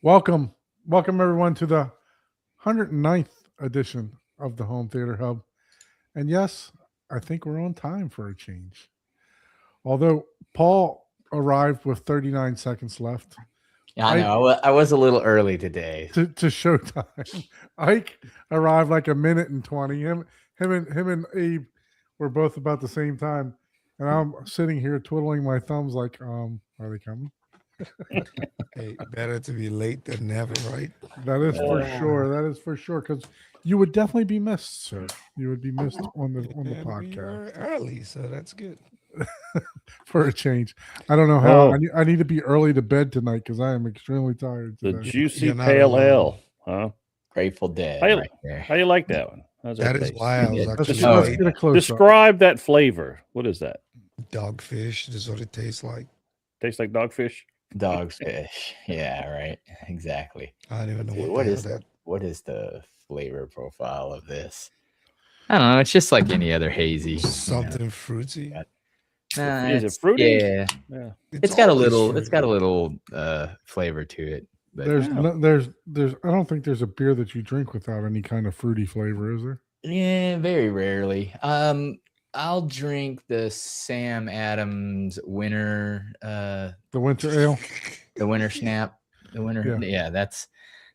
Welcome, welcome everyone to the 109th edition of the Home Theater Hub. And yes, I think we're on time for a change. Although Paul arrived with 39 seconds left, Yeah, I know. I was a little early today. to showtime. Ike arrived like a minute and 20. Him and Abe were both about the same time. And I'm sitting here twiddling my thumbs like, are they coming? Hey, better to be late than never, right? That is for sure. That is for sure. Because you would definitely be missed, sir. You would be missed on the And we podcast were early, so that's good. for a change. I don't know how. Oh. I need to be early to bed tonight because I am extremely tired The today. juicy You're not pale alone. ale, huh? Grateful Dead, How you, right there. how you like that one? How's That is taste? why I was Yeah. Let's, actually Oh, let's late. get a close up. Describe that flavor. What is that? Dogfish, this is what it tastes like. Tastes like dogfish. Dog's fish. Yeah, right. Exactly. I don't even know what, What the is hell that. what is the flavor profile of this? I don't know. It's just like any other hazy. Something fruity. Nah, Is it it's- fruity? Yeah, Yeah. it's got a always little. It's got a fruity. little flavor to it. But There's Yeah. no, there's. I don't think there's a beer that you drink without any kind of fruity flavor, is there? yeah, very rarely. I'll drink the Sam Adams winter. The winter ale. The winter snap. The winter. Yeah. Yeah,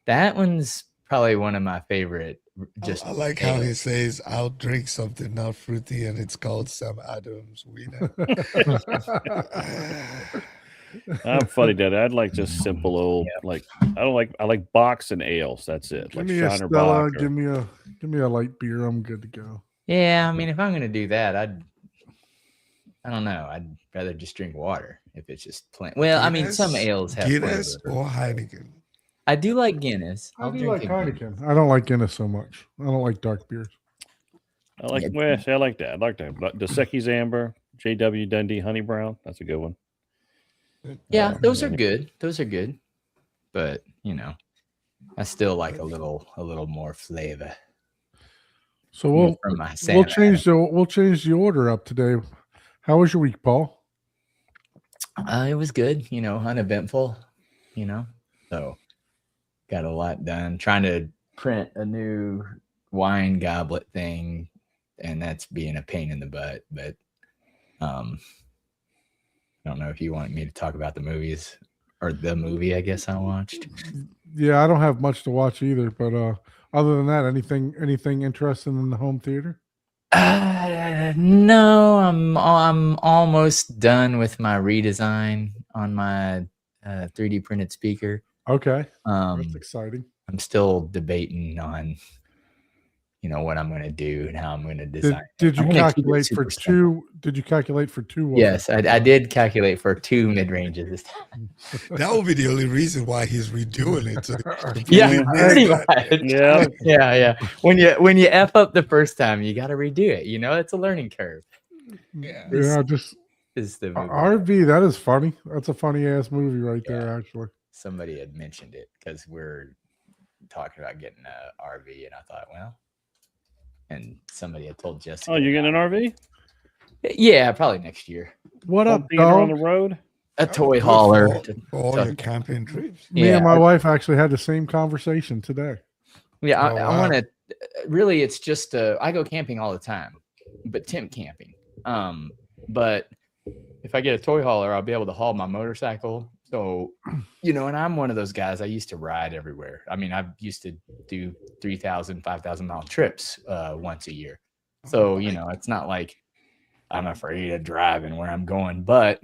that one's probably one of my favorite. Just I like how he ales. says, "I'll drink something not fruity," and it's called Sam Adams Wiener. I'm funny, Dad. I'd like just simple old like I like box and ales. That's it. Give Like me a Shiner Stella. Bock. Give me a light beer. I'm good to go. Yeah, I mean, if I'm gonna do that, I don't know. I'd rather just drink water if it's just plain. Well, I mean, some Guinness? ales have Guinness flavor. or Heineken. I do like Guinness. I I'll do drink like a Guinness. Heineken. I don't like Guinness so much. I don't like dark beers. I like Yeah. well, see, I like that. I like that. But Dos Equis Amber, JW Dundee Honey Brown. That's a good one. Yeah, those are good. Those are good. But I still like a little more flavor. So we'll from my we'll Sam change the order up today. How was your week, Paul? It was good, uneventful, so got a lot done. Trying to print a new wine goblet thing, and that's being a pain in the butt. But I don't know if you want me to talk about the movies or the movie I guess I watched. Yeah, I don't have much to watch either, but other than that, anything interesting in the home theater? No, I'm almost done with my redesign on my 3D printed speaker. Okay, Um, that's exciting. I'm still debating on, what I'm going to do and how I'm going to Did, design. did you I'm gonna keep it calculate for super simple. two? Did you calculate for two? Yes, I did calculate for 2 mid ranges this time. That would be the only reason why he's redoing it. So Yeah, completely pretty missed that. much. Yeah. yeah. When you f up the first time, you got to redo it. It's a learning curve. Yeah. Yeah, just Is the movie. RV. That is funny. That's a funny ass movie right there. Actually, Somebody had mentioned it because we're talking about getting a RV, and I thought, well, and somebody had told Jessica. Oh, you getting an RV? Yeah, probably next year. what up, Home theater on dog? the road? A That toy would be good hauler. for all your camping trips. Me Yeah, and my wife actually had the same conversation today. Yeah, Oh, I wow. want to. Really, it's just I go camping all the time, but tent camping. But if I get a toy hauler, I'll be able to haul my motorcycle. So, and I'm one of those guys. I used to ride everywhere. I mean, I used to do 3,000, 5,000 mile trips once a year. So, it's not like I'm afraid of driving where I'm going, but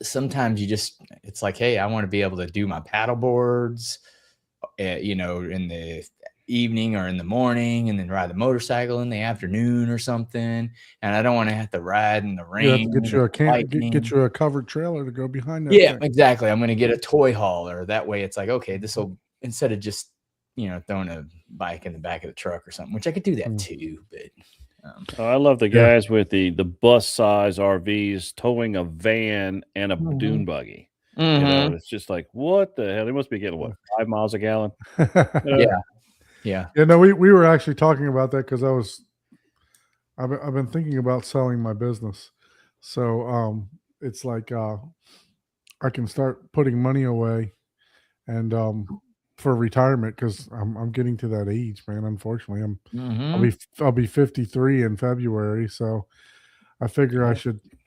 sometimes it's like, hey, I want to be able to do my paddle boards, in the evening or in the morning, and then ride the motorcycle in the afternoon or something. And I don't want to have to ride in the You have rain. to get you a lightning. get you a covered trailer to go behind that. Yeah, thing. exactly. I'm going to get a toy hauler. That way it's like, okay, this will, instead of just, throwing a bike in the back of the truck or something, which I could do that too. But Oh, I love the Yeah. guys with the bus size RVs towing a van and a Mhm. dune buggy. mhm. It's just like, what the hell? They must be getting what, 5 miles a gallon? Yeah. Yeah, no, we were actually talking about that because I've been thinking about selling my business, so it's like I can start putting money away, and for retirement because I'm getting to that age, man. Unfortunately, I'll be 53 in February, so I figure I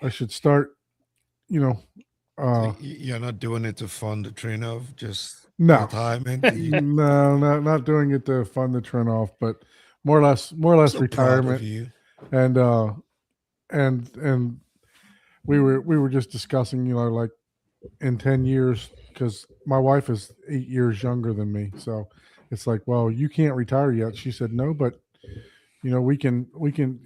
should start. You know, You're not doing it to fund the train of just no, retirement. no, not doing it to fund the trend off, but more or less So proud of retirement. you. And we were just discussing, like in 10 years, because my wife is 8 years younger than me, so it's like, well, you can't retire yet. She said no, but we can.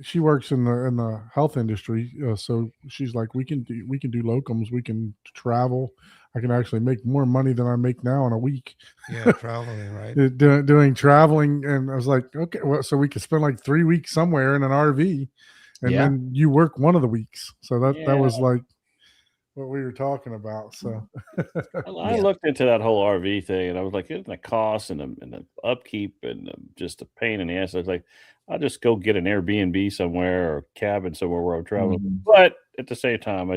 She works in the health industry, so she's like, we can do locums, we can travel. I can actually make more money than I make now in a week. Yeah, traveling, right? Doing traveling, and I was like, okay, well, so we could spend like 3 weeks somewhere in an RV, and then you work one of the weeks. So that was like what we were talking about. So I looked into that whole RV thing, and I was like, isn't the cost and the upkeep and just a pain in the ass? I was like, I'll just go get an Airbnb somewhere or a cabin somewhere where I'm traveling. But at the same time,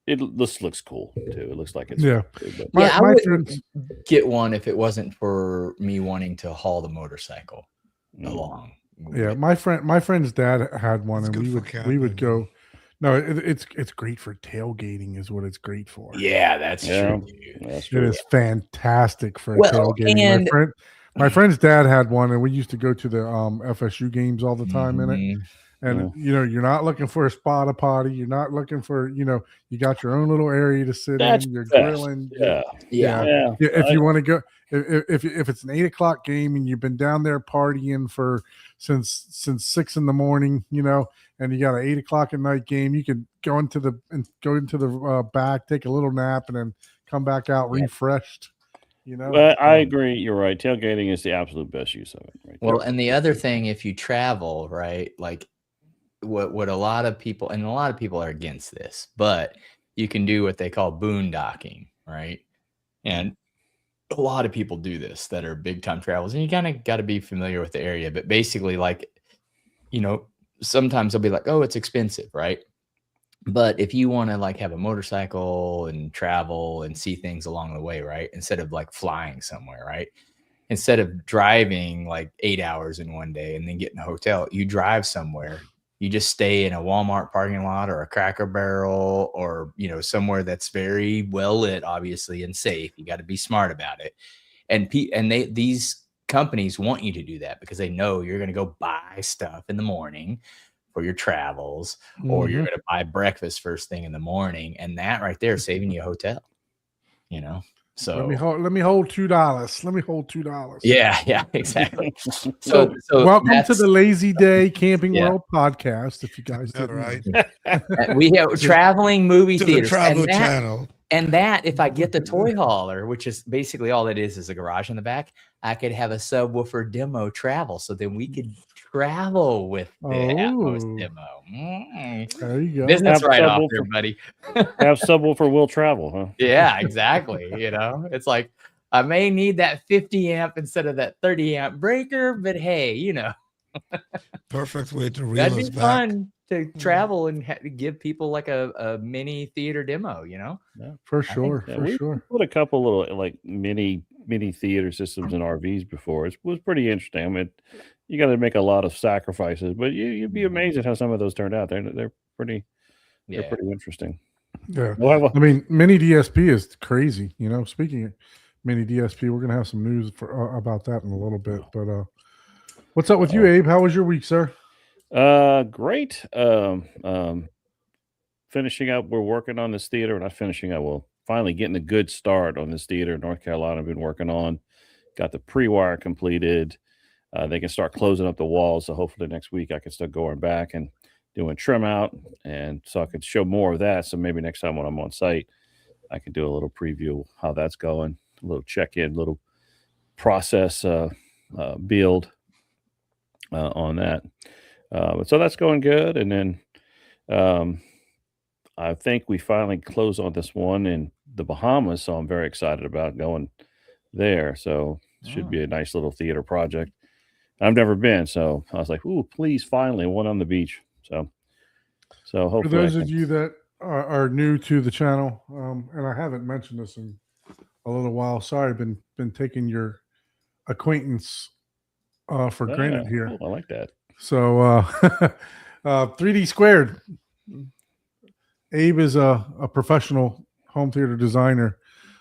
this looks cool too. It looks like it's yeah. Cool, I would get one if it wasn't for me wanting to haul the motorcycle along. Yeah, my friend's dad had one, and we would go. No, it's great for tailgating, is what it's great for. Yeah, that's true. That's true. It is fantastic for tailgating. And my friend's dad had one, and we used to go to the FSU games all the time in it. And you're not looking for a spot a potty. You're not looking for you got your own little area to sit in. You're grilling. Yeah. If you want to go, if it's an 8 o'clock game and you've been down there partying since 6 in the morning, and you got an 8 o'clock at night game, you can go into the back, take a little nap, and then come back out refreshed. But I agree. You're right. Tailgating is the absolute best use of it. Right. Well, and the other thing, if you travel, right, like what a lot of people are against this, but you can do what they call boondocking, right? And a lot of people do this that are big time travelers, and you kind of got to be familiar with the area. But basically, like, sometimes they'll be like, oh, it's expensive, right? But if you want to like have a motorcycle and travel and see things along the way, right? Instead of like flying somewhere, right? Instead of driving like 8 hours in one day and then getting a hotel, you drive somewhere. You just stay in a Walmart parking lot or a Cracker Barrel or, somewhere that's very well lit, obviously, and safe. You got to be smart about it. And these companies want you to do that because they know you're going to go buy stuff in the morning for your travels, or you're going to buy breakfast first thing in the morning. And that right there is saving you a hotel, So let me hold $2. Let me hold $2. Yeah, exactly. So welcome to the Lazy Day Camping World podcast. If you guys didn't, right? We have traveling movie theaters. The Travel Channel. And that, if I get the toy hauler, which is basically all it is a garage in the back, I could have a subwoofer demo travel. So then we could travel with the Atmos demo. There you go. Business right off there, buddy. Have subwoofer will travel, huh? Yeah, exactly. It's like I may need that 50 amp instead of that 30 amp breaker, but hey, Perfect way to reel that'd us be back. fun to travel and give people like a mini theater demo, Yeah, for sure. We put a couple little like mini theater systems in RVs before. It was pretty interesting. I mean, you got to make a lot of sacrifices, but you'd be amazed at how some of those turned out. They're pretty interesting. Yeah, I mean, mini DSP is crazy. Speaking of mini DSP, we're gonna have some news about that in a little bit. But what's up with you, Abe? How was your week, sir? Great. Finishing up. We're working on this theater. Not finishing up. Well, finally getting a good start on this theater in North Carolina. I've been working on. Got the pre-wire completed. They can start closing up the walls. So hopefully next week I can start going back and doing trim out, and so I could show more of that. So maybe next time when I'm on site, I can do a little preview of how that's going, a little check-in, little process build on that. So that's going good. And then I think we finally close on this one in the Bahamas, so I'm very excited about going there. So it should be a nice little theater project. I've never been, so I was like, "Ooh, please, finally, one on the beach." So hopefully, for those of you that are new to the channel, and I haven't mentioned this in a little while. Sorry, I've been taking your acquaintance for granted here. Cool. I like that. So 3D Squared. Abe is a professional home theater designer.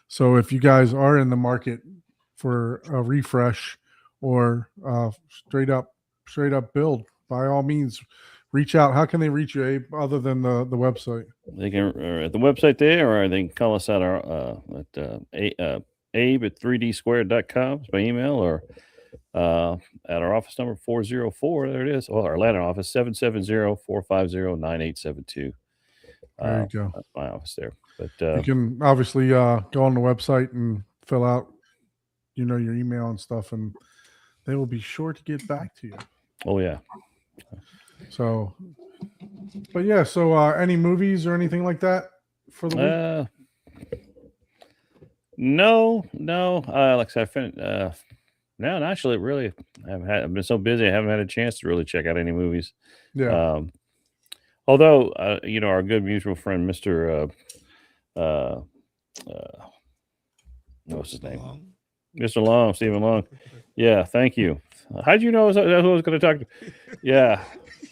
So if you guys are in the market for a refresh or straight up build, by all means, reach out. How can they reach you, Abe, other than the website? They can at the website there, or they can call us at our Abe at 3dsquared.com. It's my email, or at our office number 404. There it is. Well, our Atlanta office 770-450-9872. There you go. That's my office there. But You can obviously go on the website and fill out, your email and stuff, and they will be sure to get back to you. oh yeah, So, but yeah. So, any movies or anything like that for the week? No. Like I said, I finished. No, actually, really, I've been so busy. I haven't had a chance to really check out any movies. Yeah. Although, our good mutual friend, Mr. What's his name? Long. Mr. Long, Stephen Long. Yeah, thank you. How'd you know that's who I was going to talk to? Yeah,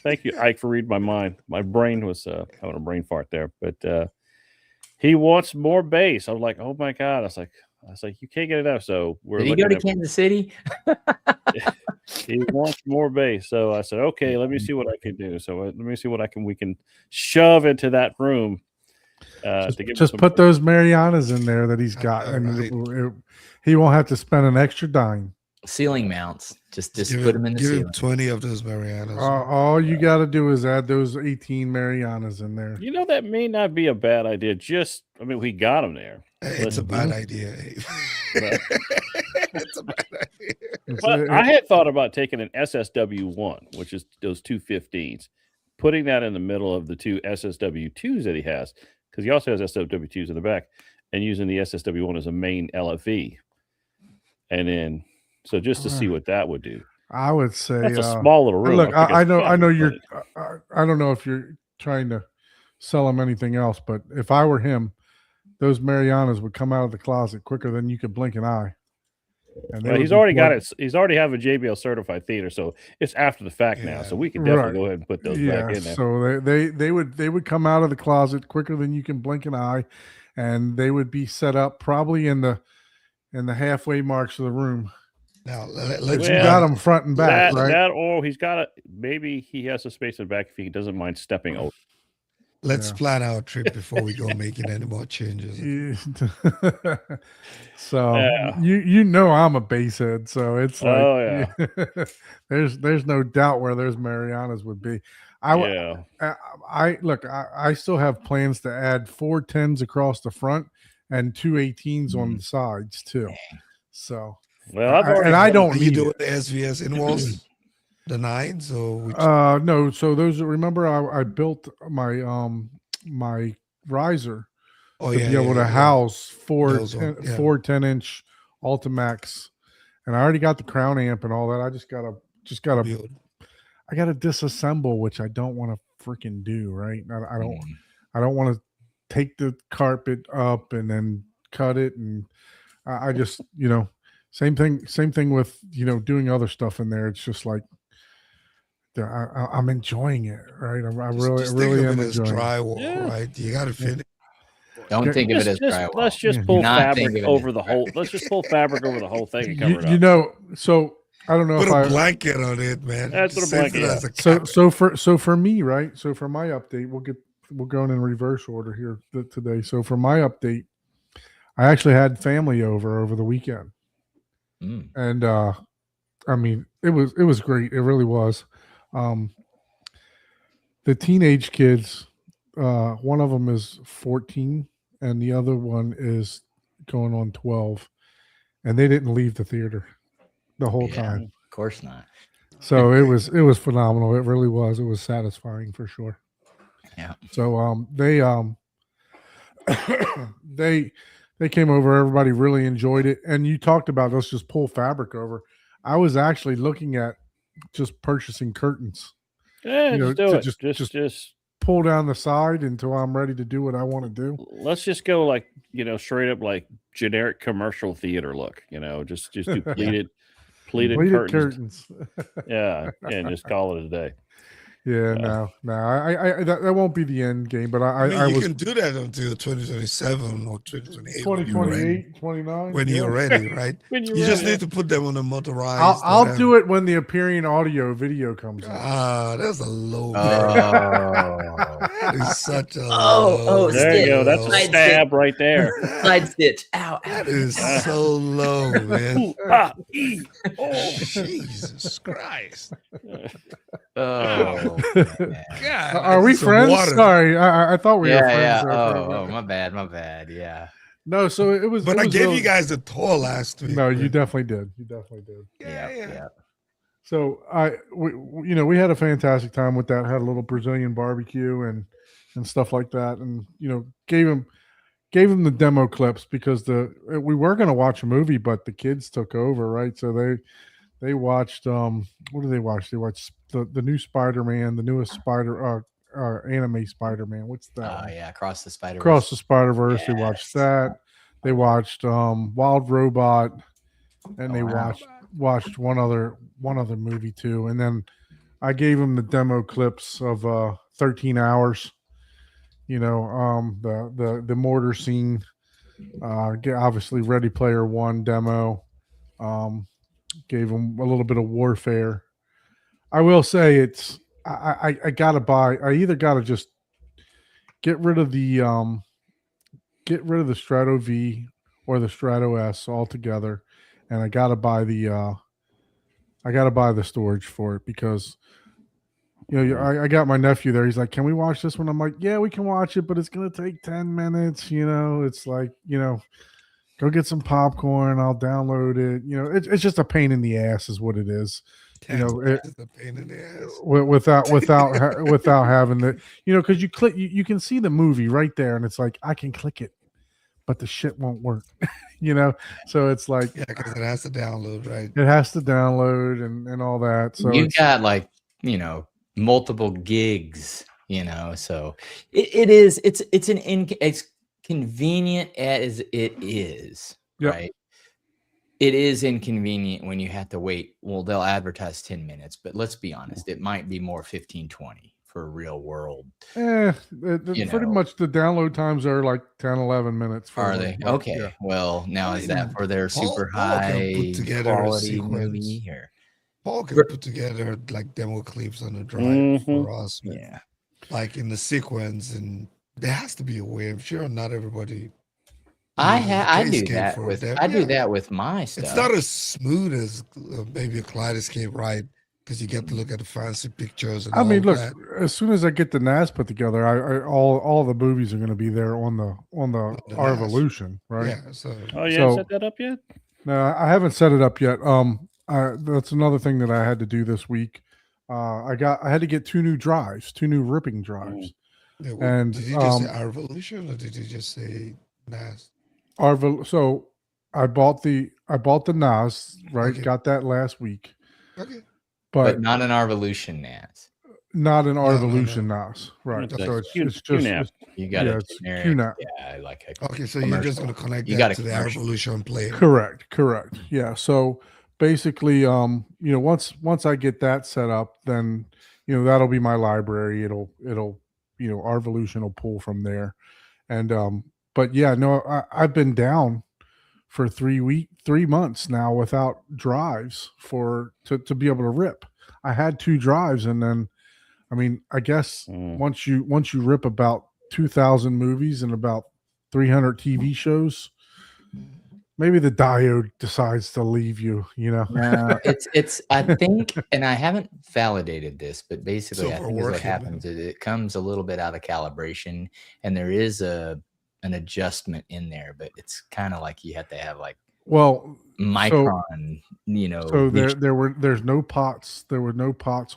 thank you, Ike, for reading my mind. My brain was having a brain fart there, but he wants more bass. I was like, oh my god! I was like, you can't get enough. So we're Did he go to Kansas City? He wants more bass. So I said, okay, let me see what I can do. So let me see what we can shove into that room. Just put those Marianas in there that he's got, and he won't have to spend an extra dime. Ceiling mounts. Just Give put them in the give him ceiling. 20 of those Marianas. All you got to do is add those 18 Marianas in there. That may not be a bad idea. We got them there. It's a bad idea. It's a bad idea. But I had thought about taking an SSW1, which is those 215s, putting that in the middle of the two SSW2s that he has, because he also has SSW2s in the back, and using the SSW1 as a main LFE. And then, so just to see what that would do. I would say that's a small little room. Look, I know you're. I don't know if you're trying to sell him anything else, but if I were him, those Marianas would come out of the closet quicker than you could blink an eye. And he's already got it. He's already have a JBL certified theater, so it's after the fact now. So we can definitely go ahead and put those back in there. So they would come out of the closet quicker than you can blink an eye, and they would be set up probably in the halfway marks of the room. Now let's got them front and back, right? That, or he's got it. Maybe he has a space in the back if he doesn't mind stepping over. Let's plan our trip before we go making any more changes. So I'm a bass head, so it's like there's no doubt where those Marianas would be. I still have plans to add 4 10s across the front and 2 18s on the sides too. So I don't need the SVS in walls. The 9, so no. So those. Remember, I built my my riser to be able to house 4 10-inch Ultimax, and I already got the crown amp and all that. I just gotta I gotta disassemble, which I don't want to freaking do. Right? I don't want to take the carpet up and then cut it, and I just same thing with doing other stuff in there. It's just like. I'm enjoying it, right? I really am enjoying drywall, right? You got to finish. Don't think of it as drywall. Let's just pull fabric over the whole. Let's just pull fabric over the whole thing and cover it up. So I don't know put if a blanket on it, man. That's what a blanket is. So for me, right? So for my update, we'll go in reverse order here today. So for my update, I actually had family over the weekend, and I mean it was great. It really was. The teenage kids, one of them is 14 and the other one is going on 12, and they didn't leave the theater the whole time. Of course not. So it was phenomenal. It really was. It was satisfying for sure. Yeah. So they came over. Everybody really enjoyed it. And you talked about let's just pull fabric over. I was actually looking at just purchasing curtains. Yeah, just do it. Just pull down the side until I'm ready to do what I want to do. Let's just go like, straight up like generic commercial theater look, just do pleated Pleated curtains. Yeah, and just call it a day. Yeah, no. I that won't be the end game, but I mean, I you was can do that until 2027 or 2028. 2028, 29. When you're ready, right? When You just need to put them on a motorized. I'll do it when the appearing audio video comes out. Ah, that's a low. That is such a. Oh, There you go. That's a Slide stab right there. Slide stitch. Ow. That is so low, man. Ooh, ah, Oh, Jesus Christ! Oh, man. God, Are we some friends? water. Sorry, I thought we were Yeah, friends. yeah. there for a Oh, minute. my bad. Yeah. No, so it was. But it I was gave really- you guys the tour last week. No, you man. definitely did. You definitely did. Yeah. So we had a fantastic time with that. Had a little Brazilian barbecue and stuff like that, and gave him the demo clips because we were going to watch a movie, but the kids took over, right? So they watched what did they watch? They watched the new Spider-Man, the newest anime Spider-Man. What's that? one? Yeah. Across the Spider-Verse. Across the Spider-Verse. They watched Yes. that. They watched Wild Robot, and they wow. watched one other movie too. And then I gave them the demo clips of 13 Hours. The mortar scene. Obviously Ready Player One demo. Gave them a little bit of Warfare. I will say it's I gotta buy. I either gotta just get rid of the Strato V or the Strato S altogether, and I gotta buy the storage for it because I got my nephew there. He's like, "Can we watch this one?" I'm like, "Yeah, we can watch it, but it's gonna take 10 minutes." It's like go get some popcorn. I'll download it. It's just a pain in the ass, is what it is. It's a pain in the ass. without having the because you click you can see the movie right there and it's like I can click it but the shit won't work so it's like Yeah, because it has to download, right? it has to download and all that, so You got like multiple gigs, so it's convenient as it is. Yep. Right. It is inconvenient when you have to wait. Well, they'll advertise 10 minutes, but let's be honest, it might be more 15, 20 for real world. pretty much the download times are like 10, 11 minutes for Are the they? most part. Okay. Yeah. Well, now is that for their Paul- super Paul can high put together a quality sequence. movie? Or Paul can put together like demo clips on the drive Mhm. for us, yeah. like in the sequence, and there has to be a way. I'm sure not everybody. I uses I do Playscape that for with them. I do Yeah. that with my stuff. It's not as smooth as maybe a Kaleidoscape, right? Because you get to look at the fancy pictures and I mean, all look, that. as soon as I get the NAS put together, I all the movies are going to be there on the the our NAS. Evolution, right? Yeah, so Oh, you So- haven't set that up yet? No, I haven't set it up yet. That's another thing that I had to do this week. I had to get two new ripping drives. yeah, And, did you just say our Evolution or did you just say NAS? So I bought the NAS, right? Okay. Got that last week, Okay. but not an Arvolution NAS. not an no, Evolution NAS, right? It's So a it's Q- just QNAP. You got Yeah, a it's generic, QNAP. yeah, like a Okay, so you're just going to commercial. connect You that got a to the commercial. Evolution player. correct. Yeah. So basically, once I get that set up, then that'll be my library. It'll Arvolution will pull from there, and but yeah, no, I've been down for 3 months now without drives to be able to rip. I had 2 drives, and then I mean, I guess once you rip about 2,000 movies and about 300 TV shows, maybe the diode decides to leave you. No, it's I think, and I haven't validated this, but basically I think is what overworking, man. happens is it comes a little bit out of calibration, and there is an adjustment in there, but it's kind of like you have to have like Well, micron, so reach- there were no pots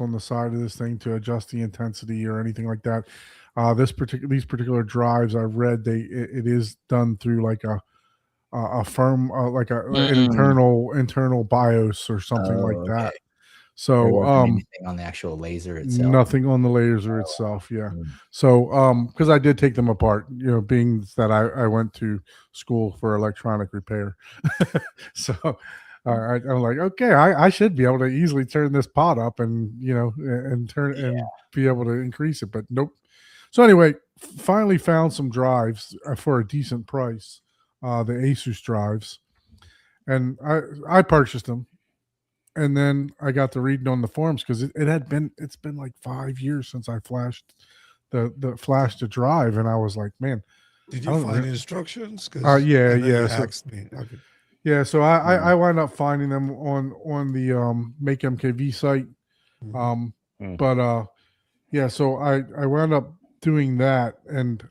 on the side of this thing to adjust the intensity or anything like that. These particular drives I've read, it is done through like a firm like an internal BIOS or something like that. okay. There So wasn't anything on the actual laser itself. nothing on the laser itself. Yeah. Mm. So because I did take them apart, being that I went to school for electronic repair. So I'm like, okay, I should be able to easily turn this pot up and and be able to increase it, but nope. So anyway, finally found some drives for a decent price, the Asus drives, and I purchased them, and then I got to reading on the forums because it's been like 5 years since I flashed the drive, and I was like, man, Did I you don't find re- instructions? yeah, I know yeah, You so- asked me. Okay. yeah. So I wound up finding them on the Make MKV site, Mhm. but yeah. So I wound up doing that, and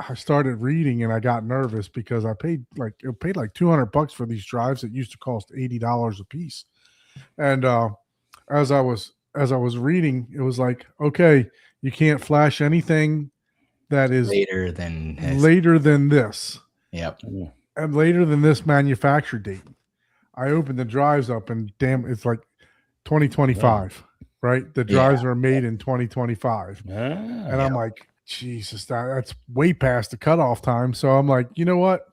I started reading, and I got nervous because I paid like $200 for these drives that used to cost $80 a piece, and as I was reading, it was like, okay, you can't flash anything that is Later than later than this Yep. and later than this manufacture date. I opened the drives up, and damn, it's like 2025, right? The drives were made in 2025, and I'm like, Jesus, that's way past the cutoff time. So I'm like, you know what?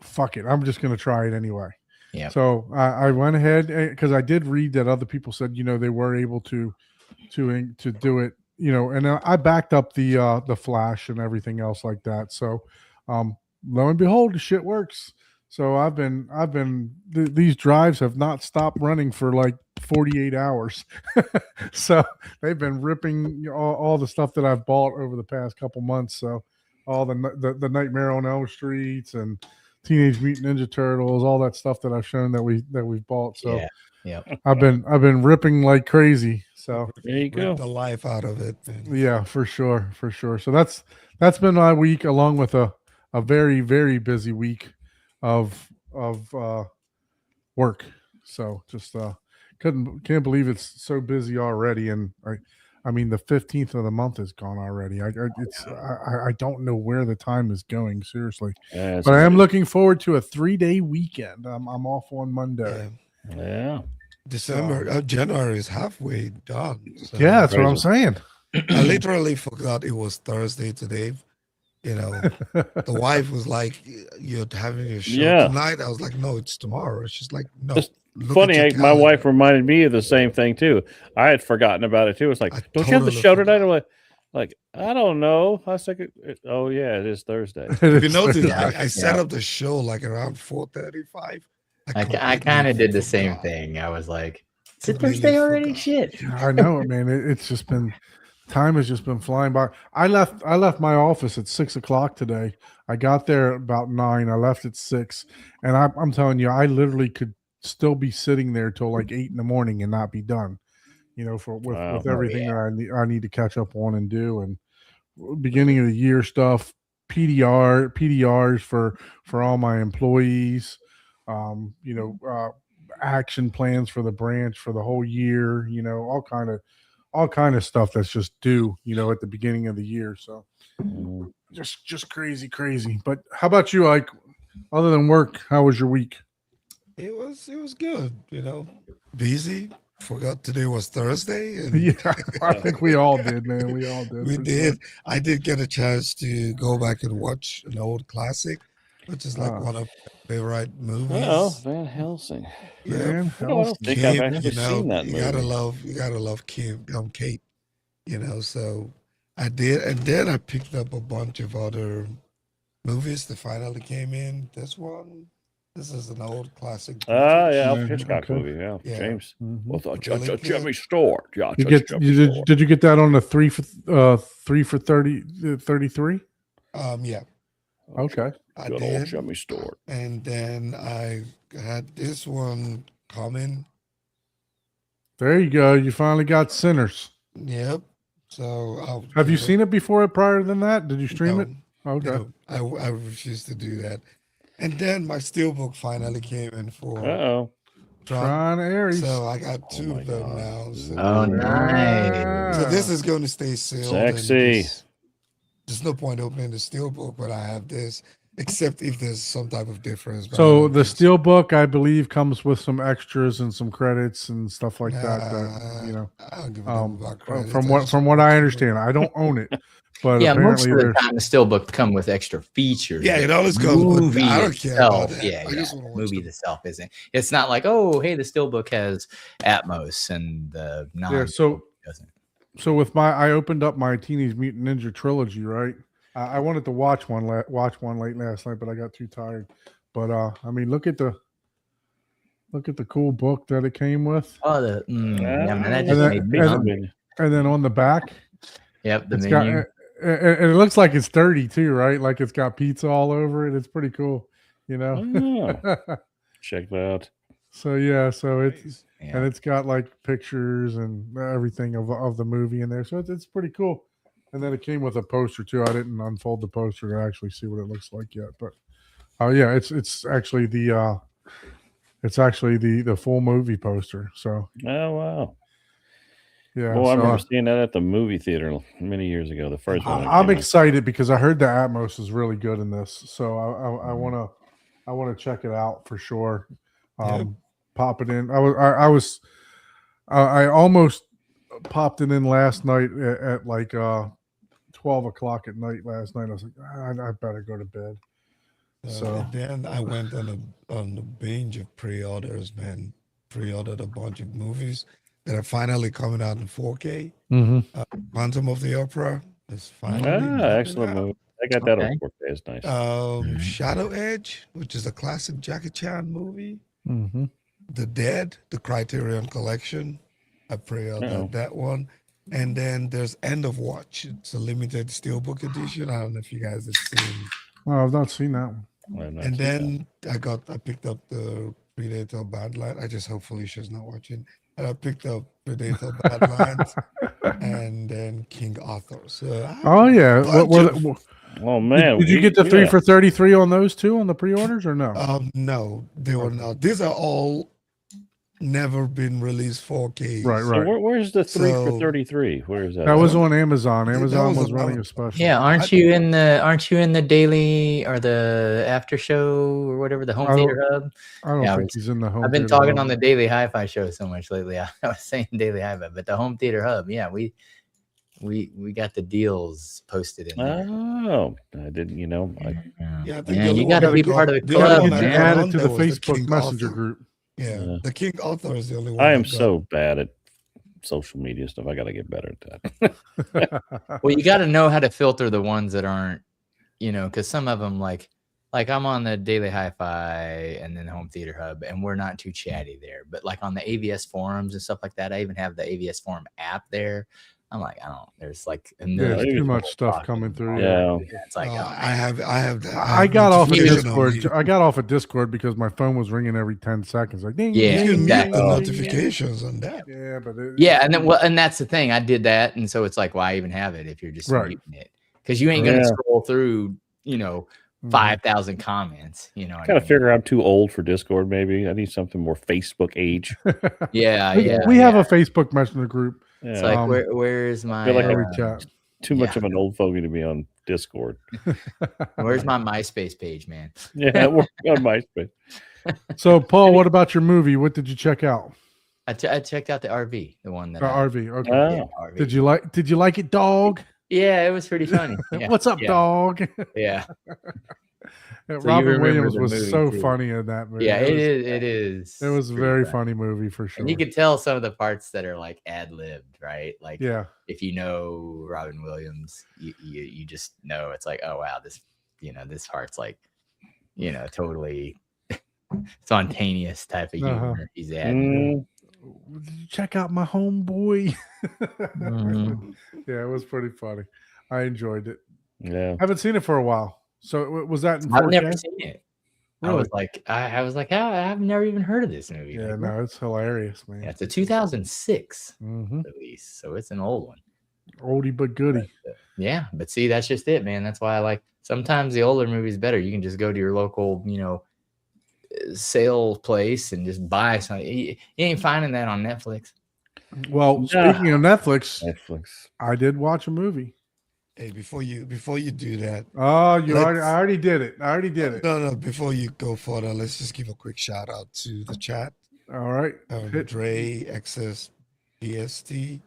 Fuck it, I'm just gonna try it anyway. Yeah. So I went ahead because I did read that other people said they were able to do it, and I backed up the flash and everything else like that. So lo and behold, the shit works. So these drives have not stopped running for like 48 hours. So they've been ripping all the stuff that I've bought over the past couple months. So all the Nightmare on Elm Streets and Teenage Mutant Ninja Turtles, all that stuff that I've shown that we've bought. So Yeah. I've been ripping like crazy. So There you go. Rip the life out of it, man. yeah, for sure. So that's been my week, along with a very, very busy week of work. So just can't believe it's so busy already. And I mean the 15th of the month is gone already. I don't know where the time is going, seriously. Yeah, But I am looking forward to a 3-day weekend. I'm off on Monday. Yeah. January is halfway done. So Yeah, that's what I'm Crazy. saying. I literally forgot it was Thursday today. The wife was like, "You're having a show Yeah. tonight." I was like, "No, it's tomorrow." She's like, "No." It's look at Funny, your my wife calendar." reminded me of the same thing too. I had forgotten about it too. It's like, I don't you have the totally show tonight? forgot. I'm like, I don't know. I was like, oh yeah, it is Thursday. If you notice, Yeah. I set Yeah. up the show like around 4:35. I kind of did the same thing. I was like, is it Completely Thursday already? forgot. Shit. I know it, man. It's just been time has just been flying by. I left my office at 6:00 today. I got there about 9. I left at 6, and I'm telling you, I literally could still be sitting there till like 8 in the morning and not be done. Wow. With everything that I need to catch up on and do, and beginning of the year stuff, PDRs for all my employees, action plans for the branch for the whole year, all kind of stuff that's just due, at the beginning of the year. So Mhm. just crazy. But how about you, Ike? Other than work, how was your week? It was good. Busy. Forgot today was Thursday. And Yeah, I think we all did, man. We all did. we for did. sure. I did get a chance to go back and watch an old classic, which is like Ah. one of my favorite movies. Well, Van Helsing. Yeah. Man, No, I hell, don't think I've actually seen that you movie. gotta love Kate. So I did, and then I picked up a bunch of other movies that finally came in. This is an old classic. Ah, yeah, Yeah, Alfred Hitchcock okay. movie. Yeah, Yeah. James. Mhm. Well, Really Jimmy good. Stewart. Yeah, You Jimmy Stewart. did you get that on the 3 for 33? Yeah, Okay. I Good old did, Jimmy Stewart. and then I had this one coming. There you go. You finally got Sinners. Yep. So Have you seen it before prior than that? Did you stream it? Okay. No, I refuse to do that. And then my steelbook finally came in for Uh-oh. Tron. Tron Aries. So I got two my of them God. now. So, Oh, nice. so this is going to stay sealed. and Sexy. there's no point opening the steelbook, but I have this. except if there's some type of difference. but I So don't the think so. Steelbook, I believe, comes with some extras and some credits and stuff like that. That Nah, you know, I don't give a damn about credits. from I what just from what watch I the understand, movie. I don't own it, but Yeah, most apparently of the there's time the steelbook come with extra features. Yeah, but it always the comes, but movie I don't care about itself, that. yeah, I yeah. just want to watch Movie the itself isn't. It's not like, oh, hey, the steelbook has Atmos and the non yeah. So doesn't. with I opened up my Teenage Mutant Ninja trilogy, right? I wanted to watch one late last night, but I got too tired. But I mean, look at the cool book that it came with, Oh, yeah, man, that Ah, just then- made me and- hungry. and then on the back, Yep, the it's menu. got and it looks like it's dirty too, right? Like it's got pizza all over it. It's pretty cool, you know. Oh, check that out. So yeah, so it's yeah. and it's got like pictures and everything of the movie in there. So it's pretty cool. And then it came with a poster too. I didn't unfold the poster to actually see what it looks like yet, but oh yeah, it's actually the full movie poster. So Oh wow. yeah, Well, I so, remember seeing that at the movie theater many years ago. The first one. that I'm came out. excited because I heard the Atmos is really good in this. So I want to check it out for sure. Yep. Pop it in. I almost popped it in last night at like 12 o'clock at night last night. I was like, I better go to bed. So- and then I went on the binge of pre-orders, man. Pre-ordered a bunch of movies that are finally coming out in 4K. Mm-hmm. Phantom of the Opera is finally Ah, coming excellent out. movie. I got that Okay. on 4K. It's nice. Shadow Edge, which is a classic Jackie Chan movie. Mm-hmm. The Dead, the Criterion Collection. I pre-ordered Uh-oh. that one. And then there's End of Watch. It's a limited steelbook edition. I don't know if you guys have seen. Oh, I've not seen that one. I've not And seen then I picked up the Predator Badlands. I just hope Felicia's not watching. And I picked up Predator Badlands and then King Arthur. So Oh yeah. Bunch of- that. Oh man, did you get the 3 for 33 on those two on the pre-orders or no? no, they were not. These are all never been released 4K. Right, So right. where's the 3 for So- 33? Where is that? That was that- on Amazon. that Amazon was was a- running a special. Yeah, aren't you in the daily or the after show or whatever, the home I don't- theater hub? I don't Yeah, think he's in the home. I've been theater talking hub. on the daily hi-fi show so much lately. I was saying daily hi-fi, but the home theater hub, yeah, we got the deals posted in there. Oh, I didn't. Yeah, I think the Man, other you one got to I be got- part of the the other Yeah, club, one you I can got man. add on it to there the was the Facebook King Messenger Arthur. group. Yeah, Yeah. the King Arthur is the only one. I am got. so bad at social media stuff. I got to get better at that. Well, you got to know how to filter the ones that aren't, because some of them like I'm on the Daily Hi-Fi and then Home Theater Hub, and we're not too chatty there. But like on the AVS forums and stuff like that, I even have the AVS forum app there. I'm like, there's like a million There's too people much stuff talking coming through. Yeah. It's like, I have that. I got off of notification on Discord. me. I got off of Discord because my phone was ringing every 10 seconds. Like, ding, Yeah, You ding, can exactly. mute the ding, notifications on that. ding. Yeah, but yeah, and that's the thing. I did that, and so it's like, why even have it if you're just Right. muting it? Because you ain't gonna Yeah. scroll through, 5,000 comments. What I Kind of mean? figure I'm too old for Discord. Maybe I need something more Facebook age. Yeah, We- yeah. we have yeah. a Facebook Messenger group. Yeah, It's like, Um, where's my feel like Where we uh, chat. too much yeah. of an old fogey to be on Discord. where's my MySpace page, man? Yeah, we're on MySpace. So, Paul, what about your movie? What did you check out? I checked out the RV, the one that RV. Okay. yeah, Oh, RV. Did you like it, dog? Yeah, it was pretty funny. Yeah, What's up, yeah, dog? Yeah, you Robin remember Williams the was movie, so too. funny in that movie. yeah. It is. It was a pretty very funny movie for sure. And you could tell some of the parts that are like ad libbed, right? Like, Yeah. if you know Robin Williams, you just know it's like, oh wow, this this part's like, totally spontaneous type of Uh-huh. humor he's adding. Did you check out my homeboy? Mhm. Yeah, it was pretty funny. I enjoyed it. yeah. I haven't seen it for a while. So was that in 4K? I've never seen it. I Really? was like, I've never even heard of this movie. Yeah, Like, no, it's hilarious, man. yeah, it's a 2006 Hmm. release, so it's an old one. Oldie but goodie. Yeah, but see, that's just it, man. That's why I like sometimes the older movies better. You can just go to your local, sale place and just buy something. You ain't finding that on Netflix. Well, Yeah. speaking of Netflix, Netflix. I did watch a movie. Hey, before you do that, Oh, I let's already did it. I already did it. no, before you go further, let's just give a quick shout out to the chat. All right. Hit- Dre, XS, BST,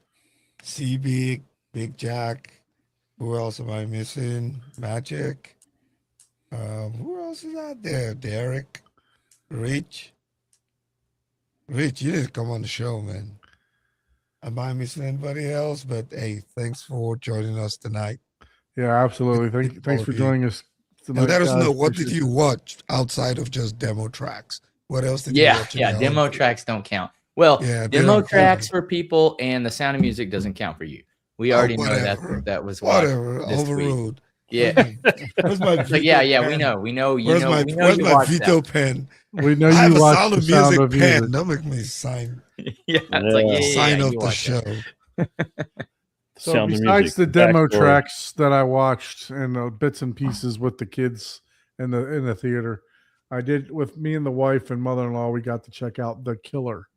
C Big, Big Jack. Who else am I missing? Magic. Who else is out there? Derek, Rich. Rich, you didn't come on the show, man. Am I missing anybody else? But hey, thanks for joining us tonight. Yeah, absolutely. Thanks for joining us tonight. And let us guys. know, what did Appreciate you watch outside of just demo tracks? What else did you Yeah, watch? in yeah. the Demo home? tracks don't count. Well, Yeah, they demo don't count. tracks for people and the Sound of Music doesn't count for you. We already know whatever. that was watched Whatever, this week. overruled. Yeah. Where's my It's like, yeah, veto we pen? know. We know you Where's know my we know where's you my watched veto pen? We know I have you a watch Sound the of Sound Music of pen. Music. Don't make me sign that. Yeah, it's like Yeah. sign off you the watched show. So Sound of besides Music, the demo backstory. tracks that I watched and the bits and pieces with the kids in the theater, I did with me and the wife and mother-in-law. We got to check out The Killer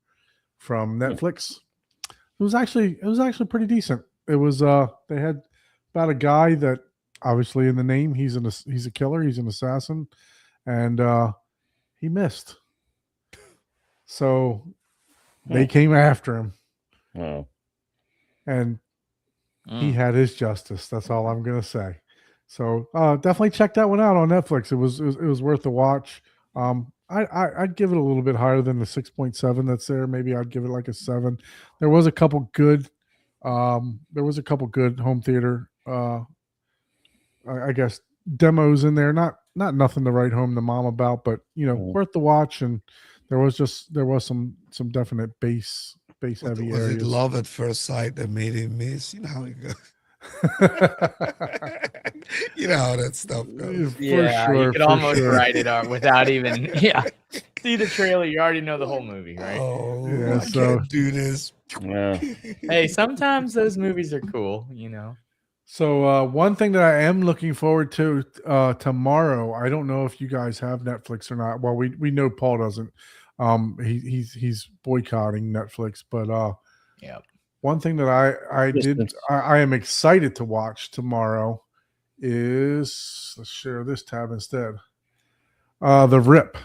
from Netflix. It was actually pretty decent. It was they had about a guy that obviously in the name he's a killer, he's an assassin, and he missed. So they came after him, Oh, and Mm. he had his justice. That's all I'm gonna say. So definitely check that one out on Netflix. It was worth a watch. I'd give it a little bit higher than the 6.7 that's there. Maybe I'd give it like a 7. There was a couple good home theater I guess demos in there. Not nothing to write home to mom about, but worth the watch. And there was some definite bass heavy Was it areas. love at first sight that made him miss? You know how it goes. You know how that stuff goes. Yeah, you could for almost sure. write it out without even see the trailer. You already know the whole movie, right? Oh, Yeah, I so- can't do this. yeah. Hey, sometimes those movies are cool, So one thing that I am looking forward to tomorrow, I don't know if you guys have Netflix or not. Well, we know Paul doesn't. He's boycotting Netflix, but Yeah. one thing that I am excited to watch tomorrow is, let's share this tab instead. The Rip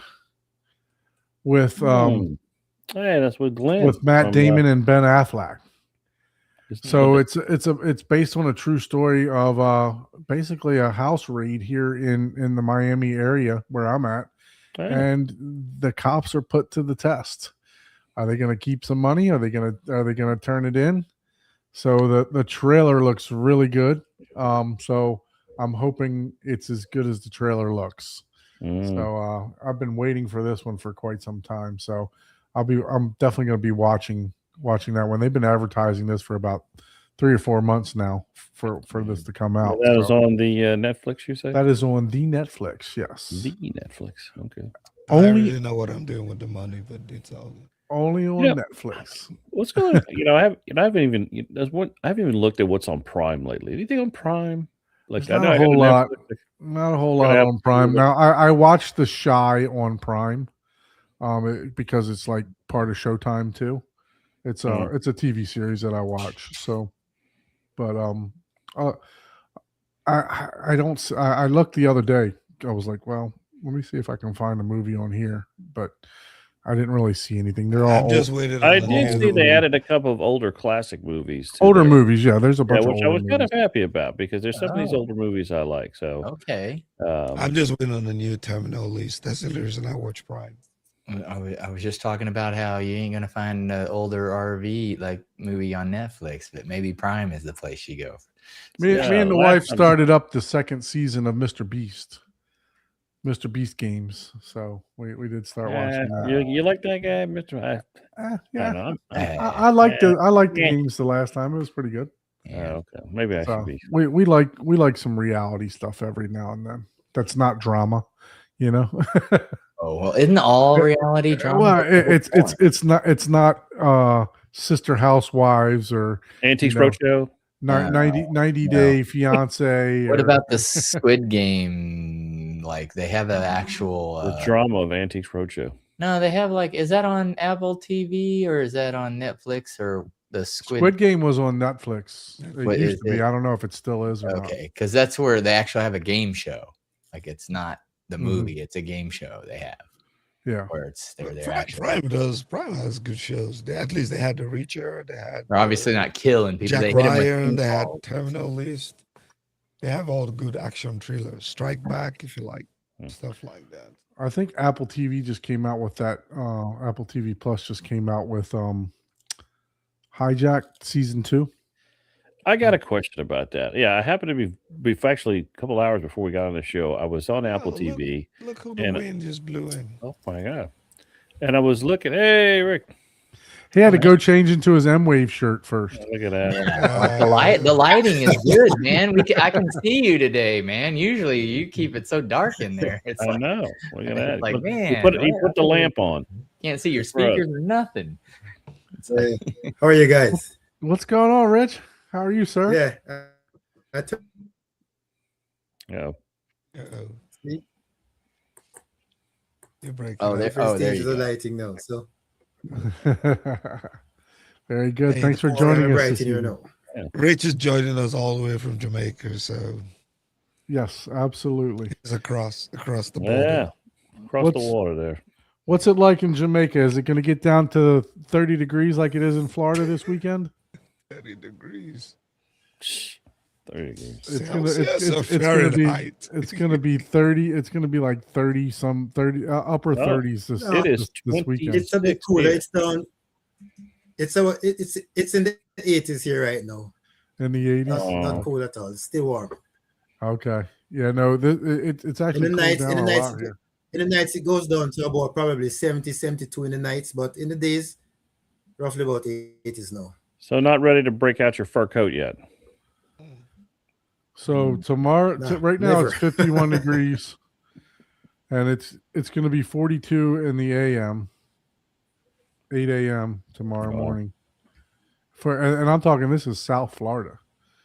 with Hey, that's with Glenn. with Matt Damon and Ben Affleck. So it's it's based on a true story of basically a house raid here in the Miami area where I'm at, and the cops are put to the test. Are they going to keep some money? Are they going to turn it in? So the trailer looks really good. So I'm hoping it's as good as the trailer looks. So I've been waiting for this one for quite some time. So I'm definitely going to be watching that one. They've been advertising this for about 3 or 4 months now for this to come out. that is So on the Netflix, you say? that is on the Netflix. Yes. The Netflix. Okay. I Only- really know what I'm doing with the money, but it's all good. Only on Yeah. Netflix. What's going on? I haven't even looked at what's on Prime lately. Anything on Prime? Like There's I not know a I got whole lot. Netflix. Not a whole Gonna lot have on to Prime. look- Now I watched The Shy on Prime, because it's like part of Showtime too. It's a TV series that I watch. So, but I looked the other day. I was like, well, let me see if I can find a movie on here, but I didn't really see anything. They're all I'm just waiting. I on the did new- see they added a couple of older classic movies. To older there. movies. Yeah, there's a Yeah, bunch of which I older was kind movies. of happy about because there's some of these Oh. older movies I like. So Okay. I'm just waiting on the new Terminal lease. That's the reason I watch Prime. I was just talking about how you ain't gonna find an older RV like movie on Netflix, but maybe Prime is the place you go. Me Yeah, and the last wife time- started up the second season of Mr. Beast games. So we did start watching that. you like that guy, Mr. I Yeah. don't know. I liked the Yeah. games the last time. It was pretty good. Yeah. Okay, maybe I So should be. we like some reality stuff every now and then. That's not drama, you know. Oh well, isn't all reality drama? Well, the whole point? it's not Sister Housewives or Antiques you know, Roadshow. 90 Day Fiance. What or- about the Squid Game? Like they have an actual. The drama of Antiques Roadshow. No, they have like. Is that on Apple TV or is that on Netflix or The Squid Game was on Netflix. It What used is to be. it? I don't know if it still is or not. Okay, because that's where they actually have a game show. Like it's not the Mhm. movie; it's a game show they have Yeah. where it's they're Prime, actually. Prime has good shows. At least they had The Reacher. They had They're obviously not killing people. Jack They hit 'em with Ryan. They had paintballs. Terminal List. They have all the good action thrillers. Strike Back, if you like Hmm. stuff like that. I think Apple TV just came out with that. Apple TV Plus just came out with Hijack season 2. I got a question about that. Yeah, I happened to be actually a couple hours before we got on the show. I was on Apple Oh, TV. Look who the And- wind just blew in. Oh my god! And I was looking. Hey, Rick, He had to go change into his M-Wave shirt first. look at that. Yeah, the lighting is good, man. I can see you today, man. Usually you keep it so dark in there. It's I like know. Look at that. like, He man, put what- the lamp on. can't see your It's rough. speakers or nothing. It's Hey, how are you guys? What's going on, Rich? How are you, sir? Yeah, I took Yeah. Uh-oh. See? You're breaking Oh, up. there- different there stages you of go. lighting now. So Very good. Hey, Thanks for I'm joining I'm us. right this in here evening. now. Rich is joining us all the way from Jamaica, so Yes, absolutely. it's across the border. Yeah. Across What's- the water there. What's it like in Jamaica? Is it going to get down to 30 degrees like it is in Florida this weekend? 30 degrees. 30 degrees. It's gonna Celsius or it's gonna be Fahrenheit? it's gonna be 30. It's gonna be like 30 upper Oh, 30s this, it is this weekend. It's a bit cooler. here. It's down. It's in the 80s here right now. In the 80s. Not, Oh. not cool at all. It's still warm. Okay. Yeah, no, it's actually cooled nights- down in a the lot nights- here. In the nights, it goes down to about probably 70, 72 in the nights, but in the days, roughly about 80s now. So not ready to break out your fur coat yet. So tomorrow, Nah, right now never. it's 51 degrees, and it's going to be 42 in the AM, 8 a.m. tomorrow Wow. morning. And I'm talking, this is South Florida.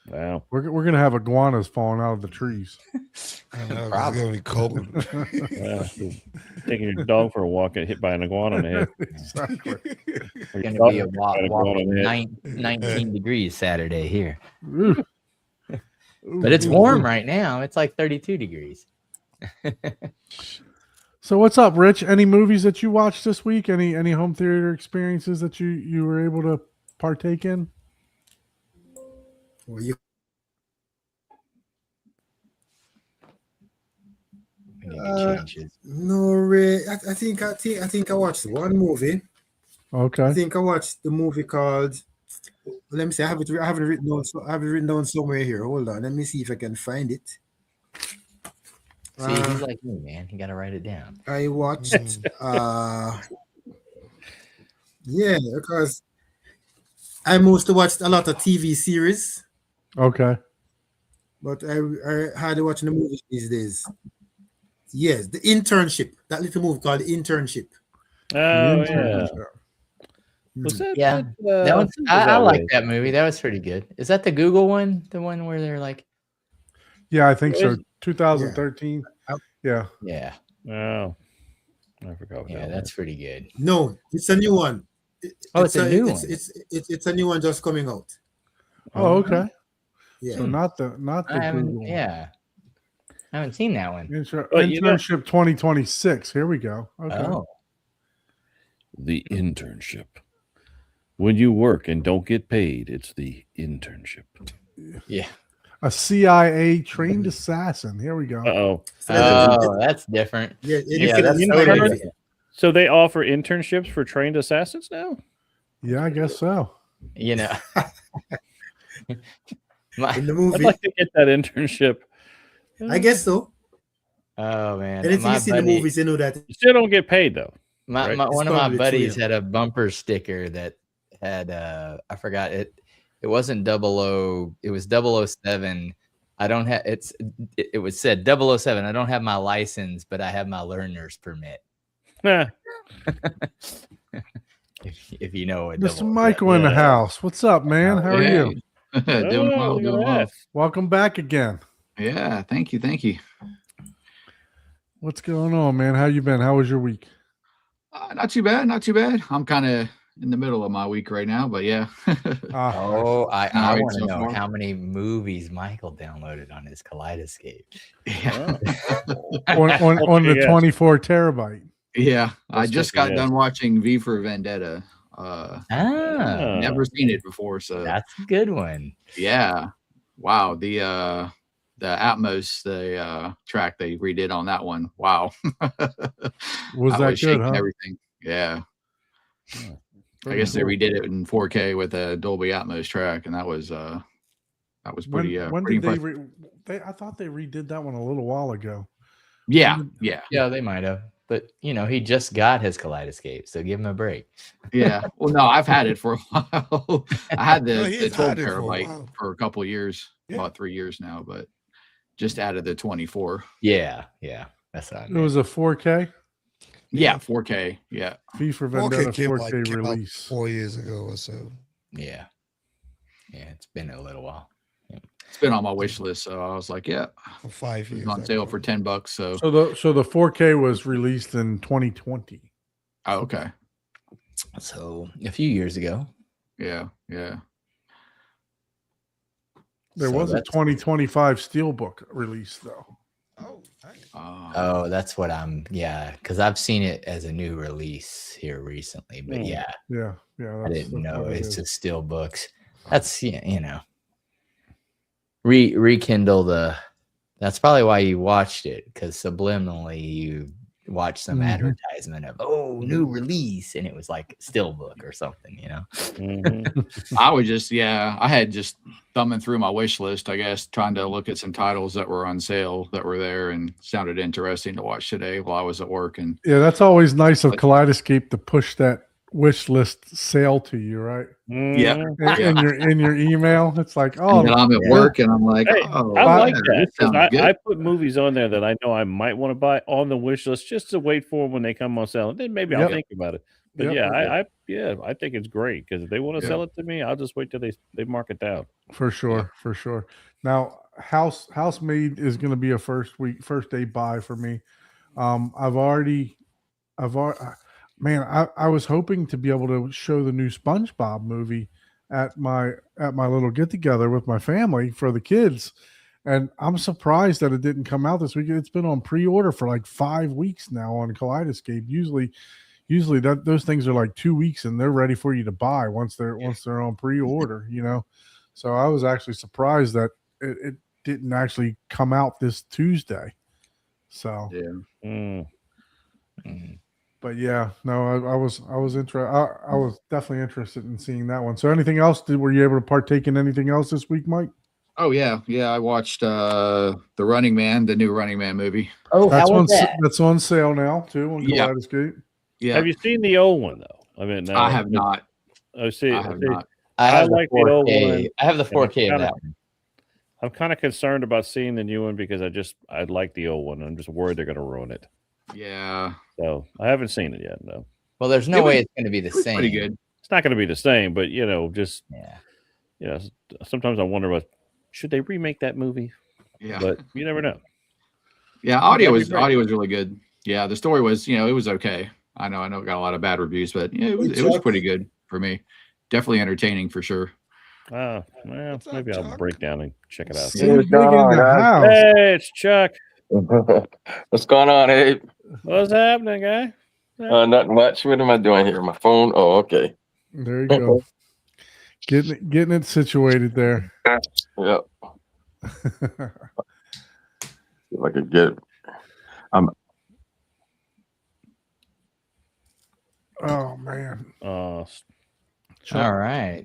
Wow. We're going to have iguanas falling out of the trees. I know, it's Probably. going to be cold. Yeah. Taking your dog for a walk and hit by an iguana in the head. Exactly. It's going to be a whopping 19 degrees Saturday here. Ooh. But it's Ooh. warm right now. It's like 32 degrees. So what's up, Rich? Any movies that you watched this week? Any home theater experiences that you were able to partake in? Well, you We need to Uh, change it. no, Ray. I think I watched one movie. I Okay. think I watched the movie called. Let me see. I have it written down. So I have it written down somewhere here. Hold on. Let me see if I can find it. See, he's like me, man. You got to write it down. I watched. Yeah, because I mostly watched a lot of TV series, Okay. but I hardly watching the movies these days. Yes, The Internship. That little movie called The Internship. Oh, The yeah. intern. Was that, Yeah, that, That I one, think it was I that like way. that movie. That was pretty good. Is that the Google one? The one where they're like, Yeah, I think so. Is- 2013. Yeah. yeah, Oh, I forgot. What yeah, that that's pretty good. No, it's a new one. Oh, it's a new it's, one. It's a new one just coming out. Oh, okay. Yeah. So not the I haven't, Google one. yeah, I haven't seen that one. But you know- Internship 2026. Here we go. Okay. Oh, The internship. When you work and don't get paid, it's the internship. yeah. A CIA trained assassin. Here we go. Uh-oh. So that's- Oh, that's different. yeah, Yeah, it's- that's it's totally very- different. So they offer internships for trained assassins now? Yeah, I guess so. You know, my, in the I'd movie. like to get that internship. I guess so. oh man, Anything my you see in the buddy, movies, you know that. You still don't get paid though. Right. one of It's my probably true, buddies yeah. had a bumper sticker that had I forgot it. It wasn't 00. It was 007. I don't have it was said 007. I don't have my license, but I have my learner's permit. Nah. If you know what Mr. 007 Michael in the Yeah. house. What's up, man? How are you? Doing Oh, well, look at doing well. that. Welcome back again. Yeah, thank you, thank you. What's going on, man? How you been? How was your week? Not too bad, not too bad. I'm kind of in the middle of my week right now, but yeah. Ah, Oh, I All right, want to so know far. how many movies Michael downloaded on his Kaleidoscape. Yeah. on the Yes. 24 terabyte. Yeah. I Let's just take a got guess. done watching V for Vendetta. Ah, Never seen it before, so that's a good one. yeah. Wow. The Atmos, the track they redid on that one. Wow. Was I that was good, shaking huh? everything. Yeah. I Pretty guess they cool. redid it in 4K with a Dolby Atmos track, and that was pretty When pretty did they, impressive. I thought they redid that one a little while ago. Yeah, When did- yeah, Yeah, they might have, but he just got his Kaleidoscape, so give him a break. yeah. Well, no, I've had it for a while. I had No, the he's 12 had it for a terabyte while. for a couple of years, Yeah. about 3 years now, but just added the 24. Yeah, that's what I It meant. was a 4K Yeah, 4K. Yeah, V for Vendetta 4K came 4K out release. 4 years ago or so. Yeah, it's been a little while. it's been on my wish list, so I was like, yeah, For 5 it years. was on I sale for bought it. $10. So, So the 4K was released in 2020. oh, okay, So a few years ago. yeah. There So was a that's- 2025 Steelbook release though. Oh, nice. Oh, that's what because I've seen it as a new release here recently, but Hmm. yeah, Yeah, I didn't know what it it's is. just still books. That's rekindle the. That's probably why you watched it, because subliminally you watched some Mhm. advertisement of new release, and it was like Steelbook or something. Mhm. I was just, I had just thumbing through my wish list, I guess, trying to look at some titles that were on sale that were there and sounded interesting to watch today while I was at work. And Yeah, that's always nice of But- Kaleidoscape to push that wish list sale to you, right? Yeah. Mhm. In your email, it's like, and oh, then I'm at yeah. work and I'm like, Hey, oh, I like yeah, that this because sounds good. I put movies on there that I know I might want to buy on the wish list just to wait for them when they come on sale. And then maybe I'll Yep. think about it. But Yep. I think it's great because if they want to Yeah. sell it to me, I'll just wait till they mark it down. for sure. Now, Housemaid is going to be a first day buy for me. I've already, man, I was hoping to be able to show the new SpongeBob movie at my little get together with my family for the kids, and I'm surprised that it didn't come out this week. It's been on pre-order for like 5 weeks now on Kaleidoscape. Usually that those things are like 2 weeks and they're ready for you to buy once they're on pre-order. So I was actually surprised that it didn't actually come out this Tuesday. So. Yeah. Mm. But yeah, no, I was interested. I was definitely interested in seeing that one. So anything else? Were you able to partake in anything else this week, Mike? Oh, yeah. I watched The Running Man, the new Running Man movie. Oh, That's on sale now too on Yeah. Kaleidoscape. Yeah. Have you seen the old one though? I mean, I have not. I see. I have not. I have like the the old 4K. one, I have the and 4K of kinda- that one. I'm kind of concerned about seeing the new one because I like the old one. I'm just worried they're going to ruin it. Yeah. So I haven't seen it yet. No, Well, there's no It was- way it's going to be the It was same. pretty good. it's not going to be the same. But just Yeah. sometimes I wonder should they remake that movie? Yeah. But you never know. Yeah. Audio That'd be great. was really good. Yeah. The story was, it was okay. I know it got a lot of bad reviews, but it was Chuck. pretty good for me. Definitely entertaining for sure. Well, What's up, maybe I'll Chuck? break down and check it out. Steve What's Big in going the on, house. Hey, it's Chuck. What's going on, Abe? What's happening, guy? Nothing much. What am I doing here? My phone? Oh, okay. There you go. Getting it situated there. Yep. If I could get Oh man. All right.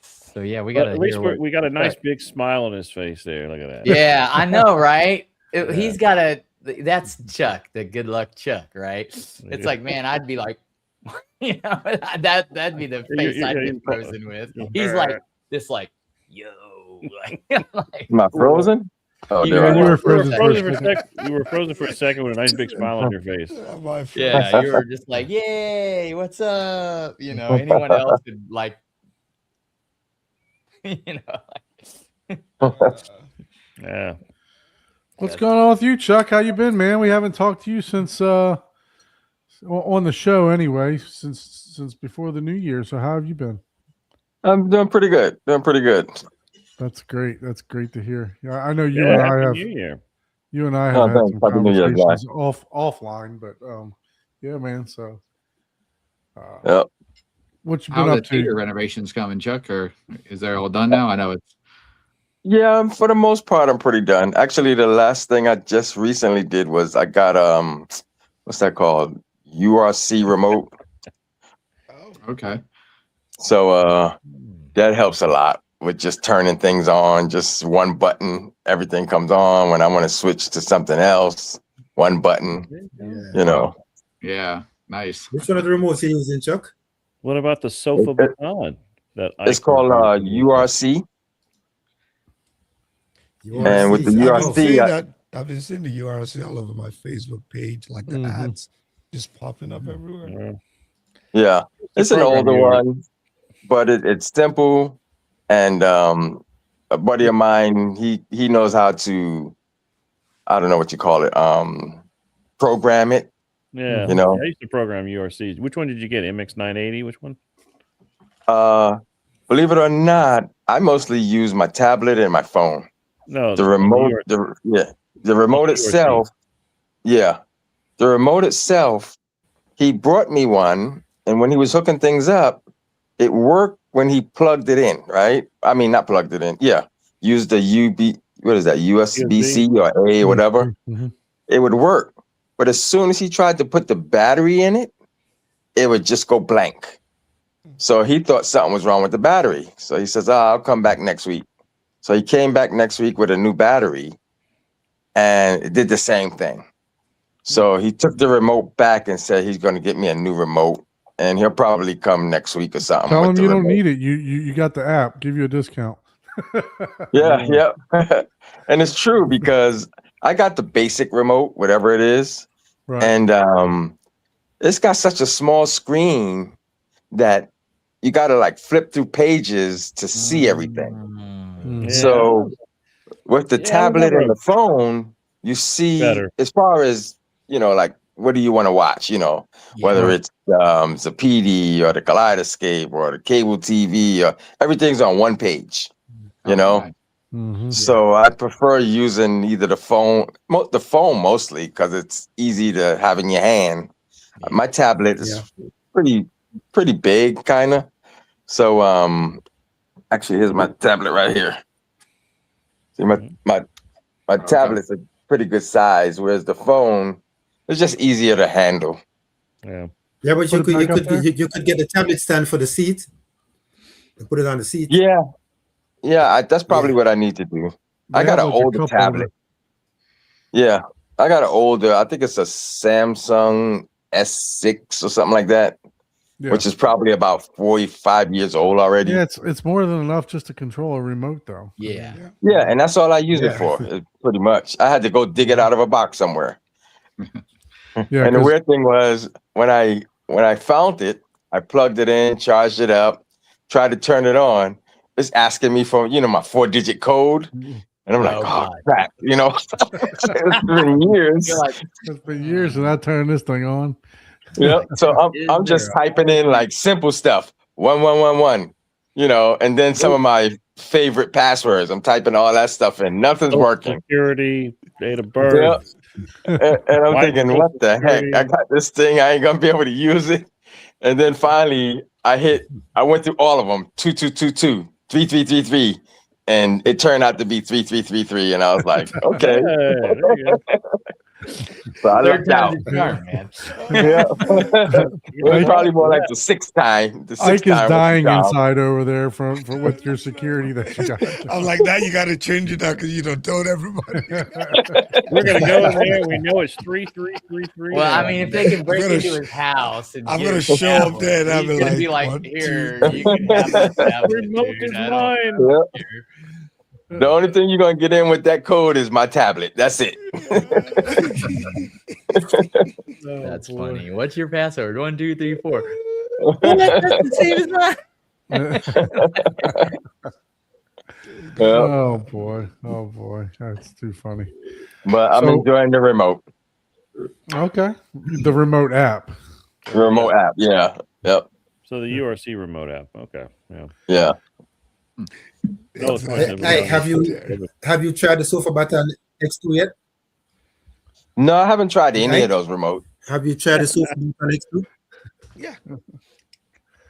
So yeah, we got But at least we got a nice big smile on his face there. Look at that. Yeah, I know, right? Yeah. He's got that's Chuck, the good luck Chuck, right? It's like, man, I'd be like, that'd be the face I'd be frozen with. He's like this, like, yo, like, Am I frozen? Oh, You there were- I you am. were frozen for a You were frozen for a second with a nice big smile on your face. yeah, you were just like, yay, what's up? Anyone else would like, Yeah. What's going on with you, Chuck? How you been, man? We haven't talked to you since on the show anyway since before the new year. So how have you been? I'm doing pretty good. Doing pretty good. That's great. That's great to hear. Yeah, I know you and I Happy have New Year. you and I Oh, have had thanks. some Happy New Year, conversations offline, but yeah, man. So Yep. What you How been are up the theater to? renovations coming, Chuck? Or is there all done now? I know it's Yeah, for the most part, I'm pretty done. Actually, the last thing I just recently did was I got what's that called? URC remote. okay. So that helps a lot with just turning things on. Just one button, everything comes on. When I want to switch to something else, one button. Yeah. You know, Yeah, nice. Which one of the remotes you using, Chuck? What about the sofa It- baton? That it's icon called you- URC. And with the URC. I've been URC, seeing I- that. I've been seeing the URC all over my Facebook page, like the Mhm. ads just popping up everywhere. yeah, it's an program older you are. one, but it's simple. And a buddy of mine, he knows how to, I don't know what you call it, program it. Yeah, You know? I used to program URCs. Which one did you get? MX980? Which one? Believe it or not, I mostly use my tablet and my phone. No, The remote, URC. the remote URC. itself. Yeah, the remote itself. He brought me one, and when he was hooking things up, it worked when he plugged it in. Right? I mean, not plugged it in. Yeah, used the what is that? USB-C or A or whatever. Mhm. It would work. But as soon as he tried to put the battery in it, it would just go blank. So he thought something was wrong with the battery. So he says, I'll come back next week. So he came back next week with a new battery and it did the same thing. So he took the remote back and said he's going to get me a new remote and he'll probably come next week or something. Tell with him the you don't remote. need it. You got the app. Give you a discount. Yeah, yeah. And it's true because I got the basic remote, whatever it is. Right. And it's got such a small screen that you got to like flip through pages to see everything. Mm. Yeah. So with the Yeah, I tablet remember and the phone, you see Better. as far as, like what do you want to watch, whether it's Zapedi or the Kaleidoscape or the cable TV or everything's on one page, you know? Nice. Mhm. So I prefer using either the phone mostly because it's easy to have in your hand. My tablet is pretty big, kind of. So actually, here's my tablet right here. See, my tablet's a pretty good size, whereas the phone is just easier to handle. Yeah. Yeah, but Put it back up there? you could get a tablet stand for the seat and put it on the seat. Yeah, that's probably what I need to do. I They got have an like a older cup tablet. Yeah, I got an older. I think it's a Samsung S6 or something like that, Yeah. which is probably about 45 years old already. Yeah, it's more than enough just to control a remote, though. Yeah. Yeah, and that's all I use it Yeah. for, pretty much. I had to go dig it out of a box somewhere. Yeah, And the 'cause- weird thing was when I found it, I plugged it in, charged it up, tried to turn it on. It's asking me for, my 4-digit code. And I'm like, Oh, oh, God. crap, it's been years. You're like, it's been years since I turned this thing on. Yeah. So Is I'm just there typing in like simple stuff. 1111, and then some of my favorite passwords. I'm typing all that stuff in. Nothing's working. Security, date of Yeah. birth. And I'm Why thinking, social what the heck? security? I got this thing. I ain't gonna be able to use it. And then finally, I went through all of them. 2222, 3333, and it turned out to be 3333. And I was like, okay. Hey, there you go. So I third lucked out. time's the charm, man. Yeah. It was probably more like the sixth time. The Ike sixth is time was the dying charm. inside over there for with your security that you got. I'm like, now you got to change it now because you don't told everybody. We're gonna go in there. We know it's 3333. Well, I mean, if they can break gonna into sh- his house and I'm get gonna his show up tablet, there and I'll he's be gonna be like, like, 1, here, 2. you can have my tablet, remote dude. is I don't mine. Yeah. care. The only thing you're gonna get in with that code is my tablet. That's it. Oh, That's boy. funny. What's your password? 1, 2, 3, 4. What? That's the same as mine. Yeah. Oh boy, that's too funny. But I'm So- enjoying the remote. Okay, the remote app. Remote app. Yeah. Yep. So the URC remote app. Okay. Yeah. Yeah. No, it's Exactly. fine. Hey, have you tried the Sofa Button X2 yet? No, I haven't tried any Right. of those remote. Have you tried the Sofa Button X2? Yeah.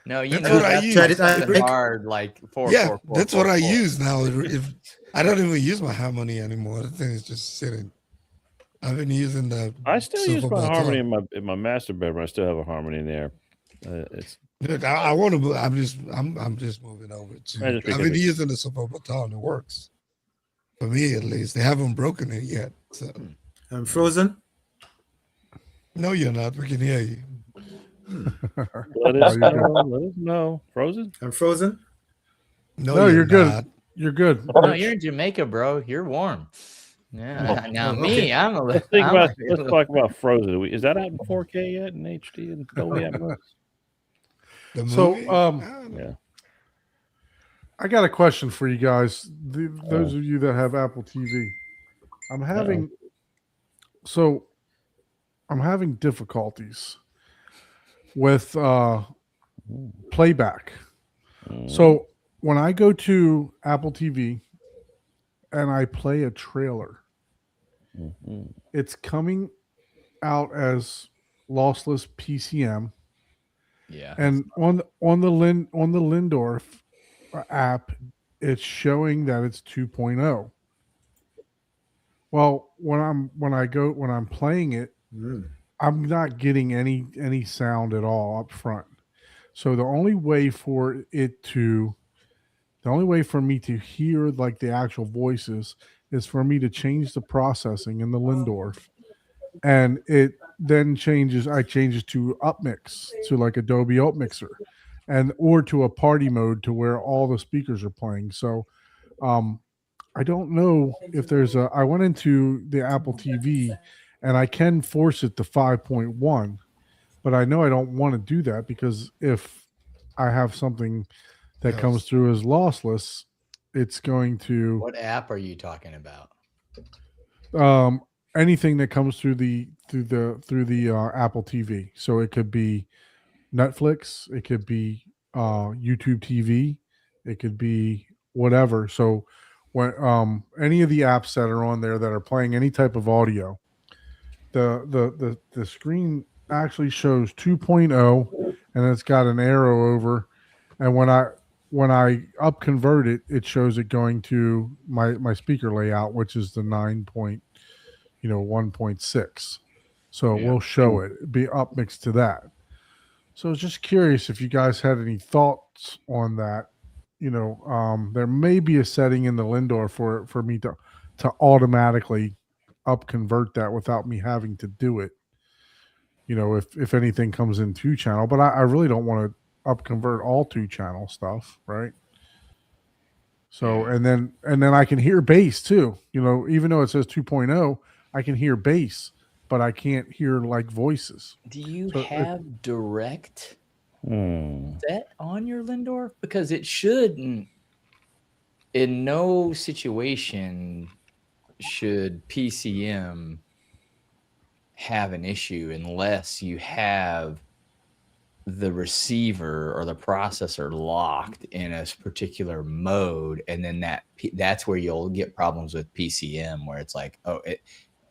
No, you That's know what I that's use. Tried it, something I- hard like 4 Yeah, 4 4 that's what 4, I 4. use now. If I don't even use my harmony anymore, the thing is just sitting. I've been using the. I still use Sofa my Button. harmony in my master bedroom. I still have a harmony in there. It's Look, I want to. I'm just moving over to. I just I've because been using the Sofa Button. It works for me at least. They haven't broken it yet. So I'm frozen. no, you're not. We can hear you. let Oh, us you're good. know. Let us know. Frozen. I'm frozen. No, you're good. not. You're good. No, you're in Jamaica, bro. You're warm. Yeah. Now okay. me, I'm a Let's little. let's talk about Frozen. Is that out in 4K yet in HD and Dolby Atmos? The So, movie? Yeah. I got a question for you guys. Those of you that have Apple TV, I'm having difficulties with playback. So when I go to Apple TV and I play a trailer, Mhm. it's coming out as lossless PCM, Yeah. and on the Lindorf app, it's showing that it's 2.0. Well, when I'm playing it, I'm not getting any sound at all up front. So the only way for me to hear like the actual voices is for me to change the processing in the Lindorf, and it then I change it to upmix, to like Adobe Upmixer, or to a party mode to where all the speakers are playing. So I don't know if there's I went into the Apple TV and I can force it to 5.1, but I know I don't want to do that because if I have something that comes through as lossless, it's going to What app are you talking about? anything that comes through the Apple TV. So it could be Netflix, it could be YouTube TV, it could be whatever. So when any of the apps that are on there that are playing any type of audio, the screen actually shows 2.0 and it's got an arrow over, and when I up convert it, it shows it going to my speaker layout, which is the 1.6. So Yeah. we'll show it be up mixed to that. So I was just curious if you guys had any thoughts on that. There may be a setting in the Lindor for me to automatically up convert that without me having to do it. If anything comes in 2-channel, but I really don't want to up convert all 2-channel stuff, right? So and then I can hear bass too. Even though it says 2.0, I can hear bass, but I can't hear like voices. Do you So have direct Hmm. set on your Lindorf? Because it shouldn't. In no situation should PCM have an issue unless you have the receiver or the processor locked in a particular mode, and then that's where you'll get problems with PCM, where it's like,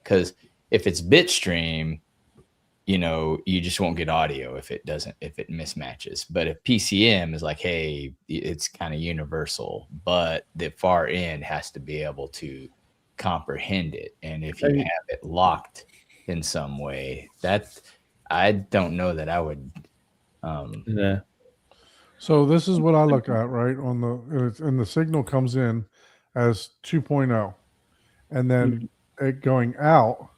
because if it's bitstream, you just won't get audio if it mismatches. But if PCM is like, hey, it's kind of universal, but the far end has to be able to comprehend it. And if you have it locked in some way, I don't know that I would. Yeah. So this is what I look at, right? And the signal comes in as 2.0, and then it going out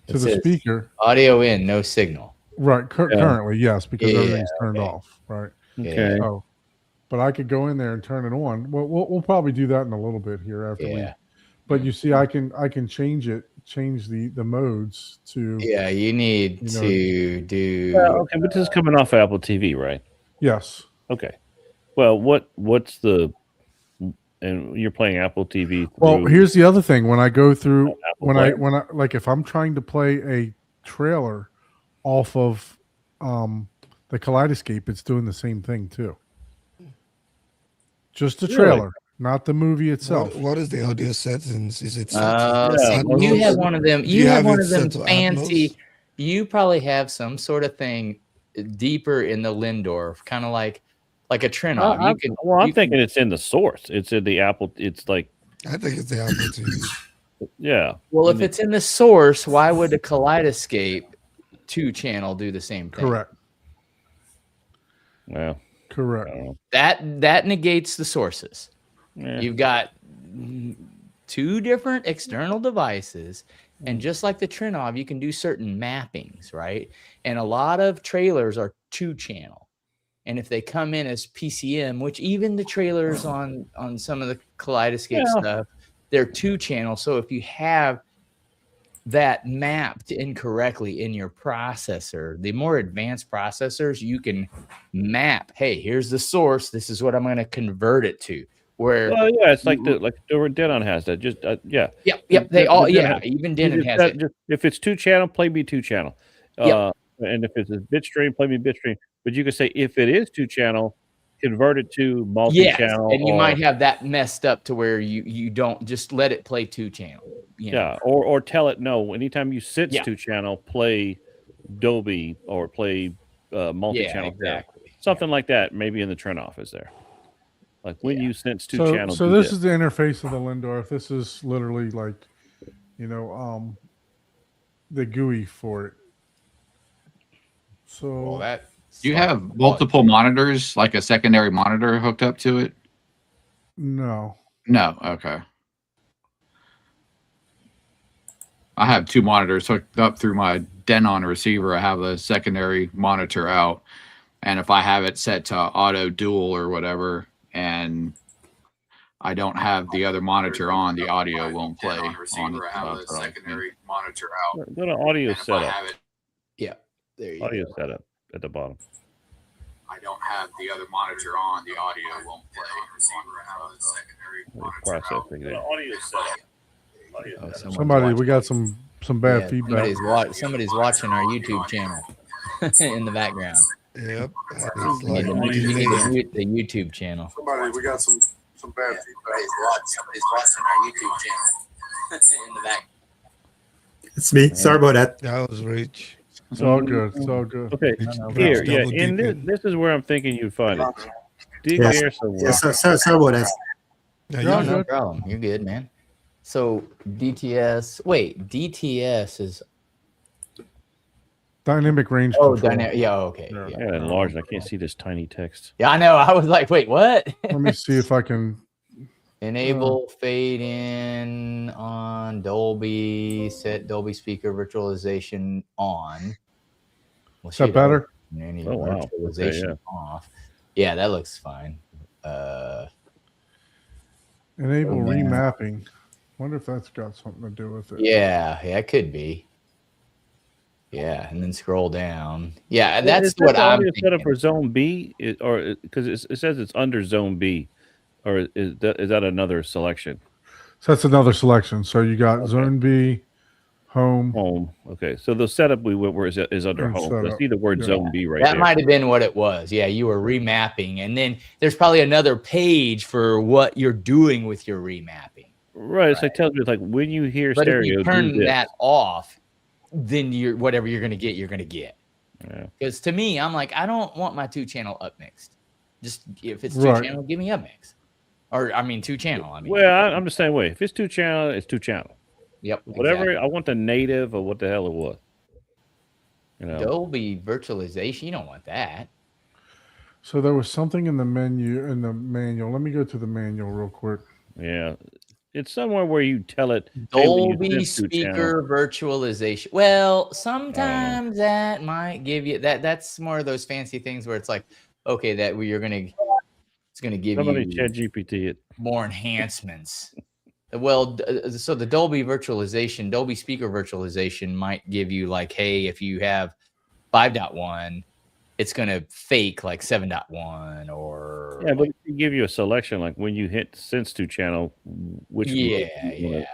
to It the says speaker. Audio in, no signal. Right. Currently, yes, because Yeah, everything's turned okay. off. Right. Okay. So, but I could go in there and turn it on. Well, we'll probably do that in a little bit here after we. Yeah. But you see, I can change the modes to. Yeah, you need to do. Okay, but this is coming off Apple TV, right? Yes. Okay. Well, what's the and you're playing Apple TV through Well, here's the other thing. When I go through, Apple when Play? I like, if I'm trying to play a trailer off of the Kaleidoscape, it's doing the same thing too. Just the Really? trailer, not the movie itself. What is the audio settings? Is it set to See, Atmos? you have one of them. Do You have one it of them set to fancy. Atmos? You probably have some sort of thing deeper in the Lindorf, kind of like a Trinov. I'm you thinking it's in the source. It's in the Apple. It's like, I think it's the Apple TV. yeah. Well, if And it's in the source, why would a Kaleidoscape 2-channel do the same thing? Correct. Well, Correct. I don't know. That negates the sources. Yeah. You've got 2 different external devices, and just like the Trinov, you can do certain mappings, right? And a lot of trailers are 2-channel. And if they come in as PCM, which even the trailers on some of the Kaleidoscape stuff, they're 2-channel. So if you have that mapped incorrectly in your processor, the more advanced processors, you can map, hey, here's the source. This is what I'm going to convert it to. Where Well, yeah, it's like the Denon has that. Just yeah. Yep. They all Denon- even You Denon just has set- it. just- if it's 2-channel, play me 2-channel. Yep. And if it's a bit stream, play me bit stream. But you can say if it is 2-channel, convert it to Yes, multi-channel. and you or, might have that messed up to where you don't just let it play 2-channel. You know? yeah, or tell it no. Anytime you sense Yeah. 2-channel, play Dolby or play multi-channel. exactly. Something like that. Maybe in the Trinov is there. Like when you sense So, 2-channel. so do this is the interface of the Lindorf. This is literally like, the GUI for it. So Well, that Do you have multiple monitors, like a secondary monitor hooked up to it? no. No. Okay. I have 2 monitors hooked up through my Denon receiver. I have a secondary monitor out, and if I have it set to auto dual or whatever, and I don't have the other monitor on, the audio won't play. On the secondary monitor out. Go to audio setup. there you Audio go. setup at the bottom. I don't have the other monitor on, the audio won't play. Processing there. Oh, Somebody, we got some bad yeah, feedback. somebody's watching our YouTube channel in the background. Yep. You need to mute the YouTube channel. Somebody, we got some bad feedback. Somebody's watching our YouTube channel in the back. It's me. Sorry about that. That was Rich. It's all good. It's all good. Okay, Rich here, yeah, double in dipping. this is where I'm thinking you'd find it. Dig Yes. here somewhere. Yes, sorry about that. Now, Yeah, you No know, problem. You're good, man. So DTS. Wait, DTS is Dynamic range oh control. dynamic. Yeah, okay. Yeah. Yeah. Yeah, enlarged. I can't see this tiny text. Yeah, I know. I was like, wait, what? Let me see if I can. Enable fade in on Dolby. Set Dolby speaker virtualization on. Well, Is that shit, better? Any Oh, wow. virtualization Okay, off. Yeah, that looks fine. Enable Oh, man. remapping. Wonder if that's got something to do with it. Yeah, it could be. Yeah, and then scroll down. Yeah, Is that's this what I'm audio set up thinking. for Zone B, or because it says it's under Zone B, or is that another selection? So that's another selection. So you got Zone B, Home. Home. Okay, so the setup we went where is under And Home. I setup. see the word Yeah. Zone B right That there. might have been what it was. Yeah, you were remapping, and then there's probably another page for what you're doing with your remapping. Right. It's like tells me it's like when you hear But stereo, if you do turn this. that off, then you're whatever you're gonna get, you're gonna get. Yeah. Because to me, I'm like, I don't want my 2-channel upmixed. Just if it's Right. 2-channel, give me upmixed. Or I mean 2-channel. I mean, Well, I'm the same way. If it's 2-channel, it's 2-channel. yep. Whatever. exactly. I want the native or what the hell it was. You know. Dolby virtualization, you don't want that. So there was something in the menu in the manual. Let me go to the manual real quick. Yeah. It's somewhere where you tell it hey, when you Dolby sense 2-channel. speaker virtualization. Well, sometimes that might give you that. That's more of those fancy things where it's like, okay, that where you're gonna, it's gonna give Somebody you chat GPT it. more enhancements. Well, so the Dolby virtualization, Dolby speaker virtualization might give you like, hey, if you have 5.1, it's gonna fake like 7.1 or Yeah, but if you give you a selection like when you hit sense 2-channel, which yeah, mode you wanna- yeah.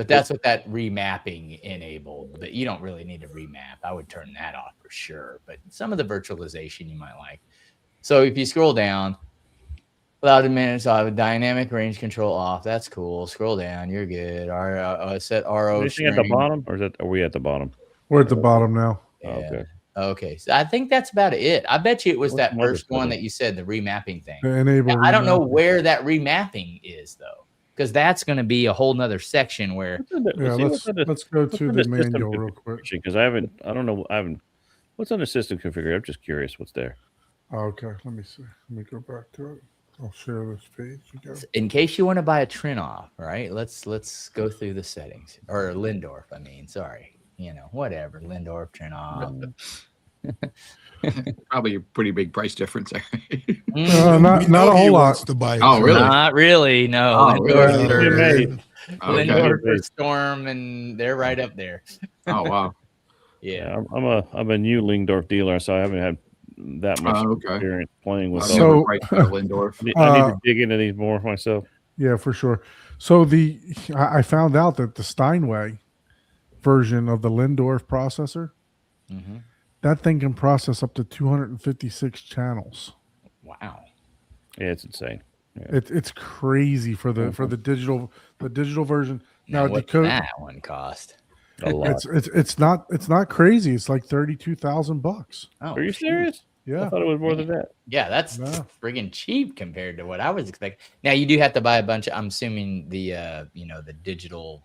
But that's what that remapping enabled. But you don't really need to remap. I would turn that off for sure. But some of the virtualization you might like. So if you scroll down, allowed minutes, I have a dynamic range control off. That's cool. Scroll down, you're good. Set RO. Anything at the bottom, or are we at the bottom? We're at the bottom now. Yeah. Okay. Okay. So I think that's about it. I bet you it was What's that the other first one setting? that you said, the remapping thing. Enable. Now, I don't know remapping. where that remapping is though, because that's going to be a whole nother section where Yeah, let's go to the manual real quick. Because I haven't. What's under system configuration? I'm just curious what's there. Okay, let me see. Let me go back to it. I'll share this page again. in case you want to buy a Trinoff, right? Let's go through the settings, or Lindorf. I mean, sorry, whatever, Lindorf, Trinoff. Probably a pretty big price difference there. Not We know a he whole wants lot. to buy. Oh, really? Not really. No. Oh, really? Lindorf, Okay. Lindorf or Storm, and they're right up there. Oh, wow. Yeah. I'm a new Lingdorf dealer, so I haven't had that much Okay. experience playing with I've them. So- never priced out Lindorf. I need to dig into these more myself. Yeah, for sure. So I found out that the Steinway version of the Lindorf processor, Mm-hmm. that thing can process up to 256 channels. Wow. Yeah, it's insane. It's crazy for the digital version. Now, Now what's decode that one cost? A lot. it's not crazy. It's like $32,000. Oh, Are you shoot. serious? I Yeah. thought it was more than that. Yeah, that's No. friggin' cheap compared to what I was expecting. Now you do have to buy a bunch of, I'm assuming the the digital,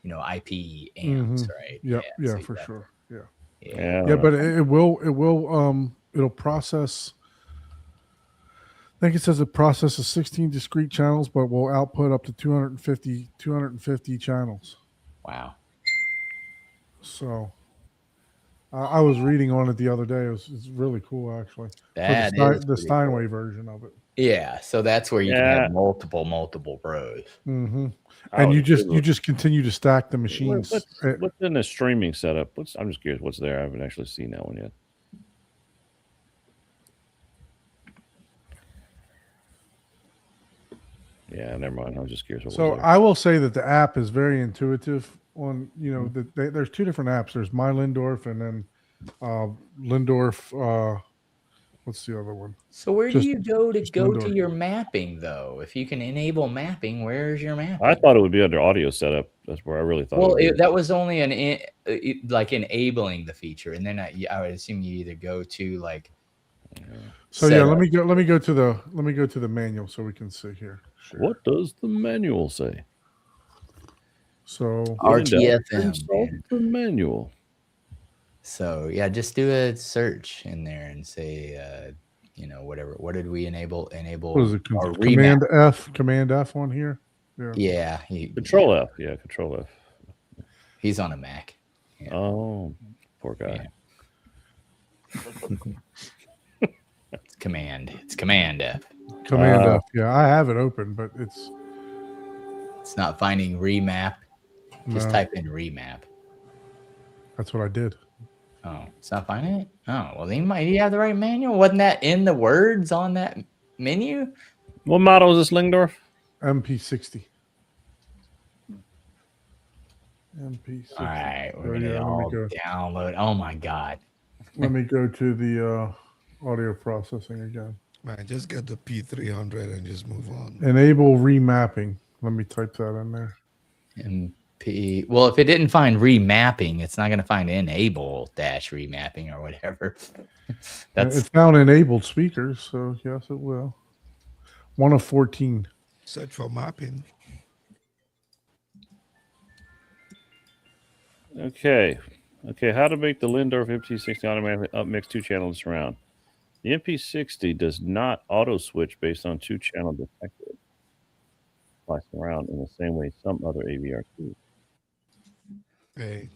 IP amps, right? Yeah, so for that- sure. Yeah. Yeah. Yeah, but it'll process. I think it says it processes 16 discrete channels, but will output up to 250 channels. Wow. So I was reading on it the other day. It's really cool, actually. That For is the pretty Steinway cool. version of it. Yeah, so that's where you can Yeah. have multiple rows. Mm-hmm. I And was you Googling. just continue to stack the machines. What's in the streaming setup? I'm just curious what's there. I haven't actually seen that one yet. Yeah, never mind. I was just curious. What So was there. I will say that the app is very intuitive. On there's two different apps. There's My Lindorf and then Lindorf. What's the other one? So where Just- do you go to just go Lindorf. to your mapping though? If you can enable mapping, where's your mapping? I thought it would be under audio setup. That's where I really thought. Well, it would be. that was only like enabling the feature, and then I would assume you either go to like. So yeah, setup. let me go to the manual so we can see here. Sure. What does the manual say? So RTFM, Consult man. the manual. So yeah, just do a search in there and say, whatever. What did we enable? Enable what is it? or Command remap. Command F on here. Yeah. Yeah, Control F. Yeah, Control F. He's on a Mac. Yeah. Oh, poor guy. It's Command. It's Command F. Command F. Yeah, I have it open, but it's It's not finding remap. Just no, type in remap. that's what I did. Oh, it's not finding it. Oh, well, then you have the right manual. Wasn't that in the words on that menu? What model is this, Lingdorf? MP60. MP60. All right, we're Oh, gonna yeah, let me all go. download. Oh my god. Let me go to the audio processing again. Man, just get the P300 and just move on. Enable remapping. Let me type that in there. MP. Well, if it didn't find remapping, it's not going to find enable dash remapping or whatever. That's It's found enabled speakers, so yes, it will. 1 of 14. Search for mapping. Okay. How to make the Lindorf MP60 automatically upmix 2-channel surround. The MP60 does not auto switch based on 2-channel detected by surround in the same way some other AVR do. Hey,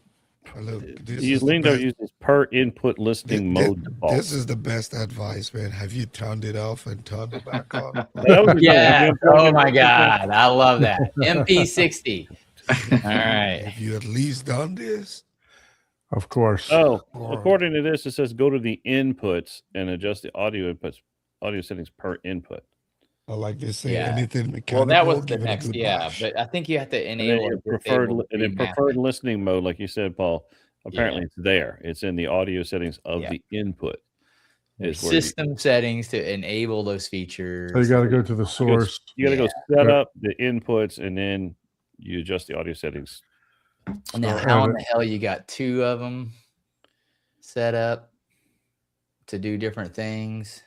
look, this Use is the Lindorf best. uses per input listing mode default. This is the best advice, man. Have you turned it off and turned it back on? That was- yeah. Oh my god, I love that MP60. All right. Have you at least done this? Of course. Oh, Or- according to this, it says go to the inputs and adjust the audio settings per input. Or like they say, Yeah. anything mechanical. Well, that was the give it a next, good yeah. bash. But I think you have to And then enable in or disable the in preferred remapping. listening mode, like you said, Paul. Apparently, it's there. It's in the audio settings of Yeah. the input. There's Is where system settings to enable those features. So you got to go to the you source. got to go Yeah. set Yeah. up the inputs, and then you adjust the audio settings. Now, So how in edit. the hell you got two of them set up to do different things?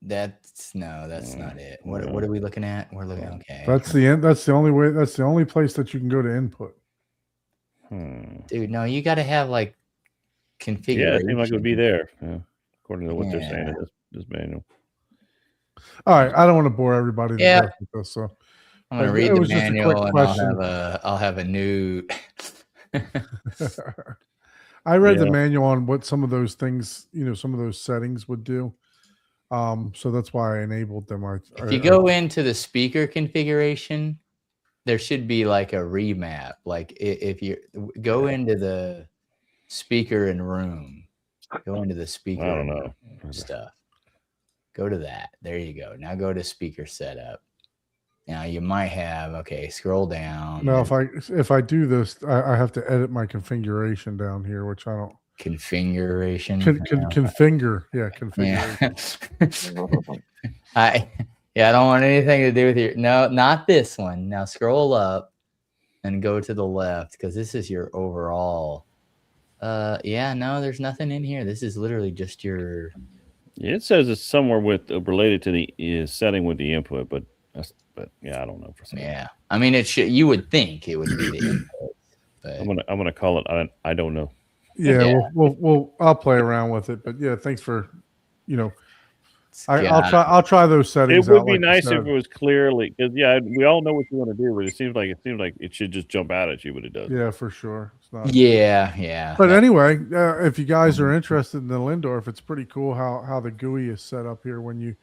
That's not it. What are we looking at? We're looking okay. That's the end. That's the only way. That's the only place that you can go to input. Dude, no, you got to have like Yeah, configuration. it seemed like it would be there, according to what they're saying Yeah. in this manual. All right, I don't want to bore everybody to Yeah. death with this. So I'm gonna It read the was just a quick manual and question. I'll have a new. I read the Yeah. manual on what some of those things, some of those settings would do. So that's why I enabled them. If you go into the speaker configuration, there should be like a remap. Like if you go into the speaker and room, go into the speaker. I don't and know. room stuff. Go to that. There you go. Now go to speaker setup. Now you might have scroll down. Now, if I do this, I have to edit my configuration down here, which I don't. Configuration. Configure, yeah, configuration. I don't want anything to do with your. No, not this one. Now scroll up and go to the left because this is your overall. No, there's nothing in here. This is literally just your. It says it's somewhere with related to the setting with the input, but yeah, I don't know for some. Yeah, I mean it should. You would think it would be the input, but I'm gonna call it. I don't know. Yeah, Yeah. We'll I'll play around with it, but yeah, thanks for, I'll God. I'll try those It settings. would out, be like you nice if said. it was clearly, because we all know what you want to do, but it seems like it should just jump out at you, but it doesn't. Yeah, for sure. It's not. Yeah. But anyway, if you guys are interested in the Lindorf, it's pretty cool how the GUI is set up here when you.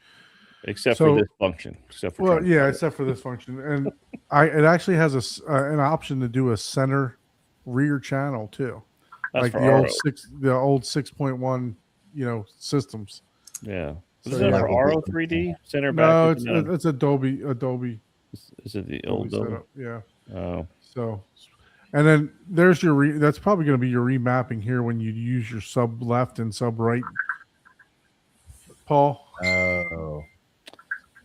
Except So- for this function. Except for Well, trying to yeah, find it. except for this function, and it actually has an option to do a center rear channel too, That's like for the RO. old 6.1 systems. Yeah. So, Is that yeah. for RO3D center back? No, is it's Adobe. Is it the Adobe old double? setup. Yeah. Oh, So, and then there's your that's probably going to be your remapping here when you use your sub left and sub right. Paul, Oh.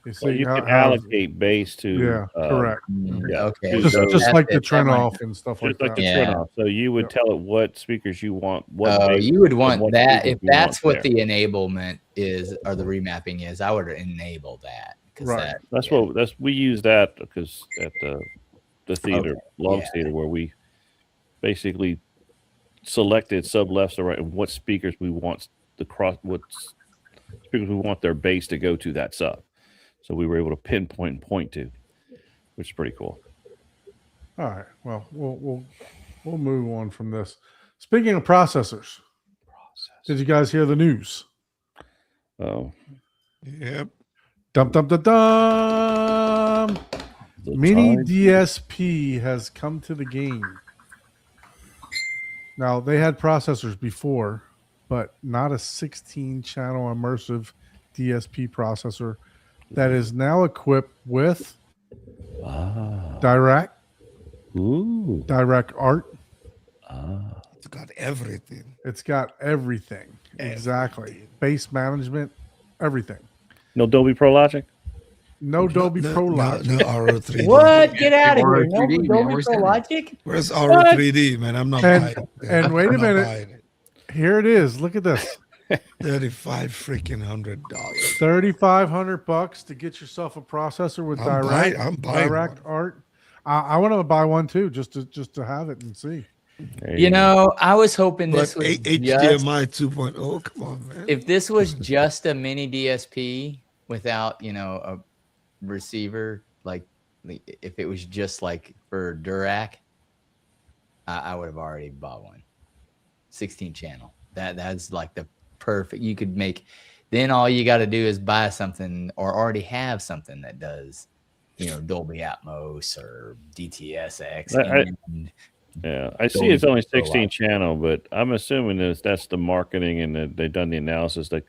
you so see you how, can allocate base to. yeah, correct. Yeah. Okay. Just so just that's like the it. That turn might- off and stuff like Just like that. the Yeah. turn off. So you would Yep. tell it what speakers you want. What Oh, base you would and want what that. speakers If you that's want what there. the enablement is or the remapping is, I would enable that. 'Cause Right. We use that because at the theater, Okay, Logs yeah. Theater, where we basically selected sub left or right and what speakers we want what speakers we want their base to go to that sub. So we were able to pinpoint and point to, which is pretty cool. All right. Well, we'll move on from this. Speaking of processors, did you guys hear the news? Oh, Yep. Dum dum dum dum. the Mini time- DSP has come to the game. Now, they had processors before, but not a 16-channel immersive DSP processor that is now equipped with Ah, Direct Art. It's got everything. It's got everything. Exactly. Everything. Base management, everything. no Dolby Pro Logic. No Dolby No, Pro no, Logic. no RO3D. What? Get out of Or here. No 3D, man. Dolby Where's Pro that? Logic? Where's RO3D, man? I'm not And- buying it. and wait a I'm not minute. buying it. Here it is. Look at this. $3,500. $3,500 to get yourself a processor with I'm buying Direct one. Art. I want to buy one too, just to have it and see. There You go. know, I was hoping But this was just, HDMI 2.0, come on, man. if this was just a mini DSP without, a receiver, like if it was just like for Durac, I would have already bought one. 16 channel. That's like the perfect. You could make. Then all you got to do is buy something or already have something that does, Dolby Atmos or DTS:X. and Yeah, I see Dolby it's only Pro 16 Logic. channel, but I'm assuming that's the marketing and they've done the analysis. Like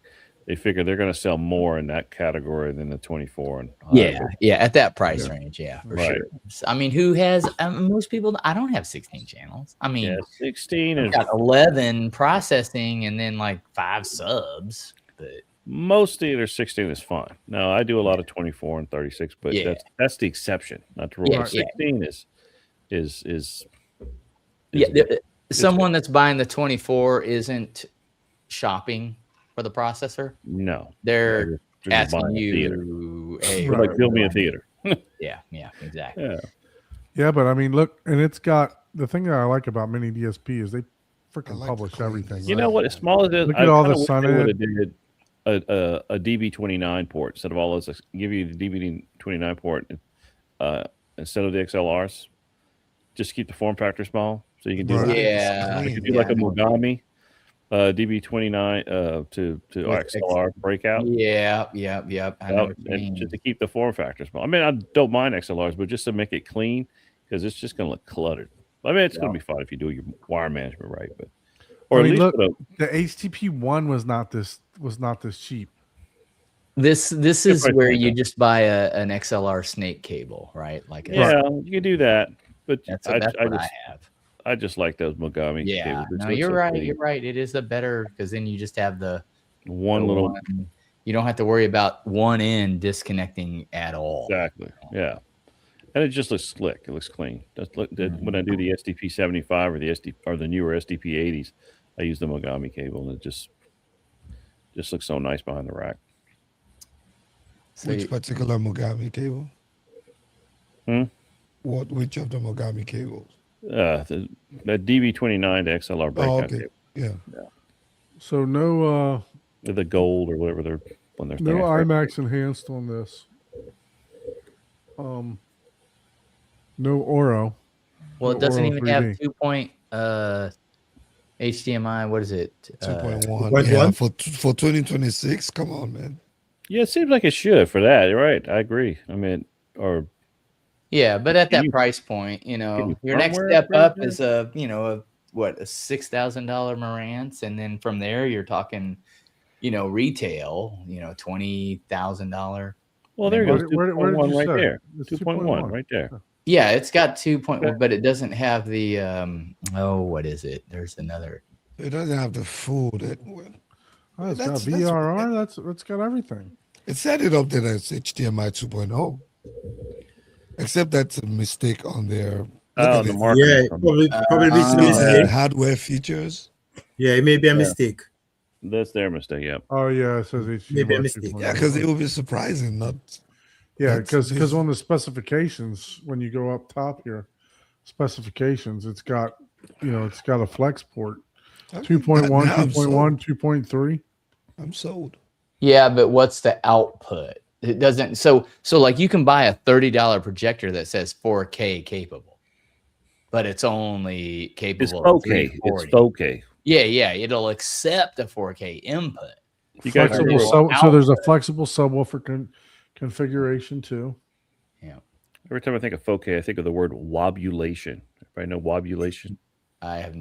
they figure they're going to sell more in that category than the 24 and Yeah, higher. yeah, at that price range, yeah, for Right. sure. I mean, who has most people? I don't have 16 channels. I mean, Yeah, 16 I've is got 11 processing and then like 5 subs. But most theaters. 16 is fine. No, I do a lot of 24 and 36, but Yeah. that's the exception, not the rule. Yeah, yeah. 16 is yeah, good. someone that's buying the 24 isn't shopping for the processor. No, They're just asking buying a theater. you, hey, They're like, build me a theater. yeah, exactly. Yeah. Yeah, but I mean, look, and it's got the thing that I like about Mini DSP is they freaking like the publish clean everything. design. You know what? As small as it is, Look at all the would Sunhead. have did a DB29 port instead of all those. Give you the DB29 port instead of the XLRs. Just keep the form factor small, so you can do Right. like, Yeah, you can do yeah. like a Mogami DB29 to With XLR breakout. Yeah. I know what you And mean. just to keep the form factor small. I mean, I don't mind XLRs, but just to make it clean because it's just going to look cluttered. I mean, it's going to be fine if you do your wire management right, but or I at mean, least look, put a- the HTP one was not this cheap. This is price where point, you though. just buy an XLR snake cable, right? Like yeah, you can do that, but that's I what just I have. I just like those Mogami Yeah, cables. It's no, so you're right. clean. You're right. It is a better because then you just have the One little one- you don't have to worry about one end disconnecting at all. exactly, yeah, and it just looks slick. It looks clean. When I do the SDP 75 or the newer SDP 80s, I use the Mogami cable, and it just looks so nice behind the rack. So Which particular Mogami cable? Hmm? Which of the Mogami cables? The DB29 to XLR breakout okay. cable, Yeah. So no the gold or whatever they're when they're no standard. IMAX enhanced on this. No Oro. well, it No doesn't Oro even have 3D. 2 HDMI. What is it? 2.1. 2.1? Yeah, for 2026. Come on, man. Yeah, it seems like it should for that. You're right. I agree. I mean, or Yeah, but at that you- price point, you your next firmware step upgrade up that? is a $6,000 Marantz, and then from there you're talking, retail, $20,000. well, there goes Where did 2.1 you right say? there. It's 2.1 right there. Yeah, it's got 2.1, Okay. but it doesn't have the what is it? There's another. It doesn't have the full that well. Oh, it's That's- got VRR. It's got everything. It set it up there as HDMI 2.0. Except that's a mistake on their Oh, the market. Yeah, probably be some mistake. hardware features. Yeah, it may be a mistake. That's their mistake. Yeah. Oh yeah, it says HDMI. Maybe a mistake. 2.0. Yeah, because it would be surprising. Not Yeah, That's- because on the specifications, when you go up top here, specifications, it's got a flex port, 2.1, Now I'm 2.1, sold. 2.3. I'm sold. Yeah, but what's the output? It doesn't. So like you can buy a $30 projector that says 4K capable, but it's only It's capable of okay. It's 340. okay. Yeah, it'll accept a 4K input. You guys Flexible are- so there's a flexible subwoofer configuration too. Every time I think of 4K, I think of the word wobulation. Everybody know wobulation? I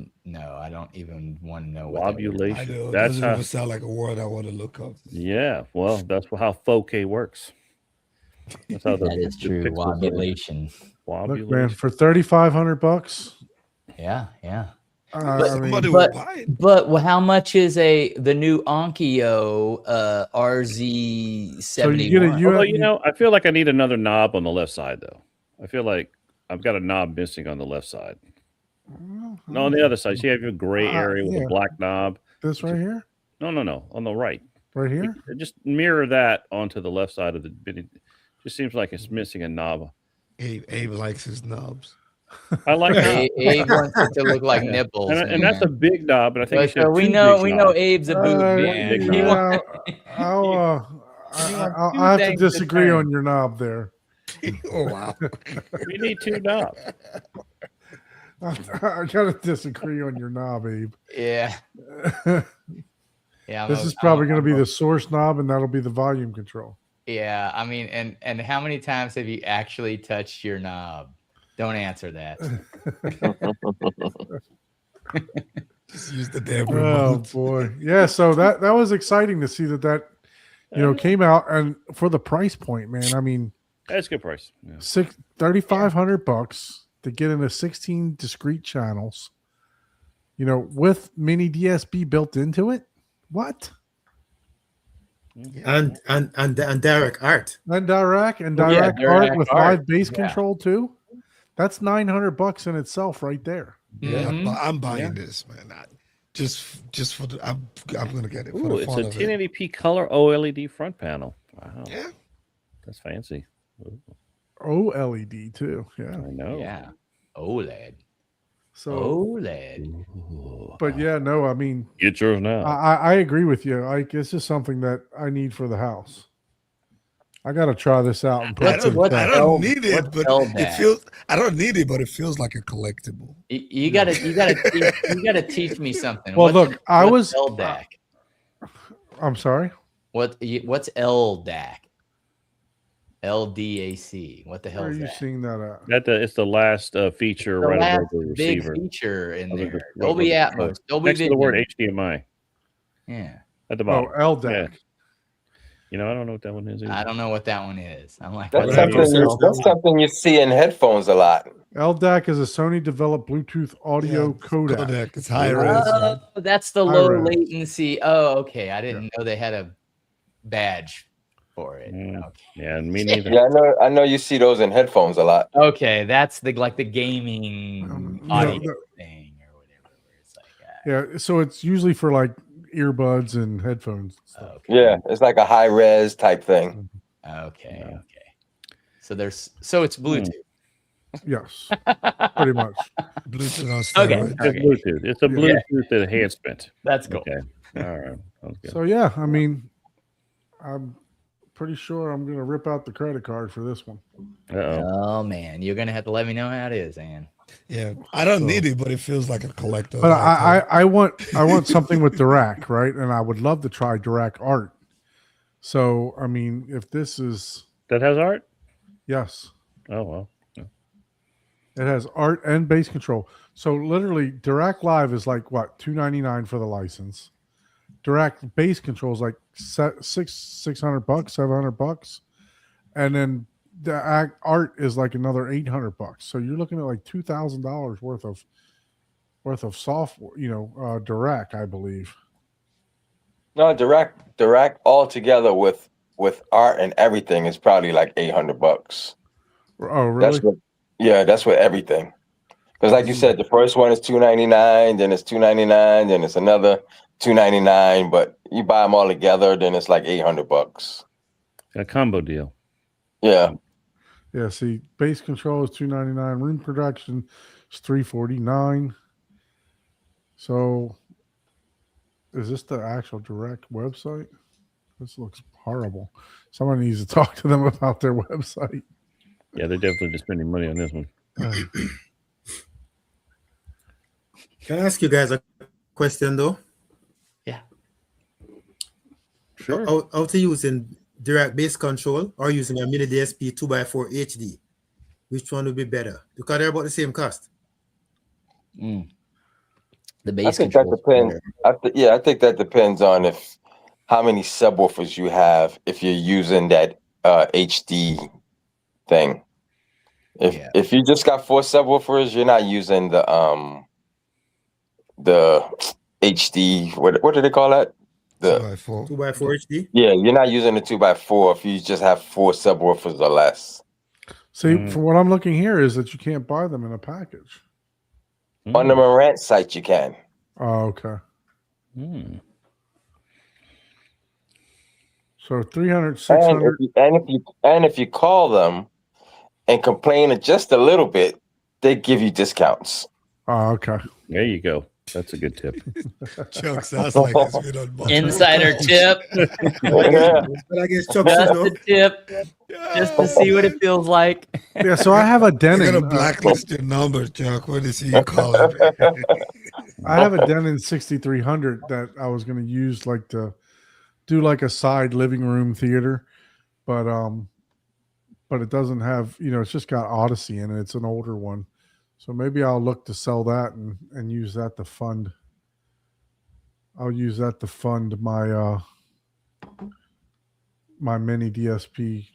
don't even want to know what that word is. I Wobulation. know. It That's doesn't how. even sound like a word I want to look up. Yeah. Well, that's how 4K works. That's how That is the true. pixels are. Wobulation. Look, man, Wobulation. for $3,500, Yeah. Somebody but- will buy it. But how much is the new Onkyo RZ71? So you get a Although, I feel like I need another knob on the left side, though. I feel like I've got a knob missing on the left side. No, on the other side. See, I have a gray area with yeah. a black knob. This right here, No, on the right. right here. Just mirror that onto the left side of the. It just seems like it's missing a knob. Abe likes his knobs. I like that. Abe wants it to look like nipples. And that's a big knob, but I think it should have we two know big knobs. Abe's a boob man. big He knob. Yeah, I'll two have to things at a disagree time. on your knob there. Oh wow. We need two knobs. I gotta disagree on your knob, Abe. Yeah. Yeah. This is probably going to be the source knob, and that'll be the volume control. Yeah. I mean, and how many times have you actually touched your knob? Don't answer that. Just use the damn Oh remote. boy, yeah. So that was exciting to see that came out, and for the price point, man, I mean, That's a good price. Yeah. $3,500 to get into 16 discrete channels, with mini DSP built into it. What? And direct art. And direct Yeah, direct art direct with art. live bass Yeah. control too. That's $900 in itself right there. Yeah, Mhm. but I'm buying Yeah. this, man. Just for the, I'm gonna get it. For Ooh, the it's fun a of it. 1080p color OLED front panel. Wow, Yeah, that's fancy. Ooh, OLED too. Yeah. I know. Yeah. OLED. So, OLED. Ooh. but yeah, no, I mean, Get yours now. I agree with you. Like, it's just something that I need for the house. I got to try this out and put I it to don't, the what's I test. don't L- need it, what's but LDAC? it feels. I don't need it, but it feels like a collectible. You gotta teach me something. Well, What's look, I what's was- LDAC. I'm sorry. What's LDAC? LDAC. What the hell Where are is you that? seeing that at? It's the last feature The right last above the big receiver. feature in Other there. than- Dolby right Atmos. Dolby Next to the word Vision. HDMI Yeah. at the Oh, bottom. LDAC. I don't know what that one is either. I don't know what that one is. I'm like, That's what Right. the something. hell? That's something you see in headphones a lot. LDAC is a Sony developed Bluetooth audio Yeah, codec. It's high res. Right? Oh, that's the High low res. latency. Oh, okay. I didn't know they had a badge for it. Mm. Okay. Yeah, me neither. Yeah, I know you see those in headphones a lot. Okay, that's the gaming No, audio no. thing or whatever. Where it's like, Yeah, so it's usually for like earbuds and headphones. And stuff. okay, Yeah, it's like a high res type thing. okay, Yeah. okay. So it's Bluetooth. Yes, pretty much. Bluetooth on Okay. steroids. It's Bluetooth. It's a Yeah. Bluetooth enhancement. That's cool. Okay. All right. Sounds good. So yeah, I mean, I'm pretty sure I'm gonna rip out the credit card for this one. Uh-oh. Oh man, you're gonna have to let me know how it is, Ann. Yeah, I don't So- need it, but it feels like a collector. But I want something with Dirac, right? And I would love to try Dirac art. So I mean, if this is That has art? yes, Oh, well. it has art and bass control. So literally, Dirac Live is like what $299 for the license. Dirac bass control is like $600, $700, and then the art is like another $800. So you're looking at like $2,000 worth of software. Dirac, I believe. No, Dirac all together with art and everything is probably like $800. Oh, really? That's with everything. Because like you said, the first one is $299, then it's $299, then it's another $299. But you buy them all together, then it's like $800. A combo deal. Yeah, Yeah. See, bass control is $299. Room production is $349. So, is this the actual Direct website? This looks horrible. Someone needs to talk to them about their website. Yeah, they're definitely just spending money on this one. Can I ask you guys a question though? Sure. How to using direct bass control or using a mini DSP 2x4 HD? Which one would be better? Because they're about the same cost. The I bass think that control. depends. I think that depends on how many subwoofers you have if you're using that HD thing. If you just got 4 subwoofers, you're not using the HD. What do they call that? 2x4. 2x4 HD? Yeah, you're not using the 2x4 if you just have 4 subwoofers or less. See, from what I'm looking here is that you can't buy them in a package. On the Marantz site, you can. Oh, okay. Mm. So 300, And 600. if you call them and complain just a little bit, they give you discounts. Oh, okay. There you go. That's a good tip. Chuck sounds like it's been on board. Insider tip. Yeah. But I guess Chuck Just should know. a tip. Just to see what it feels like. Yeah, so I have a You're Denon. gonna blacklist your number, Chuck. What is he calling? I have a Denon 6300 that I was going to use like to do like a side living room theater, but it doesn't have, it's just got Odyssey in it. It's an older one. So maybe I'll look to sell that and use that to fund. I'll use that to fund my my mini DSP,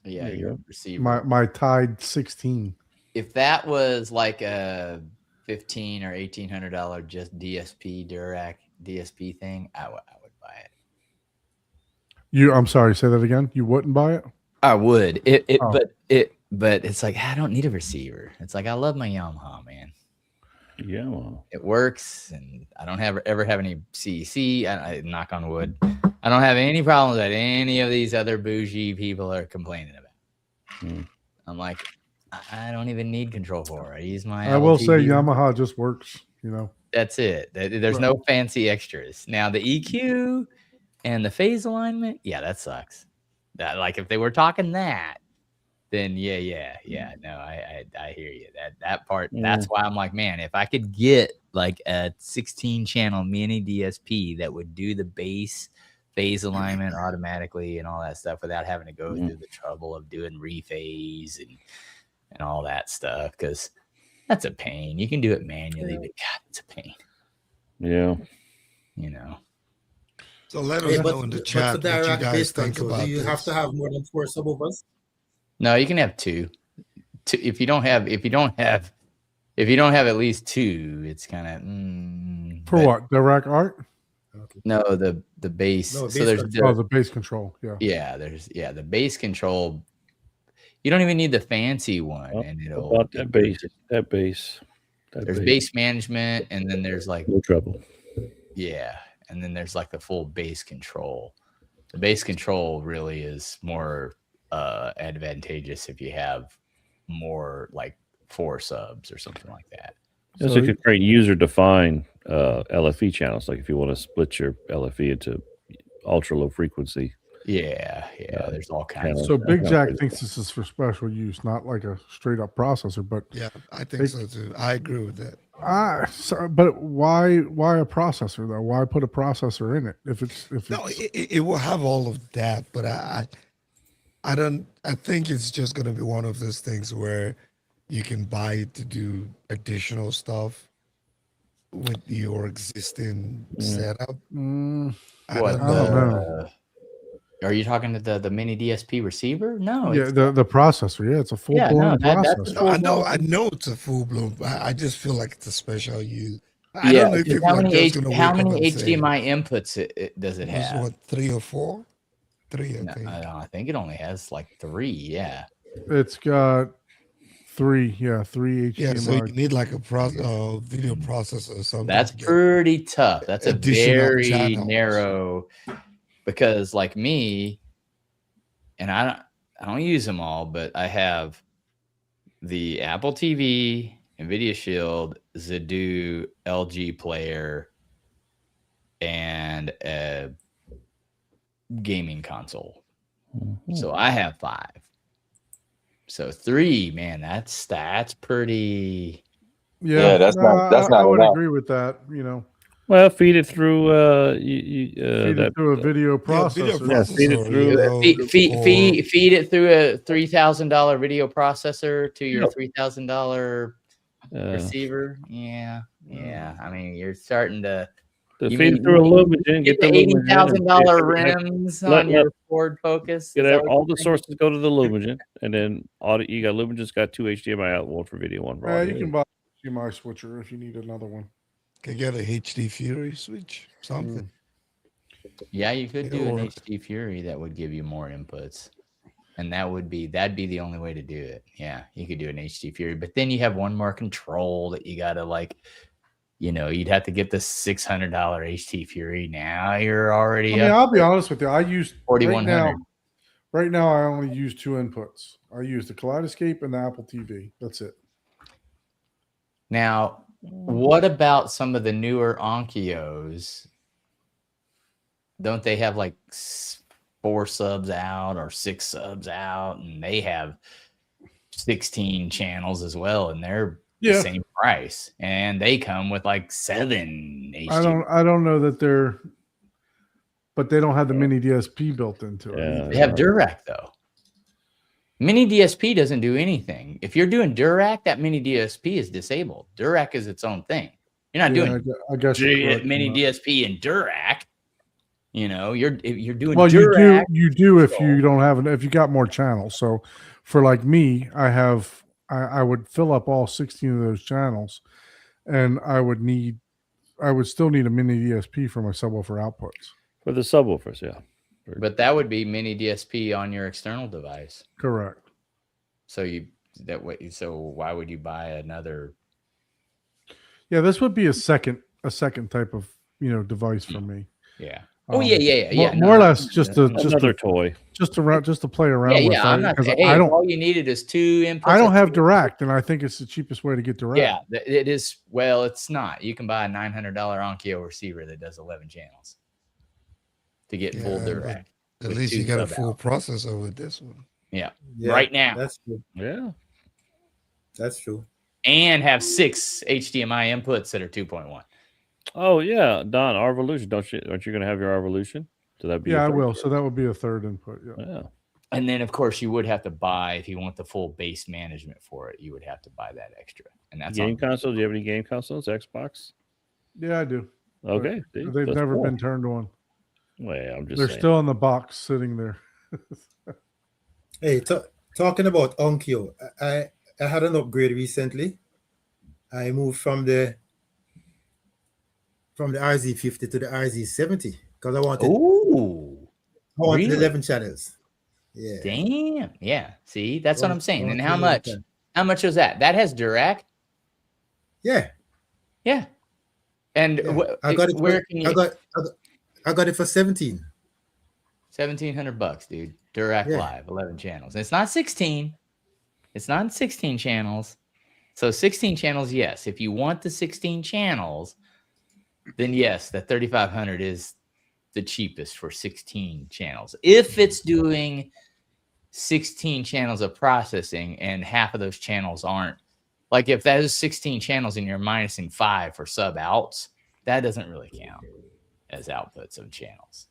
Yeah, There you your go. receiver. my Tide 16. If that was like a $1,500 or $1,800 just DSP Durac DSP thing, I would buy it. I'm sorry, say that again. You wouldn't buy it? I would. Oh. But it's like I don't need a receiver. It's like I love my Yamaha, man. Yeah, well, It works, and I don't ever have any CEC. I knock on wood. I don't have any problems that any of these other bougie people are complaining about. Hmm. I'm like, I don't even need Control 4. I use my. I will say LTV. Yamaha just works, you know. That's it. There's Right. no fancy extras. Now the EQ and the phase alignment, yeah, that sucks. That, like, if they were talking that, then yeah. No, I hear you. That part. That's why I'm like, man, if I could get like a 16 channel mini DSP that would do the bass phase alignment automatically and all that stuff without having to go through the trouble of doing rephase and all that stuff, because that's a pain. You can do it manually, but God, it's a pain. yeah. You know. So let us know in the chat for what you direct guys bass think control, about do you this. have to have more than 4 subwoofers? No, you can have two. If you don't have at least two, it's kind of For what? Direct Art? Okay. No, the bass. No, So bass there's control. Oh, the bass control. Yeah. the bass control. You don't even need the fancy one, Oh, and How about that bass? That bass. There's bass management, and then there's like No trouble. and then there's like the full bass control. The bass control really is more advantageous if you have more like 4 subs or something like that. Yes, So it could create user-defined LFE channels. Like if you want to split your LFE into ultra low frequency. Yeah. There's all kinds. So Big Yeah. Jack thinks this is for special use, not like a straight up processor. But Yeah, I think so too. I agree with that. but why a processor though? Why put a processor in it if it's No, it will have all of that, but I think it's just going to be one of those things where you can buy it to do additional stuff with your existing setup. I What? don't I don't know. know. Are you talking to the mini DSP receiver? No. yeah, it's- the processor. Yeah, it's a full Yeah, no, blown that's processor. No, I know it's a full blown. I just feel like it's a special use. I yeah. don't know if people How are many, just going to how wake up many and say, HDMI inputs does it "There's have? what, 3 or 4? 3, I No, think. I think it only has like 3. Yeah. It's got 3 HDMI. Yeah, so you need like a video processor or something. That's to get- pretty tough. That's a additional very channels. narrow, because like me, and I don't use them all, but I have the Apple TV, Nvidia Shield, Zedu, LG Player, and a gaming console. So I have 5. So 3, man, that's pretty. Yeah, that's not I would enough. agree with that. You know, Well, feed it through feed that. it through a video processor. Yeah, feed it processor, through- you know, Feed it through a $3,000 video processor to your Yep. $3,000 receiver. Yeah. I mean, you're starting to to You feed mean- it through a you Lumagen. get the Lumagen and $80,000 feed it- rims let- on your Ford Focus. Get Is that out- what all you're the saying? sources go to the Lumagen, and then you got Lumagen's got 2 HDMI out, one for video, one for Yeah, audio. you can buy a HDMI switcher if you need another one. Can get a HD Fury switch, something. Yeah, you could do an Or- HD Fury that would give you more inputs. And that'd be the only way to do it. Yeah, you could do an HD Fury, but then you have one more control that you gotta you'd have to get the $600 HD Fury. Now you're already I mean, I'll be honest with you. I use right 4100. now. Right now, I only use 2 inputs. I use the Kaleidoscape and the Apple TV. That's it. Now, what about some of the newer Onkios? Don't they have like 4 subs out or 6 subs out, and they have 16 channels as well, and they're the Yeah, same price, and they come with like 7 HD. I don't know that they're, but they don't have the mini DSP built into it. Yeah. They have Durac though. Mini DSP doesn't do anything. If you're doing Durac, that mini DSP is disabled. Durac is its own thing. You're not Yeah, doing I guess you're correct on mini that. DSP and Durac. You know, you're doing Well, Durac. you do if so- you don't have if you got more channels. So for like me, I would fill up all 16 of those channels, and I would still need a mini DSP for my subwoofer outputs. For the subwoofers, yeah. But that would be mini DSP on your external device. Correct. So why would you buy another? Yeah, this would be a second type of device for me. Yeah. Oh yeah. More or less just Another toy. just to play around Yeah, with. yeah. I'm not. 'cause Hey, I don't all you needed is 2 inputs. I don't have direct, and I think it's the cheapest way to get direct. Yeah, it is. Well, it's not. You can buy a $900 Onkyo receiver that does 11 channels to get full Yeah, direct. At with least you 2 got a sub full out. processor with this one. Yeah, Yeah, right now, That's true. Yeah. That's true. and have 6 HDMI inputs that are 2.1. Oh yeah, Don, Arvolution. Aren't you going to have your Arvolution? So that'd be Yeah, your I third will. kit. So that would be a third input. Yeah. Yeah. And then, of course, you would have to buy if you want the full base management for it. You would have to buy that extra, and that's Game on. consoles? Do you have any game consoles? Xbox? Yeah, I do. Okay. see, They've that's never cool. been turned on. Well, I'm just They're saying. still in the box sitting there. Hey, talking about Onkyo, I had an upgrade recently. I moved from the RZ50 to the RZ70 because I wanted Ooh, really? really? 11 channels. Yeah. Damn. Yeah. See, that's what I'm saying. And wanted how 11 much? channels. How much was that? That has Durac. Yeah. Yeah. And Yeah. I got it. where can you? I got it for 17. $1,700, dude. Durac Yeah. Live, 11 channels. And it's not 16. It's not 16 channels. So 16 channels, yes. If you want the 16 channels, then yes, the 3,500 is the cheapest for 16 channels. If it's doing 16 channels of processing and half of those channels aren't, like if that is 16 channels and you're minusing 5 for sub outs, that doesn't really count as outputs of channels.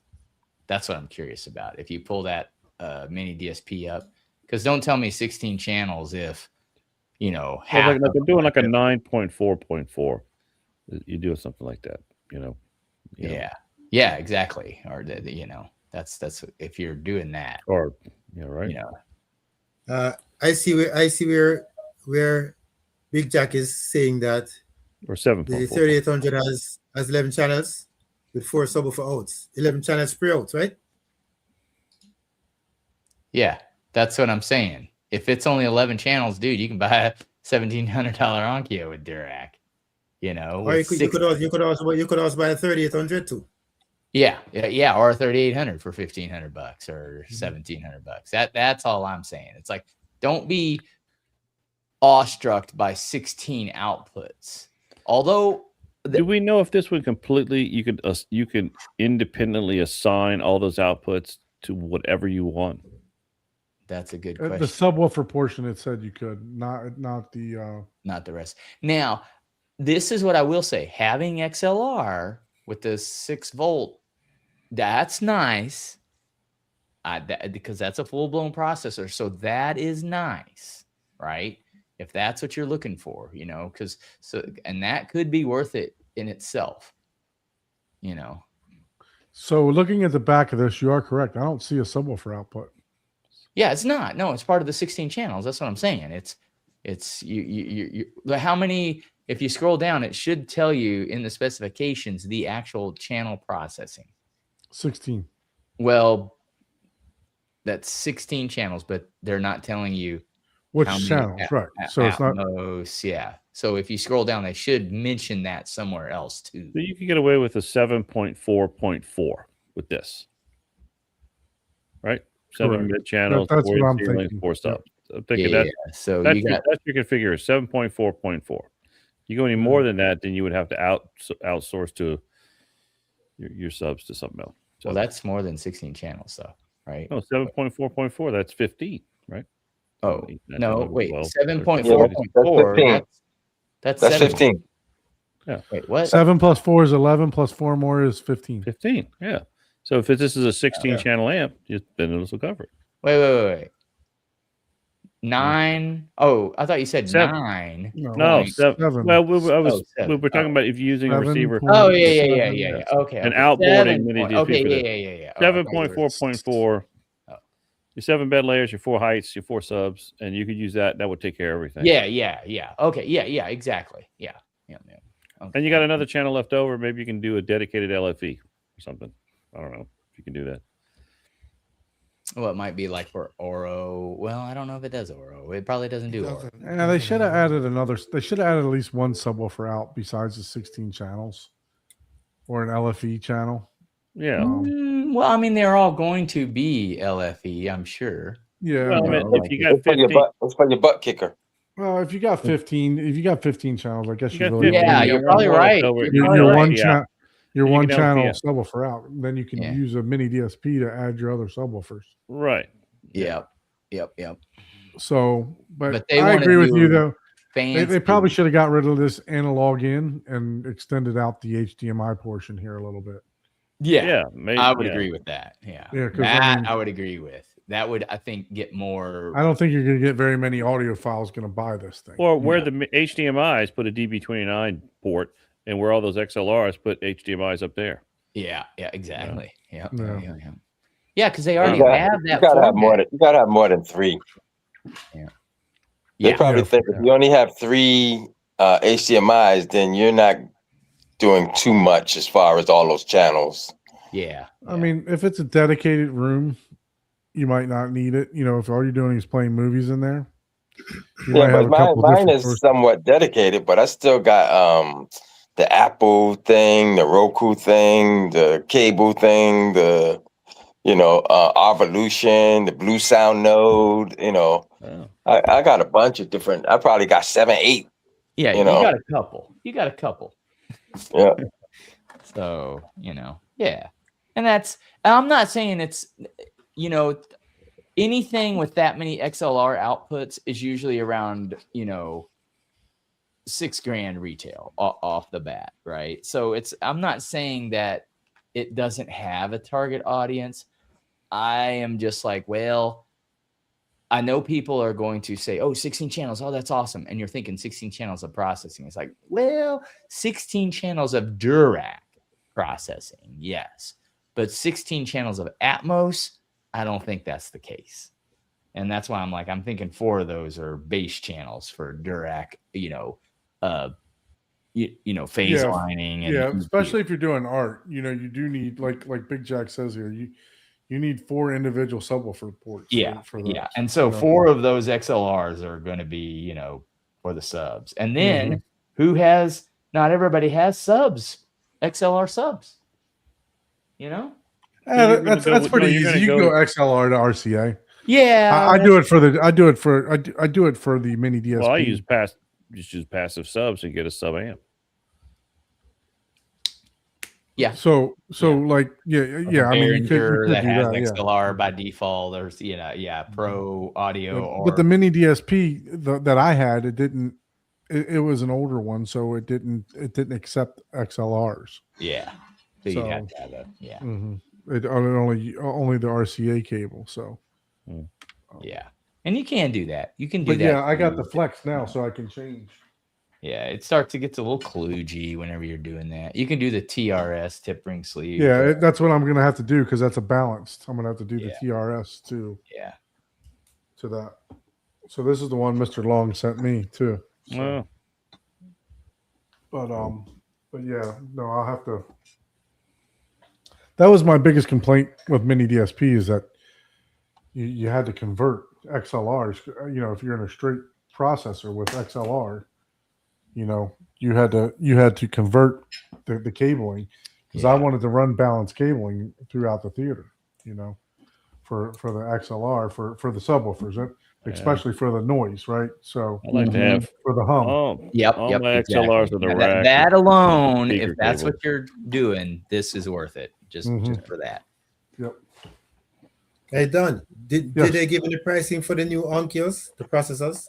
That's what I'm curious about. If you pull that mini DSP up, because don't tell me 16 channels if Well, half like of they're them doing are like a different. 9.4.4. You do something like that, You know. Yeah, exactly. Or that's if you're doing that, Or right. I see where Big Jack is saying that Or the 7.4. 3800 has 11 channels with 4 subwoofer outs, 11 channels per out, right? Yeah, that's what I'm saying. If it's only 11 channels, dude, you can buy a $1,700 Onkyo with Durac. Or you could also buy a 3800 too. Yeah, or 3,800 for $1,500 or $1,700. That's all I'm saying. It's like, don't be awestruck by 16 outputs. Although, Do we know if this would completely you could independently assign all those outputs to whatever you want? that's a good The question. subwoofer portion, it said you could, not the. Not the rest. Now, this is what I will say. Having XLR with the 6-volt, that's nice. Because that's a full-blown processor. So that is nice, right? If that's what you're looking for, and that could be worth it in itself. So looking at the back of this, you are correct. I don't see a subwoofer output. Yeah, it's not. No, it's part of the 16 channels. That's what I'm saying. It's you how many, if you scroll down, it should tell you in the specifications the actual channel processing. 16. Well, that's 16 channels, but they're not telling you Which how many channels, right? at So it's not. most, yeah. So if you scroll down, they should mention that somewhere else too. So you could get away with a 7.4.4 with this, right? 7 Correct. mid channels, That's 4 what I'm ceilings, thinking. 4 Yeah. subs. I'm thinking Yeah. that So that's you got that's your configure is 7.4.4. You go any more than that, then you would have to outsource to your subs to something else. So well, that's more than 16 channels, though, right? no 7.4.4. That's 15, right? Oh That's no, 11, wait, 12, 7.4.4. 15. That's That's 17. 15. Wait, what? 7 plus 4 is 11, plus 4 more is 15. 15, yeah. So if this is a 16 Yeah. channel amp, then this will cover it. Wait. 9. Oh, I thought you said Seven. 9. No, Like, seven. Well, we seven. were talking about if you're using a receiver. 7.7. Oh yeah. Okay. And okay. outboarding 7 mini point- DSP Okay, for that. yeah. Oh, I thought you were- 7.4.4. Oh. Your 7 bed layers, your 4 heights, your 4 subs, and you could use that. That would take care of everything. Yeah. Okay, yeah, exactly. Yeah. Okay. And you got another channel left over. Maybe you can do a dedicated LFE or something. I don't know if you can do that. Well, it might be like for Oro. Well, I don't know if it does Oro. It probably doesn't do Oro. Yeah, they should have added another. They should have added at least one subwoofer out besides the 16 channels, or an LFE channel. Yeah. Well, I mean, they're all going to be LFE, I'm sure. Yeah. Well, I mean, well, if you got It's for your 15, butt. It's for your butt kicker. well, if you got 15 channels, I guess You you got really 15, Yeah, need you're got probably one left right. over. You're your, probably your right. one Yeah. channel. Your You one can channel LFE. subwoofer out. Then you can Yeah. use a mini DSP to add your other subwoofers. Right. Yep. So, but But they I wanna agree with you do though. They Fancy. probably should have got rid of this analog in and extended out the HDMI portion here a little bit. Yeah, Maybe, I would yeah. agree with that. Yeah, Yeah, 'cause, that I mean- I would agree with. That would, I think, get more. I don't think you're going to get very many audiophiles going to buy this thing. Or where the HDMIs put a DB29 port, and where all those XLRs put HDMIs up there. Yeah, exactly. Yeah, Yeah. yeah, because they already You gotta- have You that. gotta have more format. than. You gotta have more than 3. They Yeah, probably Yeah. think if you only have 3 HDMIs, then you're not doing too much as far as all those channels. yeah. I mean, if it's a dedicated room, you might not need it. You know, if all you're doing is playing movies in there, you might Yeah, have but a couple mine different is sources. somewhat dedicated, but I still got the Apple thing, the Roku thing, the cable thing, the Arvolution, the Blue Sound Node. Oh. I got a bunch of different. I probably got 7, 8. Yeah, you you know. got a couple. You got a couple. Yeah. So, yeah. And I'm not saying it's, anything with that many XLR outputs is usually around, $6,000 retail off the bat, right? So I'm not saying that it doesn't have a target audience. I am just like, well, I know people are going to say, oh, 16 channels. Oh, that's awesome. And you're thinking 16 channels of processing. It's like, well, 16 channels of Durac processing. Yes. But 16 channels of Atmos, I don't think that's the case. And that's why I'm thinking 4 of those are base channels for Durac, phase Yeah. lining. And Yeah, especially if you're doing art, you do need like Big Jack says here, you need 4 individual subwoofer ports. For those, yeah. And so 4 of those XLRs are going to be, for the subs. And then not everybody has subs, XLR subs, Yeah, you're gonna that's go pretty with- no, you're easy. gonna You can go- go XLR to RCA. Yeah. I do it for the mini DSP. Well, I use passive subs and get a sub amp. Yeah. So like yeah. I mean, you Behringer could that do has that, yeah. XLR by default. There's pro audio But the mini DSP that I had, it didn't. It was an older one, so it didn't accept XLRs. yeah. So you have to have a It only the RCA cable. So yeah. And you can do that. You can do but that. yeah, I got too. the Flex now, so I can change. Yeah, it starts to get a little kludgy whenever you're doing that. You can do the TRS tip ring sleeve. Yeah, that's what I'm gonna have to do because that's a balanced. I'm gonna have to do the Yeah. TRS too Yeah. to that. So this is the one Mr. Long sent me too. Well, But yeah, no, I'll have to. That was my biggest complaint with mini DSP is that you had to convert XLRs. If you're in a straight processor with XLR, you had to convert the cabling because I wanted to run balanced cabling throughout the theater. For the XLR for the subwoofers, especially for the noise, right? So I like to have for the hum. all Mm-hmm. Yep. my exactly. XLRs with a Yeah, rack. that alone, speaker if that's what cables. you're doing, this is worth it. Just for that. Yep. Hey Don, did Yes. they give any pricing for the new Onkios, the processors?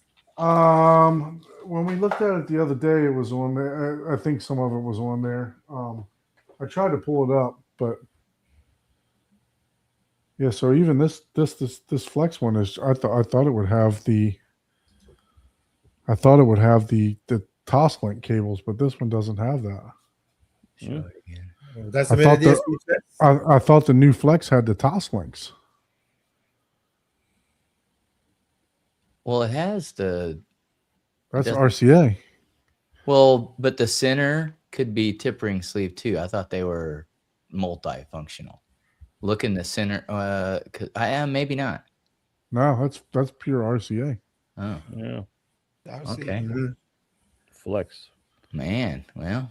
When we looked at it the other day, it was on there. I think some of it was on there. I tried to pull it up, but yeah. So even this Flex one is. I thought it would have the I thought it would have the Toslink cables, but this one doesn't have that. Show it again. Oh, that's I the thought many the- I thought the new Flex had the Toslinks. Well, it has the That's doesn't- RCA. but the center could be tip ring sleeve too. I thought they were multifunctional. Look in the center. I am maybe not. No, that's pure RCA. Oh Yeah. Okay. Flex. man, well,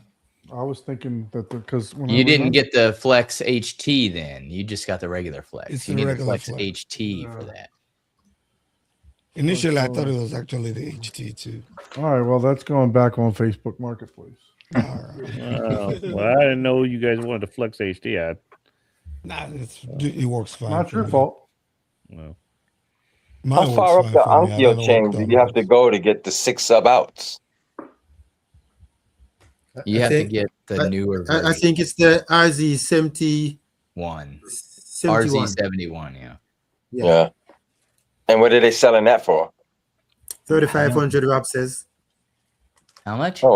I was thinking that because you didn't get the Flex HT then. You just got the regular Flex. It's You the need the regular Flex Flex. HT for that. Initially, I thought it was actually the HT too. All right, well, that's going back on Facebook Marketplace. All right. Well, I didn't know you guys wanted to Flex HD. Nah, it works fine. Not for your me. fault. Well, Mine How works far up fine the for me. I don't Onkyo know chain what do the you have to others- go to get the 6 sub outs? You I have to think- get the newer I version. think it's the RZ70 one. 71. RZ71, yeah. Yeah. And what are they selling that for? 3,500. Rob says. How much? Oh,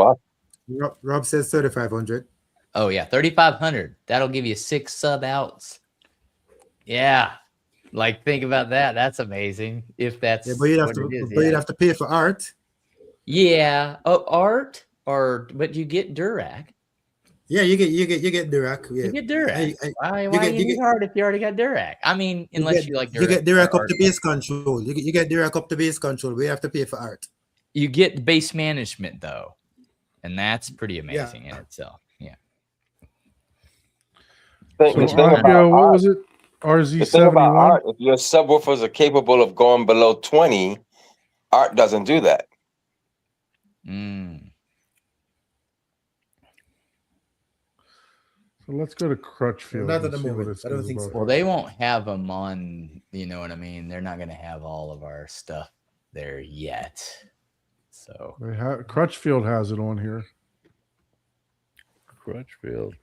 wow. Rob says 3,500. Oh yeah, 3,500. That'll give you 6 sub outs. Yeah, like think about that. That's amazing. If that's Yeah, but you'd have what to, it is, but you'd yeah. have to pay for art. Yeah. Oh, art but you get Durac. Yeah, you get Dirac. Yeah. You get Durac. Why you do get- you you need get- art if you already got Durac? I mean, unless you like Durac. You get Dirac or up to base control. You get Dirac up to base control. We have to pay for art. You get base management though, and that's pretty amazing in itself. Yeah. The So thing about Onkyo, what art, was it? the thing about RZ71. art, if your subwoofers are capable of going below 20, art doesn't do that. Mm. So let's go to Crutchfield. Not at and the see what moment. it I don't says think about so. Well, they won't have them on. You know what I mean? They're not going to have all of our stuff there yet. So They have Crutchfield has it on here. Crutchfield.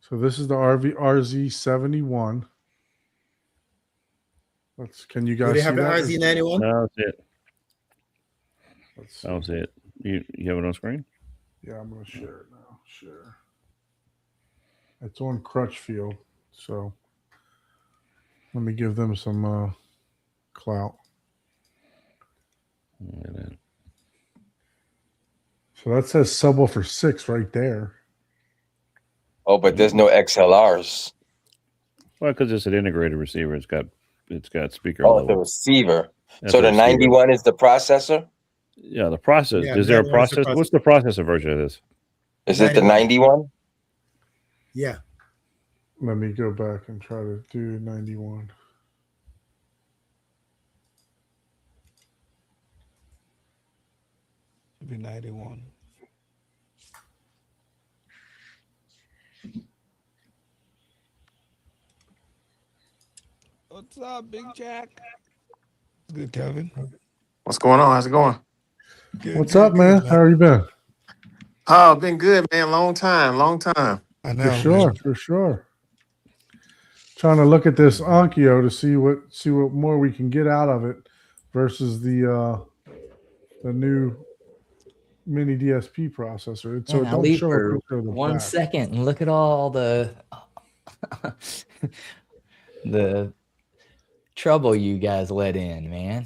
So this is the RZ71. Can you Do guys they see have the that? RZ91? No, that's it. Let's see. That was it. You have it on screen? Yeah, I'm gonna share it now. Share. It's on Crutchfield, so let me give them some clout. Look at that. So that says subwoofer 6 right there. Oh, but there's no XLRs. Well, because it's an integrated receiver. It's got speaker Oh, it's the level. receiver. That's So a the receiver. 91 is the processor? Yeah, the process. Yeah, Is there a 91 is the process? What's the processor version of this? Is it the 91? Yeah. Let me go back and try to do 91. Should be 91. What's up, Big Jack? Good, Kevin. What's going on? How's it going? Good, What's good, up, man? good, How are you been? Oh, been good, man. Long time. I know. For sure, man. for sure. Trying to look at this Onkyo to see what more we can get out of it versus the new mini DSP processor. So Man, it I don't leave show a for picture of the 1 back. second and look at all the the trouble you guys let in, man.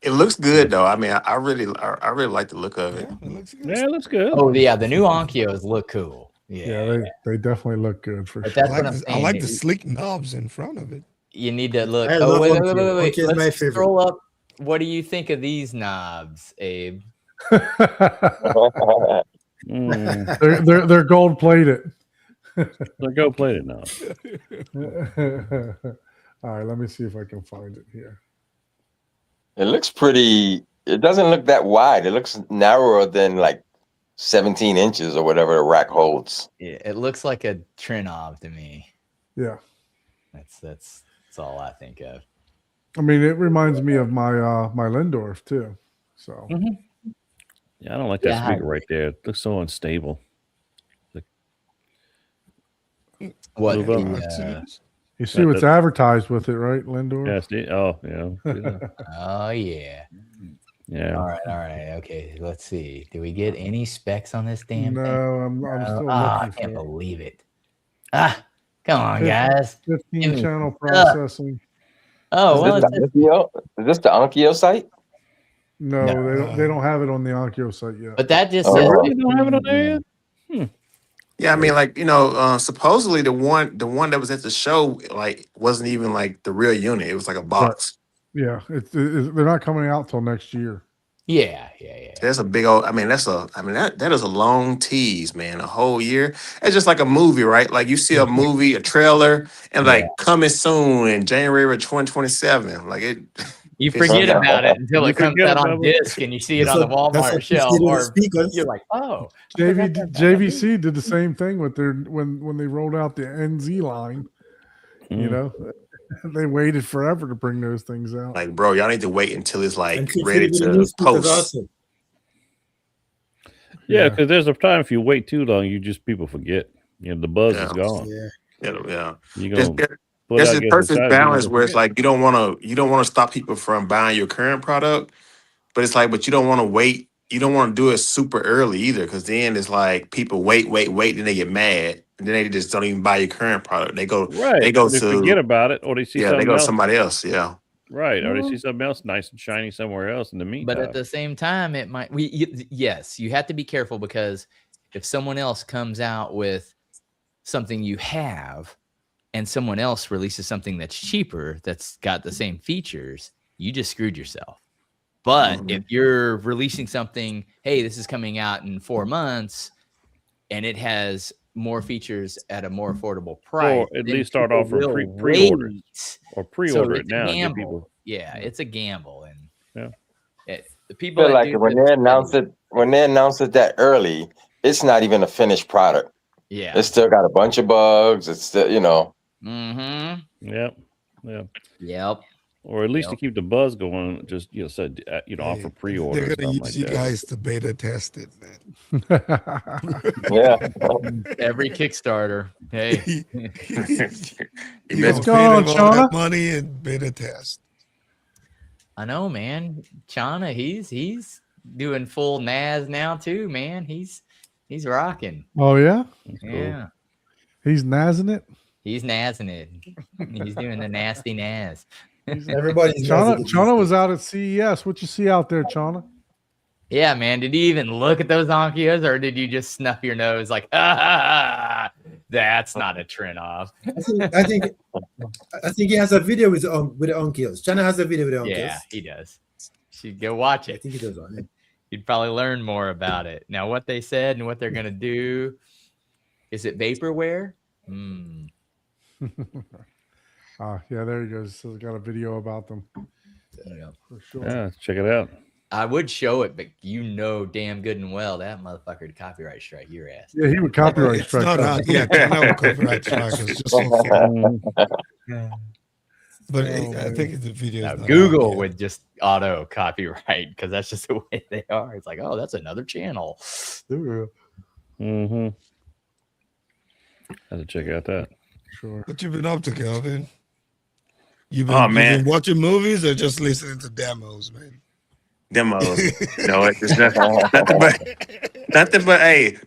It looks good though. I mean, I really like the look of it. Yeah, it looks good. Yeah, it looks good. Oh yeah, the new Onkyos look cool. Yeah, Yeah, they definitely look good for But sure. that's I what like, I'm the, I saying. like the sleek knobs in front of it. You need to look. I Oh love wait. Onkyo. Onkyo is my Let's favorite. scroll up. What do you think of these knobs, Abe? Mm, they're gold plated. so go play it now. All right, let me see if I can find it here. It looks pretty. It doesn't look that wide. It looks narrower than like 17 inches or whatever the rack holds. Yeah, it looks like a Trinnov to me. Yeah. That's all I think of. I mean, it reminds me of my my Lindorf too. So Yeah, I don't like that Yeah. speaker right there. It looks so unstable. What? Move The, up. You see what's advertised with it, right, Lindor? Yeah, see, oh, yeah. oh yeah. Yeah. All right. Okay, let's see. Do we get any specs on this damn No, thing? I'm still I looking can't for it. believe it. Come on, 15 guys. 15 Give me channel stuff. processing. Oh, well, Is this the Onkyo site? No, No. they don't have it on the Onkyo site yet. but that just Oh, says really? Don't have it on there yet? Yeah, I mean, like, supposedly the one that was at the show, like, wasn't even like the real unit. It was like a box. Yeah, they're not coming out till next year. Yeah. That's a big old. That is a long tease, man. A whole year. It's just like a movie, right? Like you see a movie, a trailer, and Yeah. like coming soon in January of 2027. Like it. You It's- forget about it until You it comes forget out on about it. disc and you see it That's on the what- that's Walmart what you shelf, see with the or speakers. you're like, oh, I forgot that about that JVC did the same thing with their when they rolled out the NZ line. You Mm. know, they waited forever to bring those things out. Like, bro, y'all need to wait until it's like And ready consider the to new speakers post. also. Yeah, because there's a time if you wait too long, people forget. The buzz is Yeah. gone. Yeah. Yeah. You There's, gonna put there's out, this get perfect advertising, balance you're where it's gonna like you don't want to stop people from buying your current product, but it's like, but you don't want to wait. You don't want to do it super early either, because then it's like people wait, then they get mad, and then they just don't even buy your current product. They go, forget. Right. they go They to forget about it, or they see they something go to else. somebody else. Yeah. Right. Or they see something else nice and shiny somewhere else in the meantime. But at the same time, it might. Yes, you have to be careful, because if someone else comes out with something you have, and someone else releases something that's cheaper, that's got the same features, you just screwed yourself. But Mhm. if you're releasing something, hey, this is coming out in 4 months, and it has more features at a more affordable price, Or at then least start people off from will pre-order. wait. Or pre-order So it it's a now and get gamble. people. Yeah, it's a gamble, and Yeah. the people feel that like do when this they study- announce it that early, it's not even a finished product. yeah, It's still got a bunch of bugs. It's still, mm-hmm, Yep. Yeah. yep. Or at least to Yep. keep the buzz going, just said offer Hey, pre-order. They're Or gonna something use like you that. guys to beta test it, man. yeah. Every Kickstarter, hey, You You guys better- going on, paid him all that Shauna? money and beta test. I know, man. Chana, he's doing full NAS now too, man. He's rocking. Oh yeah, Yeah, he's nazzing it. he's NASing it. He's doing the nasty NAS. Everybody's Chana was out at CES. What you see out there, Chana? Yeah, man. Did you even look at those Onkios, or did you just snuff your nose like, that's not a trend off? I think he has a video with the Onkels. China has a video with the Onkels. Yeah, he does. Should go watch I it. think he does one. You'd probably learn more about it. Now, what they said and what they're gonna do. Is it vaporware? Yeah, there he goes. So got a video about them for sure. Yeah, check it out. I would show it, but you know damn good and well that motherfucker would copyright strike your ass. Yeah, he would copyright It's strike. not that. out yet. China will copyright strike us just for fun. But I think the video. Now, is not Google out yet. would just auto copyright because that's just the way they are. It's like, oh, that's another channel. Mm-hmm. Have to check out that. Sure. What you been up to, Kelvin? You Oh, been man. watching movies or just listening to demos, man? Demos. It's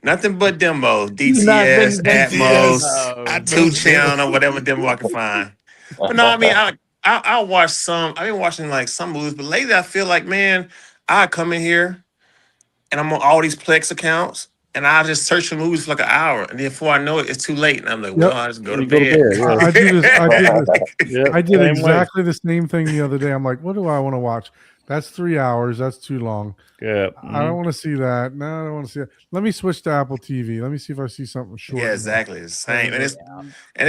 nothing but demos. DTS, Atmos, Oh, 2 channel, whatever demo I can find. But no, I mean, I watch some. I've been watching like some movies, but lately I feel like, man, I come in here and I'm on all these Plex accounts and I just search for movies for like an hour, and then before I know it, it's too late, and I'm like, well, I just go to You go to bed. bed, yeah. I do this. Yeah, I did same way. exactly the same thing the other day. I'm like, what do I want to watch? That's 3 hours. That's too long. Yeah. I don't want to see that. No, I don't want to see it. Let me switch to Apple TV. Let me see if I see something short. Yeah, exactly. It's the same. And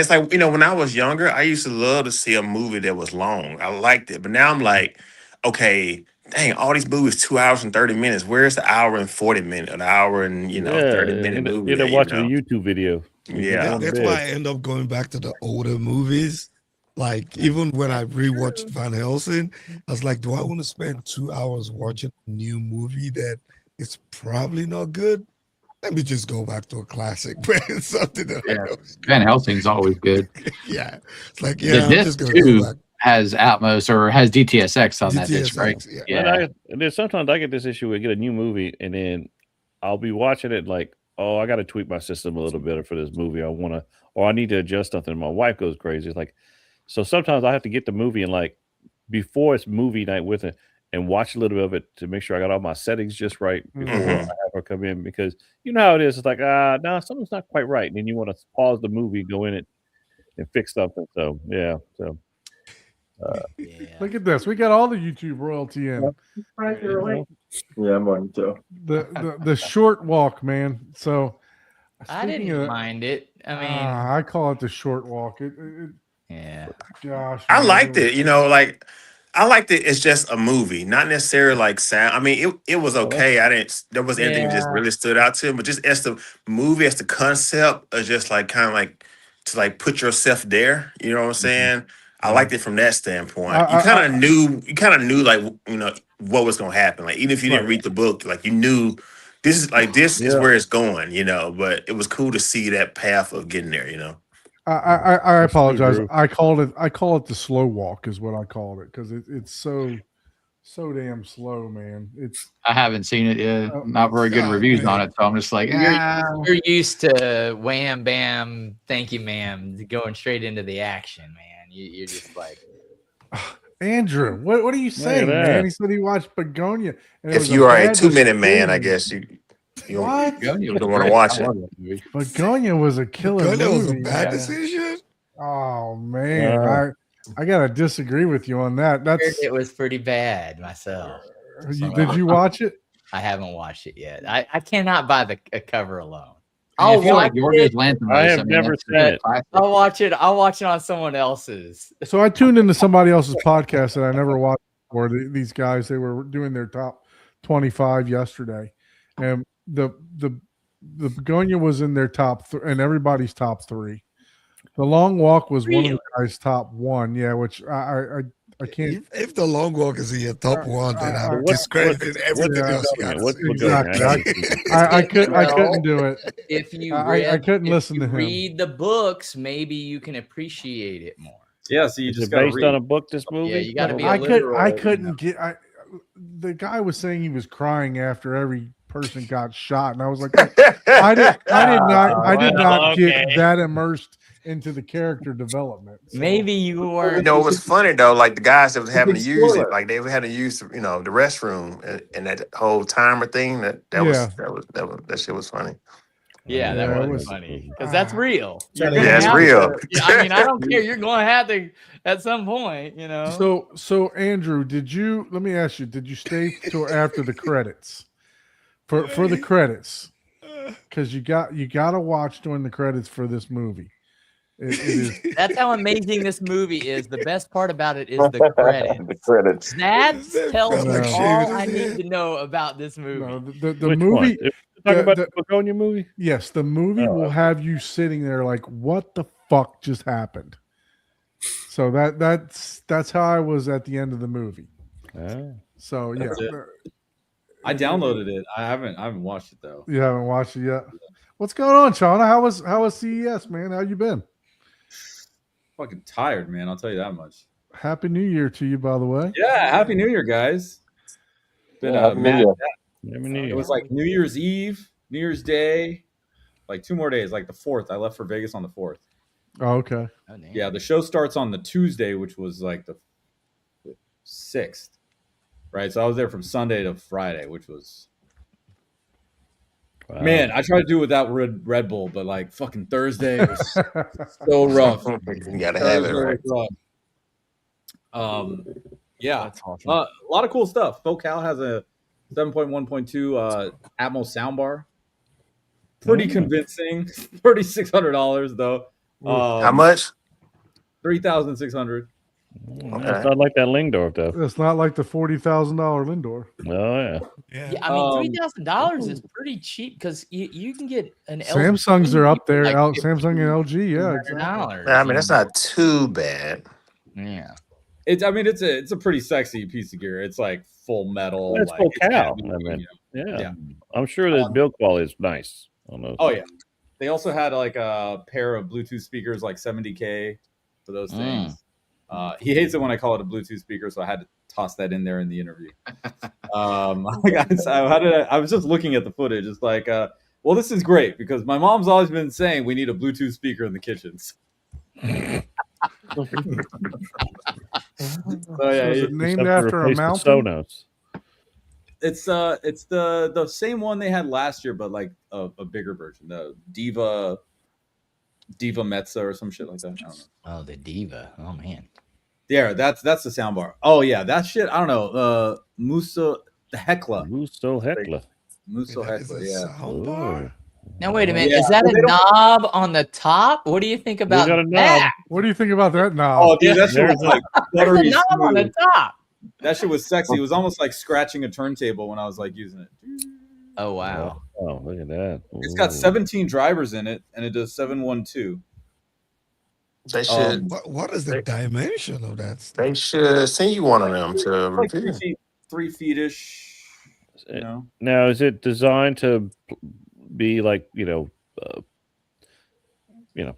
it's like, when I was younger, I used to love to see a movie that was long. I liked it. But now I'm like, okay, dang, all these movies 2 hours and 30 minutes. Where's the hour and 40 minutes, an hour and 30-minute movie? End up that, watching a YouTube video. Yeah. That's why I end up going back to the older movies. Like, even when I rewatched Van Helsing, I was like, do I want to spend 2 hours watching a new movie that is probably not good? let me just go back to a classic, man. Something that I Yeah. know. Van Helsing's always good. Yeah, it's like The yeah, I'm disc just gonna too go back. has Atmos or has DTSX on that disc, right? GTSX, yeah. Yeah. And then sometimes I get this issue where I get a new movie and then I'll be watching it like, oh, I got to tweak my system a little better for this movie. I want to, or I need to adjust something. My wife goes crazy. It's like, so sometimes I have to get the movie and like before it's movie night with it and watch a little bit of it to make sure I got all my settings just right before I have her come in, because you know how it is. It's like, no, something's not quite right. And then you want to pause the movie, go in it and fix something. So, yeah. So, Yeah. Look at this. We got all the YouTube royalty in. Yeah, I'm on too. The short walk, man. So I speaking didn't of- mind it. I mean, I call it the short walk. yeah. Gosh, I man, liked was- it. You know, like I liked it. It's just a movie, not necessarily like sound. I mean, it was okay. I didn't. There was anything that just Yeah. really stood out to me, but just as the movie, as the concept, of just like kind of like to like put yourself there. You know what I'm saying? I liked it from that standpoint. You kind of knew like what was gonna happen. Like even if you didn't read the book, like you knew this is where it's going. You know, but it was cool to see that path of getting there. You know. I apologize. Drew. I call it the slow walk is what I called it because it's so damn slow, man. It's I haven't seen it yet. Oh, Not very good God, reviews on man. it, so I'm just like, You're used to wham bam, thank you, ma'am, going straight into the action, man. You're just like, Andrew. What are you saying, that. man? He said he watched Begonia. And it If was you are a bad 2-minute man, I decision. guess you What? you don't want to watch it. Begonia was a killer That was a movie. bad yeah. decision. Oh man, I gotta disagree with you on that. That's it was pretty bad myself. did you watch it? I haven't watched it yet. I cannot buy the cover alone. I I'll feel like watch Yorgos it. Lanthimos. I have never that's seen it. classic. I'll watch it. I'll watch it on someone else's. So I tuned into somebody else's podcast that I never watched before. These guys, they were doing their top 25 yesterday, and the Begonia was in their top and everybody's top 3. The Long Walk was one of the guys' top 1. Yeah, which I can't. If the long walk is in your top one, then I'm what's- discrediting everything yeah, else you got to what's say. Exactly. I couldn't do it. If you I couldn't if listen you to him. read the books, maybe you can appreciate it more. Yeah, so you Is just it got to based read. on a book, this movie? Yeah, you got to be. I a literal, couldn't get. The guy was saying he was crying after every person got shot, and I was like, I did not get that immersed into the character development. So- Maybe you were. You know, it was funny though. Like the guys that was having to use it, like they had to use, the restroom and that whole timer thing. That shit was funny. Yeah, Yeah, that it was was- funny because that's real. You're Yeah, gonna it's have real. to- yeah, I mean, I don't care. You're going to have to at some point, So Andrew, let me ask you, did you stay till after the credits for the credits? Because you got to watch during the credits for this movie. It is That's how amazing this movie is. The best part about it is the credits. The credits. That tells me like all I shit. need to know about this movie. no, the Which movie. one? Talk about the- the Begonia movie? Yes, the movie will have you sitting there like, what the fuck just happened? So that's how I was at the end of the movie. So yeah, That's it. I downloaded it. I haven't watched it though. you haven't watched it yet. What's going on, Shauna? How was CES, man? How you been? Fucking tired, man. I'll tell you that much. Happy New Year to you, by the way. Yeah, Happy New Year, guys. Been Yeah, Happy New mad. Year. Never knew. It was like New Year's Eve, New Year's Day, like 2 more days, like the 4th. I left for Vegas on the 4th. Oh, okay. Oh, damn. Yeah, the show starts on the Tuesday, which was like the 6th. Right. So I was there from Sunday to Friday, which was Wow. man, I tried to do it without Red Bull, but like fucking Thursday was so rough. You gotta have it, right? Yeah, That's awesome. a lot of cool stuff. Focal has a 7.1.2 Atmos soundbar. Pretty convincing. $3,600 though. How much? 3,600. It's not like that Lingdorf though. It's not like the $40,000 Lindor. Oh yeah. Yeah, I mean, $3,000 is pretty cheap because you can get an Samsungs are up there. like Samsung and LG. Yeah, exactly. $100. I mean, that's not too bad. Yeah. It's a pretty sexy piece of gear. It's like full metal. It's like, Focal. heavy, I mean, yeah. Yeah. I'm sure the build quality is nice. on those. Oh yeah. They also had like a pair of Bluetooth speakers, like 70K for those things. He hates it when I call it a Bluetooth speaker, so I had to toss that in there in the interview. I was just looking at the footage. It's like, well, this is great because my mom's always been saying we need a Bluetooth speaker in the kitchens. So yeah, is it named after a Replace the mountain? Sonos. it's the same one they had last year, but like a bigger version, the Diva Metza or some shit like that. I don't know. Oh, the Diva. Oh man. Yeah, that's the soundbar. Oh yeah, that shit. I don't know. Musa the Heckler. Muso Heckler. Musa Is Heckler. it Yeah. soundbar? Now wait a minute. Yeah, Is that but they a don't- knob on the top? What do you think about got a knob. that? What do you think about that now? Oh, dude, that shit was like There's a buttery knob on the smooth. top. That shit was sexy. It was almost like scratching a turntable when I was like using it. Oh wow. Oh, look at that. It's got Ooh. 17 drivers in it, and it does 712. They should What is the dimension of that stuff? they should send you one of them to Like review. 3 feet ish. You know. Now, is it designed to be like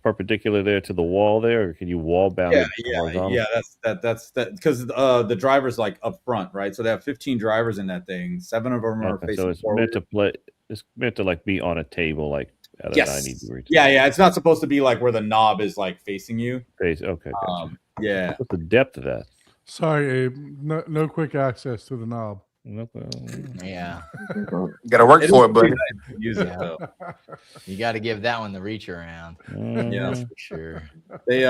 perpendicular there to the wall there, or can you wall bound it horizontal? Yeah. That's because the driver's like up front, right? So they have 15 drivers in that thing. 7 of them are Okay, facing so it's forward. meant to play. It's meant to like be on a table, like at a 90 degree. Yeah. It's not supposed to be like where the knob is like facing you. Face. Okay. Gotcha. Yeah. What's the depth of that? Sorry, Abe. No quick access to the knob. Yeah. Got to work for it, buddy. Nice to use it Yeah. though. You got to give that one the reach around. Yeah. That's for sure. They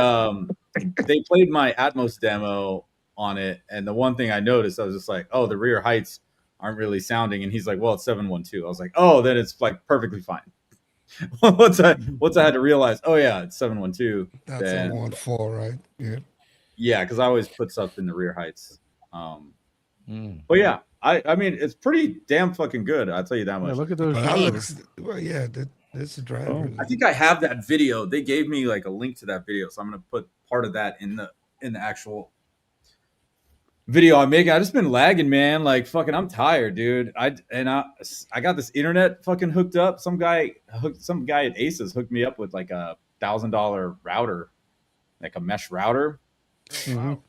played my Atmos demo on it, and the one thing I noticed, I was just like, oh, the rear heights aren't really sounding, and he's like, well, it's 712. I was like, oh, then it's like perfectly fine. once I had to realize, oh yeah, it's 712. That's then- a 1.4, right? Yeah. Yeah, because I always put stuff in the rear heights. Mm. But yeah, I mean, it's pretty damn fucking good. I'll tell you that Yeah, much. look at those. But that drivers. looks, well, yeah, that's a driver. Oh. I think I have that video. They gave me like a link to that video, so I'm gonna put part of that in the actual video I'm making. I just been lagging, man. Like fucking, I'm tired, dude. I got this internet fucking hooked up. Some guy at Aces hooked me up with like a $1,000 router, like a mesh router. Mhm.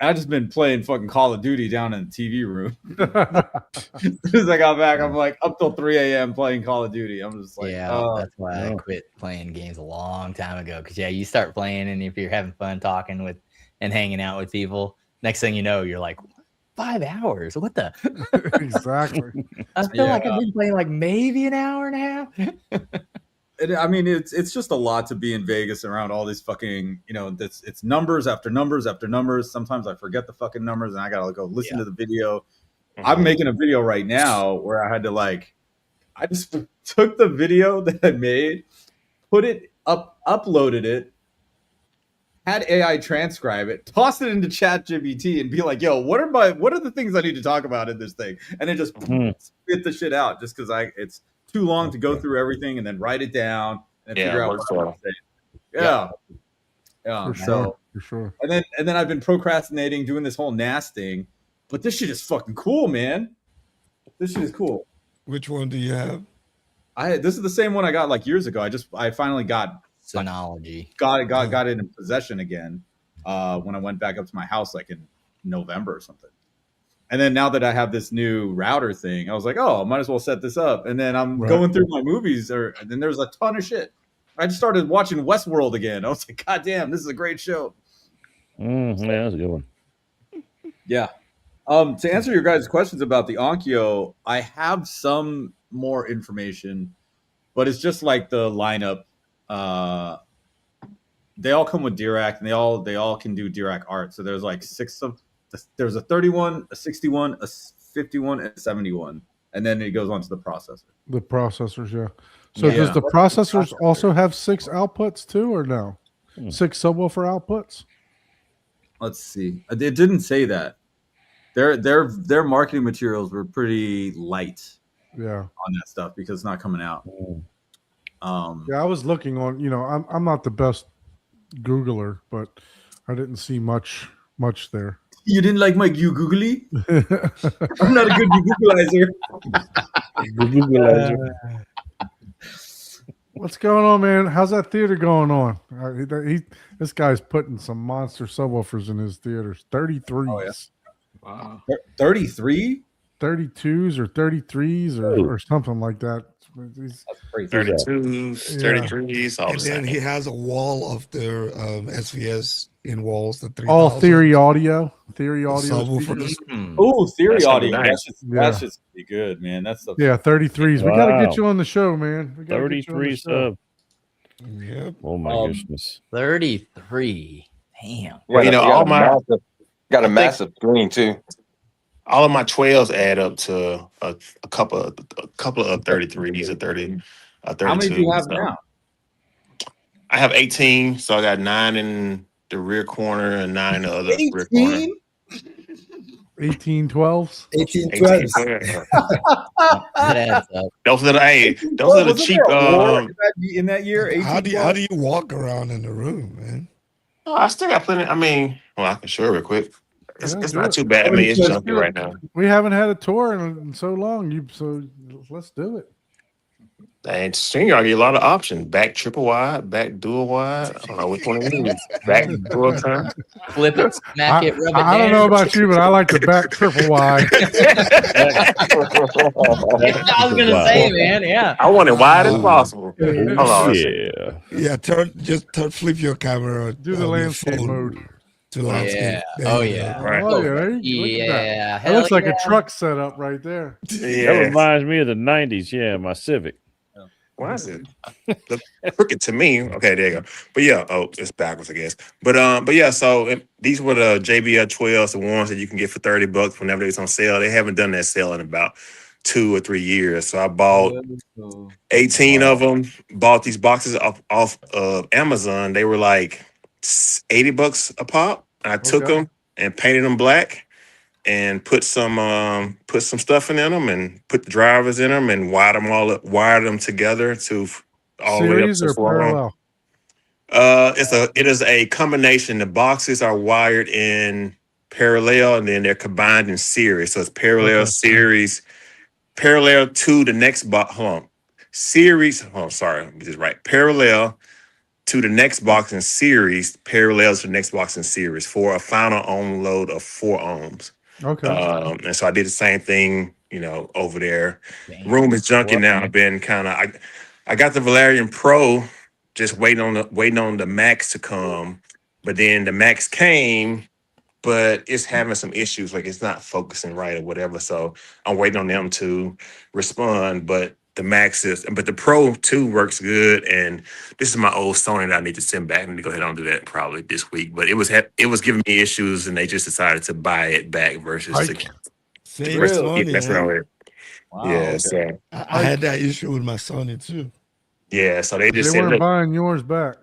I just been playing fucking Call of Duty down in the TV room. As soon as I got back, I'm like up till 3 a.m. playing Call of Duty. I'm just like, Yeah, oh, that's why I no. quit playing games a long time ago. Because yeah, you start playing, and if you're having fun talking with and hanging out with people, next thing you know, you're like, 5 hours. What the? Exactly. I feel like Yeah. I've been playing like maybe an hour and a half. I mean, it's just a lot to be in Vegas around all these fucking, it's numbers after numbers after numbers. Sometimes I forget the fucking numbers and I gotta go listen to the video. I'm making a video right now where I had to I just took the video that I made, put it up, uploaded it, had AI transcribe it, tossed it into ChatGPT and be like, yo, what are the things I need to talk about in this thing? And it just spit the shit out just because it's too long to go through everything and then write it down and Yeah, figure out works what I'm well. saying. Yeah. For So sure. For sure. and then I've been procrastinating doing this whole NAS thing, but this shit is fucking cool, man. This shit is cool. Which one do you have? This is the same one I got like years ago. I finally got Synology. it in possession again when I went back up to my house like in November or something. And then now that I have this new router thing, I was like, oh, I might as well set this up. And then I'm Right. going through my movies, and then there's a ton of shit. I just started watching Westworld again. I was like, God damn, this is a great show. Yeah, that's a good one. Yeah. To answer your guys' questions about the Onkyo, I have some more information, but it's just like the lineup. They all come with Dirac, and they all can do Dirac art. So there's like there's a 31, a 61, a 51, and a 71, and then it goes on to the processor. The processors, yeah. So Yeah. does the processors also have 6 outputs too, or no? 6 subwoofer outputs? Let's see. It didn't say that. Their marketing materials were pretty light Yeah. on that stuff because it's not coming out. Yeah, I was looking on, I'm not the best Googler, but I didn't see much there. You didn't like my googly? I'm not a good Googleizer. What's going on, man? How's that theater going on? This guy's putting some monster subwoofers in his theaters. 33s, Oh, yeah. Wow. 33? 32s or 33s or something like that. He's- That's crazy. 32s, Yeah. 33s, all And the then same. he has a wall of their SVS in walls. The 3000. all Theory audio. Theory audio. Subwoofers. speakers. Mm. Oh, Theory That's gonna be audio. nice. That's just be good, man. That's the Yeah, 33s. We got to Wow. get you on the show, man. We gotta get you on the 33 show. sub. Yep. Oh my Um, goodness. 33. Damn. Well, you know, all my got a I think- massive screen too. all of my 12s add up to a couple of 33s, a 30, a 32. How many do you have so. now? I have 18, so I got 9 in the rear corner and 9 in the other rear corner. 18? 1812s. 18, 18. 12. That adds up. Those are the those Well, are the wasn't cheap. there a war in that year? 18, How do you walk around in the room, man? Oh, I still got plenty. I mean, well, I can show it real quick. It's Yeah, it's do not it. too bad. I mean, it's Let's junky do it. right now. We haven't had a tour in so long. So let's do it. And senior, I get a lot of options: back triple wide, back dual wide. I don't know which one it is. Back dual turn. Flip it, smack it, rub it I don't down. know about you, but I like the back triple wide. I was gonna Wow. say, man, yeah. I want it wide as possible. Yeah. Hold on. Yeah. Yeah, flip your camera. Do the your landscape phone mode. To landscape. Yeah. There Oh, you go. yeah. Right. Oh, yeah. Look at that. Yeah. That hell looks like yeah. a truck setup right there. That Yeah. reminds me of the 90s. Yeah, my Civic. Why is it look crooked to me? Okay, there you go. But yeah, oh, it's backwards, I guess. But yeah. So these were the JBL 12s, the ones that you can get for $30 whenever it's on sale. They haven't done that sale in about 2 or 3 years. So I bought 18 of them. Bought these boxes off of Amazon. They were like $80 a pop. And I took Okay. them and painted them black. And put some stuff in them and put the drivers in them and wired them together to all the way up Series to or 4 ohm. parallel? It is a combination. The boxes are wired in parallel and then they're combined in series. So it's parallel Okay. series, parallel to the next box. Hold on. Series. Oh, sorry. Let me just write parallel to the next box in series, parallel to the next box in series for a final ohm load of 4 ohms. Okay. And so I did the same thing, over there. Damn. Room is junky now. I've been I got the Valerian Pro, just waiting on the Max to come, but then the Max came, but it's having some issues, like it's not focusing right or whatever. So I'm waiting on them to respond. But the Pro 2 works good, and this is my old Sony that I need to send back. I need to go ahead and do that probably this week. But it was giving me issues, and they just decided to buy it back versus Ike. Same versus Sony, keep messing around man. with it. Wow, Yeah, okay. so I had that issue with my Sony too. yeah, so they They just said, weren't look, buying yours back.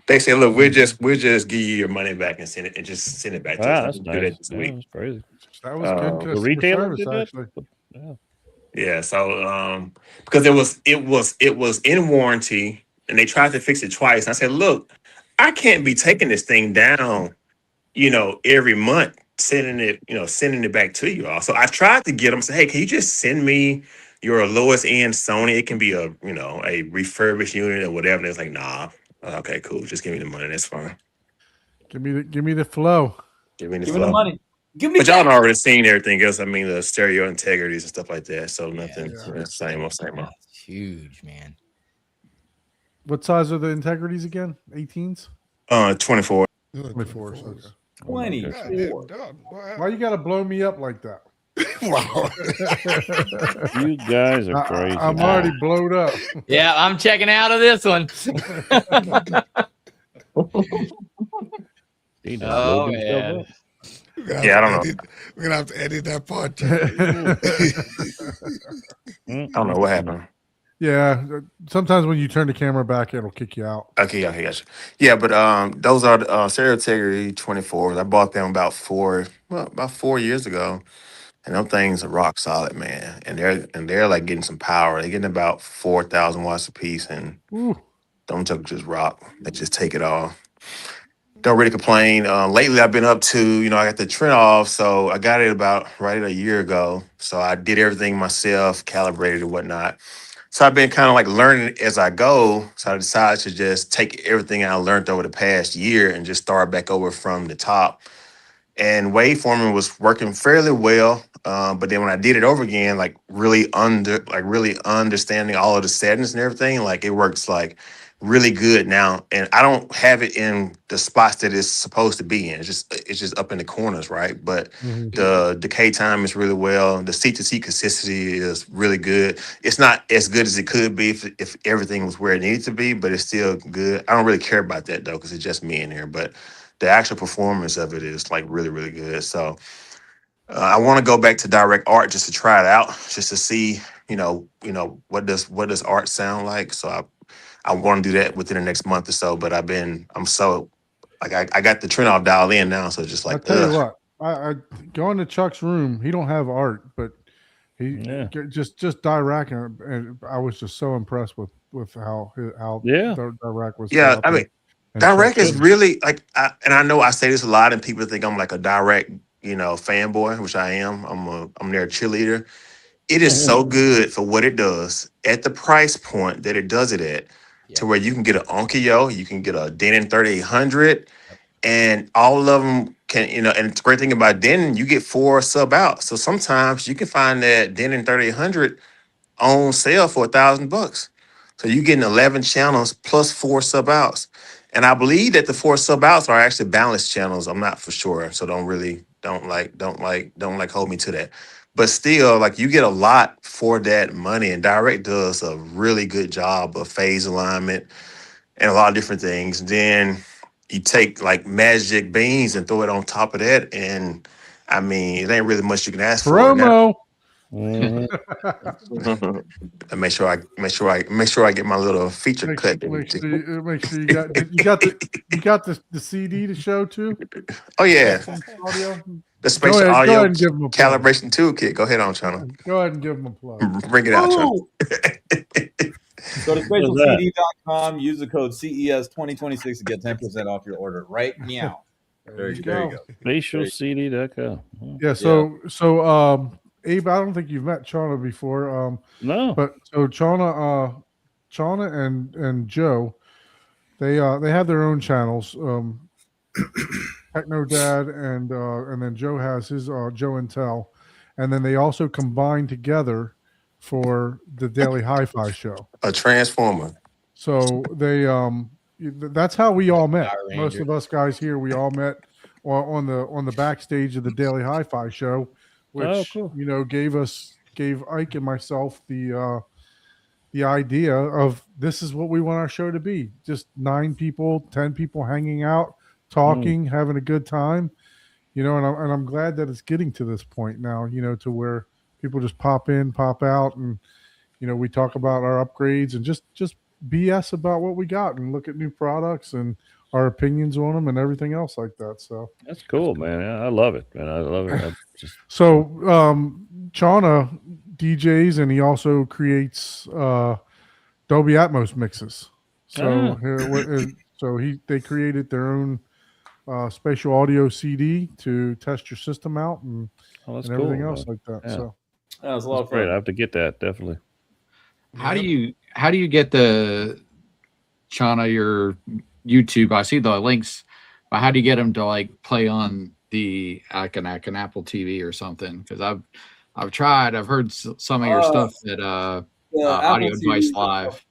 they said, look, we'll just give you your money back and send it back to Wow, us. that's We'll do that nice. this Yeah, week. that's crazy. That was good. The customer retailer service, did that? actually. Yeah, so because it was in warranty and they tried to fix it twice. And I said, look, I can't be taking this thing down, every month, sending it back to you all. So I tried to get them, say, hey, can you just send me your lowest end Sony? It can be a refurbished unit or whatever. And it's like, nah, okay, cool. Just give me the money. That's fine. Give me the flow. Give me the Give me the flow. money. Give me But y'all that. already seen everything else. I mean, the stereo integrities and stuff like that. So nothing, Yeah. same old. That's huge, man. What size are the integrities again? 18s? 24. 24s. Okay. 24. Why you got to blow me up like that? Wow. You guys are crazy. I'm already blowed up. Yeah, I'm checking out of this one. He done Oh, blew himself man. up. Yeah, I don't know. We're gonna have to edit that part. I don't know what happened. Yeah, sometimes when you turn the camera back, it'll kick you out. Okay, gotcha. Yeah, but those are the Stereo Integrity 24s. I bought them about 4 years ago, and them things are rock solid, man. And they're like getting some power. They're getting about 4,000 watts a piece, and Ooh. them jokers just rock. They just take it all. Don't really complain. Lately, I've been up to, I got the Trent off, so I got it about right a year ago. So I did everything myself, calibrated and whatnot. So I've been kind of like learning as I go. So I decided to just take everything I learned over the past year and just start back over from the top. And waveforming was working fairly well. But then when I did it over again, like really understanding all of the settings and everything, like it works like really good now. And I don't have it in the spots that it's supposed to be in. It's just up in the corners, right? But Mhm. the decay time is really well. The seat to seat consistency is really good. It's not as good as it could be if everything was where it needed to be, but it's still good. I don't really care about that though, because it's just me in here. But the actual performance of it is like really, really good. So I want to go back to direct art just to try it out, just to see, what does art sound like. So I want to do that within the next month or so. But I'm so like I got the Trinoff dialed in now, so just I like tell you what, I go into Chuck's room. He don't have art, but he just Dirac, and I was just so impressed with how Dirac was. Yeah, set up I mean, and direct is Chuck's- really like, and I know I say this a lot, and people think I'm like a direct, fanboy, which I am. I'm their cheerleader. It is so good for what it does at the price point that it does it at, to where you can get an Onkyo, you can get a Denon 3800, and all of them can, and the great thing about Denon, you get 4 sub out. So sometimes you can find that Denon 3800 on sale for $1,000. So you're getting 11 channels plus 4 sub outs. And I believe that the 4 sub outs are actually balanced channels. I'm not for sure. So don't hold me to that. But still, like, you get a lot for that money, and Direct does a really good job of phase alignment and a lot of different things. Then you take like Magic Beans and throw it on top of that, and I mean, it ain't really much you can ask for. promo. Mhm. And make sure I get my little feature Make cut. sure you got the CD to show too. Oh yeah, Audio. the spatial Go ahead audio and give him a plug. calibration toolkit. Go ahead on, Channel. Go ahead and give him a plug. Bring it out, Channel. Go to spatialcd.com, use the code CES2026 to get 10% off your order right now. There you go. Spatialcd.com. Yeah. So Abe, I don't think you've met Chana before. No. But so Chana and Joe, they have their own channels. Techno Dad and then Joe has his Joe and Tell, and then they also combine together for the Daily Hi-Fi Show. A transformer. So they that's how we all met. Power Most Ranger. of us guys here, we all met on the backstage of the Daily Hi-Fi Show, which cool. gave Ike and myself the idea of this is what we want our show to be. Just 9 people, 10 people hanging out, talking, having a good time, and I'm glad that it's getting to this point now, to where people just pop in, pop out, and we talk about our upgrades and just BS about what we got and look at new products and our opinions on them and everything else like that. So That's cool, man. I love it, man. I love it. So Chana DJs, and he also creates Dolby Atmos mixes. So they created their own spatial audio CD to test your system out and everything else like that. Yeah. So That was a lot of Great. fun. I have to get that, definitely. How do you get the Chana your YouTube? I see the links, but how do you get them to like play on the like an Apple TV or something? Because I've tried. I've heard some of your stuff at Audio Apple Advice TV. Live.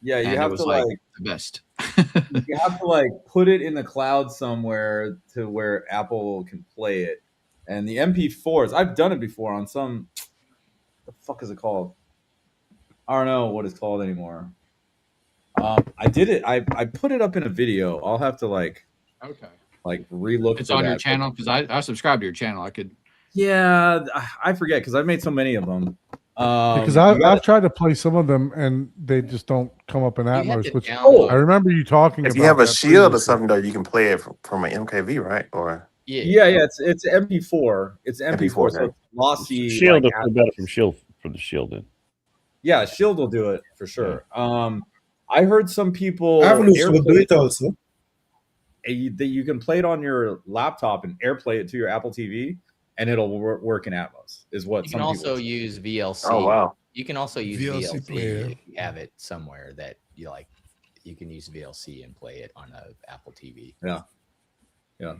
Yeah, you and have it was to like like the best. you have to like put it in the cloud somewhere to where Apple can play it. And the MP4s, I've done it before on some. The fuck is it called? I don't know what it's called anymore. I did it. I put it up in a video. I'll have to like relook. It's for on your that. channel because I subscribe to your channel. I could. Yeah, I forget because I've made so many of them. because I've tried to play some of them and they just don't come up in You have Atmos. to Which download- I remember you talking about. If you have a that shield or previously. something, though, you can play it from an MKV, right? Or Yeah, it's MP4. It's MP4, so okay. it's lossy. Shield like, will feel better from the Shield then. yeah, Shield will do it for sure. I heard some people Avenus will do AirPlay it also. that you can play it on your laptop and AirPlay it to your Apple TV, and it'll work in Atmos. Is what You some can people also say. use VLC. oh wow, You can also use VLC VLC player. if you have it somewhere that you like. You can use VLC and play it on a Apple TV. Yeah,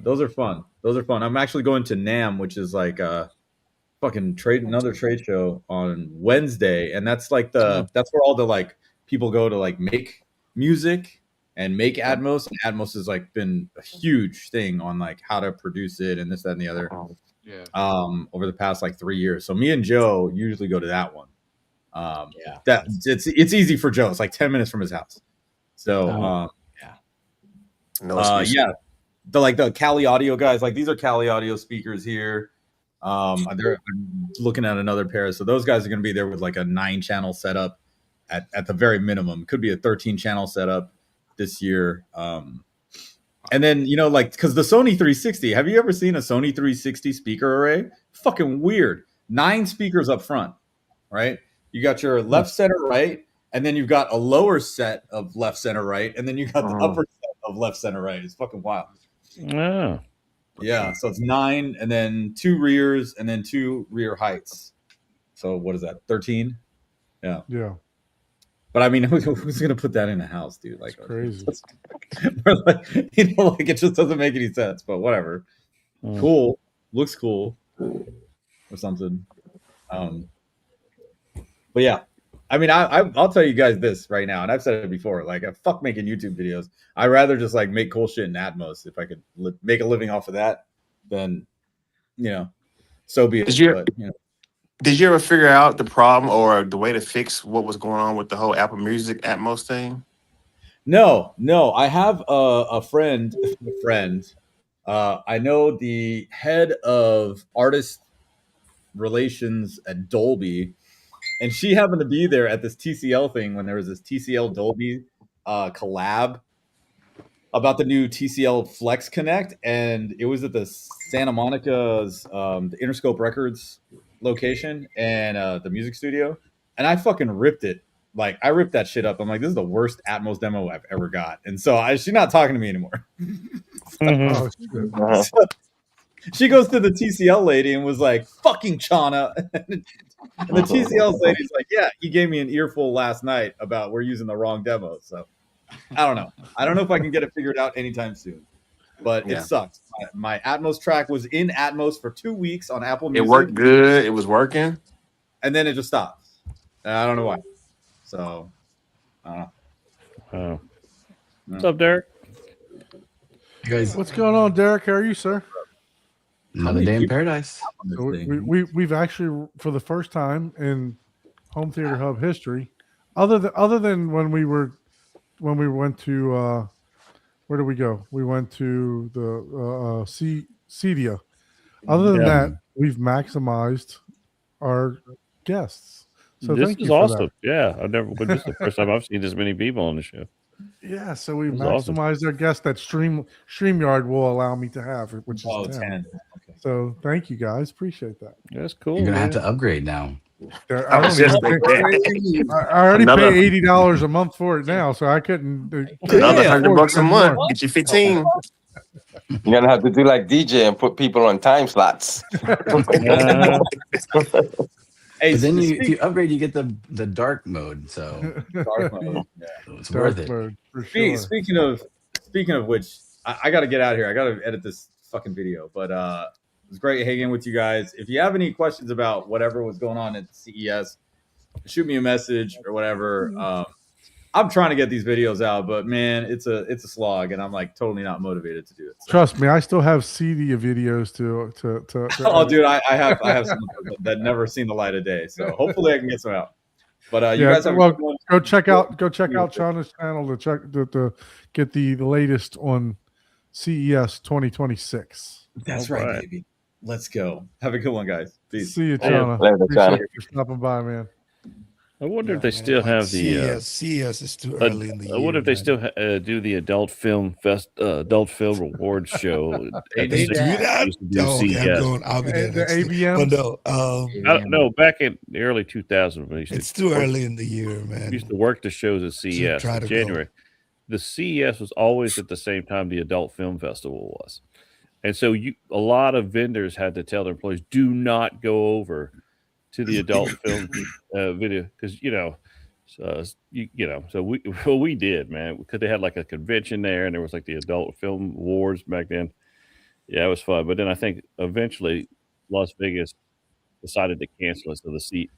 those are fun. Those are fun. I'm actually going to NAMM, which is like a fucking another trade show on Wednesday, and that's like that's where all the like people go to like make music and make Atmos. And Atmos has like been a huge thing on like how to produce it and this, that, and the other. Yeah. Over the past like 3 years. So me and Joe usually go to that one. Yeah. That it's easy for Joe. It's like 10 minutes from his house. So No excuse. yeah, the Cali Audio guys, like these are Cali Audio speakers here. I'm looking at another pair. So those guys are going to be there with like a 9-channel setup at the very minimum. Could be a 13-channel setup this year. And then, you know, like, because the Sony 360, have you ever seen a Sony 360 speaker array? Fucking weird. 9 speakers up front, right? You got your left, center, right, and then you've got a lower set of left, center, right, and then you got the upper set of left, center, right. It's fucking wild. Oh. Yeah, so it's 9, and then 2 rears, and then 2 rear heights. So what is that, 13? Yeah. Yeah. But I mean, who's going to put that in a house, dude? Like, It's crazy. like, you know, like it just doesn't make any sense. But whatever. Cool, looks cool, or something. But yeah, I mean, I'll tell you guys this right now, and I've said it before. Like, fuck making YouTube videos. I'd rather just like make cool shit in Atmos. If I could make a living off of that, then you know, so be it. But, you know. Did you ever figure out the problem or the way to fix what was going on with the whole Apple Music Atmos thing? No. I have a friend. I know the head of artist relations at Dolby, and she happened to be there at this TCL thing when there was this TCL Dolby collab about the new TCL Flex Connect, and it was at the Santa Monica's the Interscope Records location and the music studio, and I fucking ripped it. Like, I ripped that shit up. I'm like, this is the worst Atmos demo I've ever got. And so she's not talking to me anymore. Oh, shit. So she goes to the TCL lady and was like, fucking Chana. And the TCL lady's like, yeah, he gave me an earful last night about we're using the wrong demo. So I don't know. I don't know if I can get it figured out anytime soon. But it sucks. My Atmos track was in Atmos for 2 weeks on Apple Music. It worked good. It was working. And then it just stopped. And I don't know why. So, What's up, Derek? You guys, What's going on, Derek? How are you, sir? another day in paradise. So we've actually, for the first time in Home Theater Hub history, other than when we went to where did we go? We went to the Cedia. Other than that, we've maximized our guests. So this thank is you for awesome. that. Yeah, this is the first time I've seen this many people on the show. Yeah, so we This is awesome. maximized our guest that StreamYard will allow me to have, which is 10. 10. So thank you guys, appreciate that. That's cool. You're gonna man. have to upgrade now. I already pay $80 a month for it now, so I couldn't. Another $100 a spend month. more. Get you 15. You're gonna have to do like DJ and put people on time slots. Hey, But then if you upgrade, you get the dark mode. So dark mode. Yeah. it's Dark worth it. mode, for sure. Speaking of which, I got to get out of here. I got to edit this fucking video. But it was great hanging with you guys. If you have any questions about whatever was going on at CES, shoot me a message or whatever. I'm trying to get these videos out, but man, it's a slog, and I'm like totally not motivated to do it. So. Trust me, I still have CD videos to Oh, dude, I have some that never seen the light of day. So hopefully I can get some out. But you guys have well, go check out Chana's channel to get the latest on CES 2026. That's All right, right. baby. Let's go. Have a good one, guys. Peace. See you, Later, Chana. Chana. Appreciate you for stopping by, man. I wonder if they still have the. CES is too early in the year. I wonder if they man. still do the adult film awards show. They At the do 60s, that? they used to do Oh, okay, CES. I'll be there The next year. ABMs? But no, I don't know. Back in the early 2000s, when it's too early in the year, We man. used to work the shows at CES try in to go. January. The CES was always at the same time the Adult Film Festival was. And so a lot of vendors had to tell their employees, do not go over to the adult film video because so we did, man, because they had like a convention there and there was like the adult film awards back then. Yeah, it was fun. But then I think eventually Las Vegas decided to cancel it, so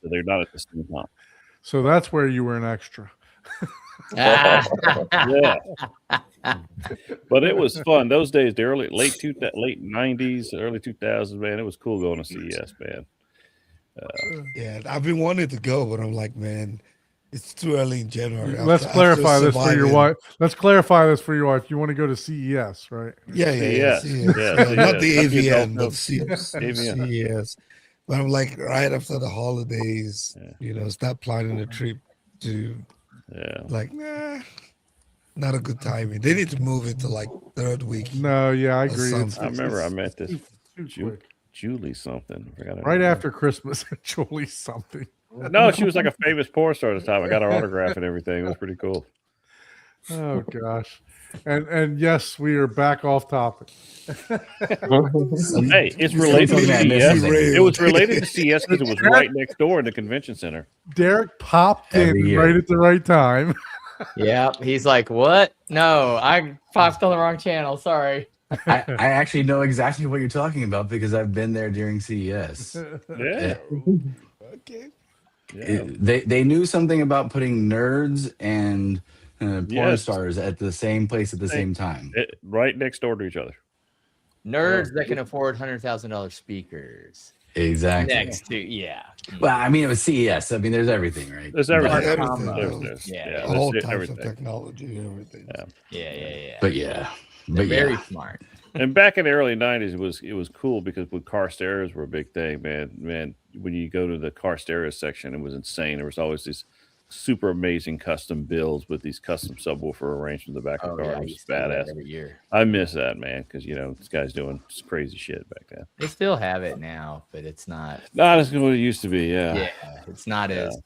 they're not at the same time. So that's where you were an extra. Ah. Yeah, but it was fun those days. The late 90s, early 2000s, man. It was cool going to CES, man. Yeah, I've been wanting to go, but I'm like, man, it's too early in January. Let's clarify this for your wife. Let's clarify this for your wife. You want to go to CES, right? Yeah. CES. Yeah, not the AVN, but AVN. CES. But I'm like, right after the holidays, start planning a trip to. Yeah. Like, nah, not a good timing. They need to move it to like third week. No, yeah, I agree. I remember I met this too quick. Julie something. I forgot her Right name. after Christmas, Julie something. No, she was like a famous porn star at the time. I got her autograph and everything. It was pretty cool. Oh gosh. And yes, we are back off topic. Hey, it's related to CES. It was related to CES because it was right next door in the convention center. Derek popped Every in year. right at the right time. Yeah, he's like, what? No, I popped on the wrong channel. Sorry. I actually know exactly what you're talking about because I've been there during CES. Yeah. Okay. Yeah. They knew something about putting nerds and porn Yes. stars at the same place at the same time. Right next door to each other. Nerds that can afford $100,000 speakers. Exactly. Next to, yeah. Well, I mean, it was CES. I mean, there's everything, right? There's everything. Everything. Yeah. All there's types everything. of technology, everything. Yeah. But yeah. They're But very yeah. smart. And back in the early 90s, it was cool because when car stereos were a big thing, man, when you go to the car stereo section, it was insane. There was always these super amazing custom builds with these custom subwoofer arranged in the back of the car. I It was used to do that badass. every year. I miss that, man, because this guy's doing some crazy shit back then. They still have it now, but it's not. Not as good as it used to be. Yeah, it's not as.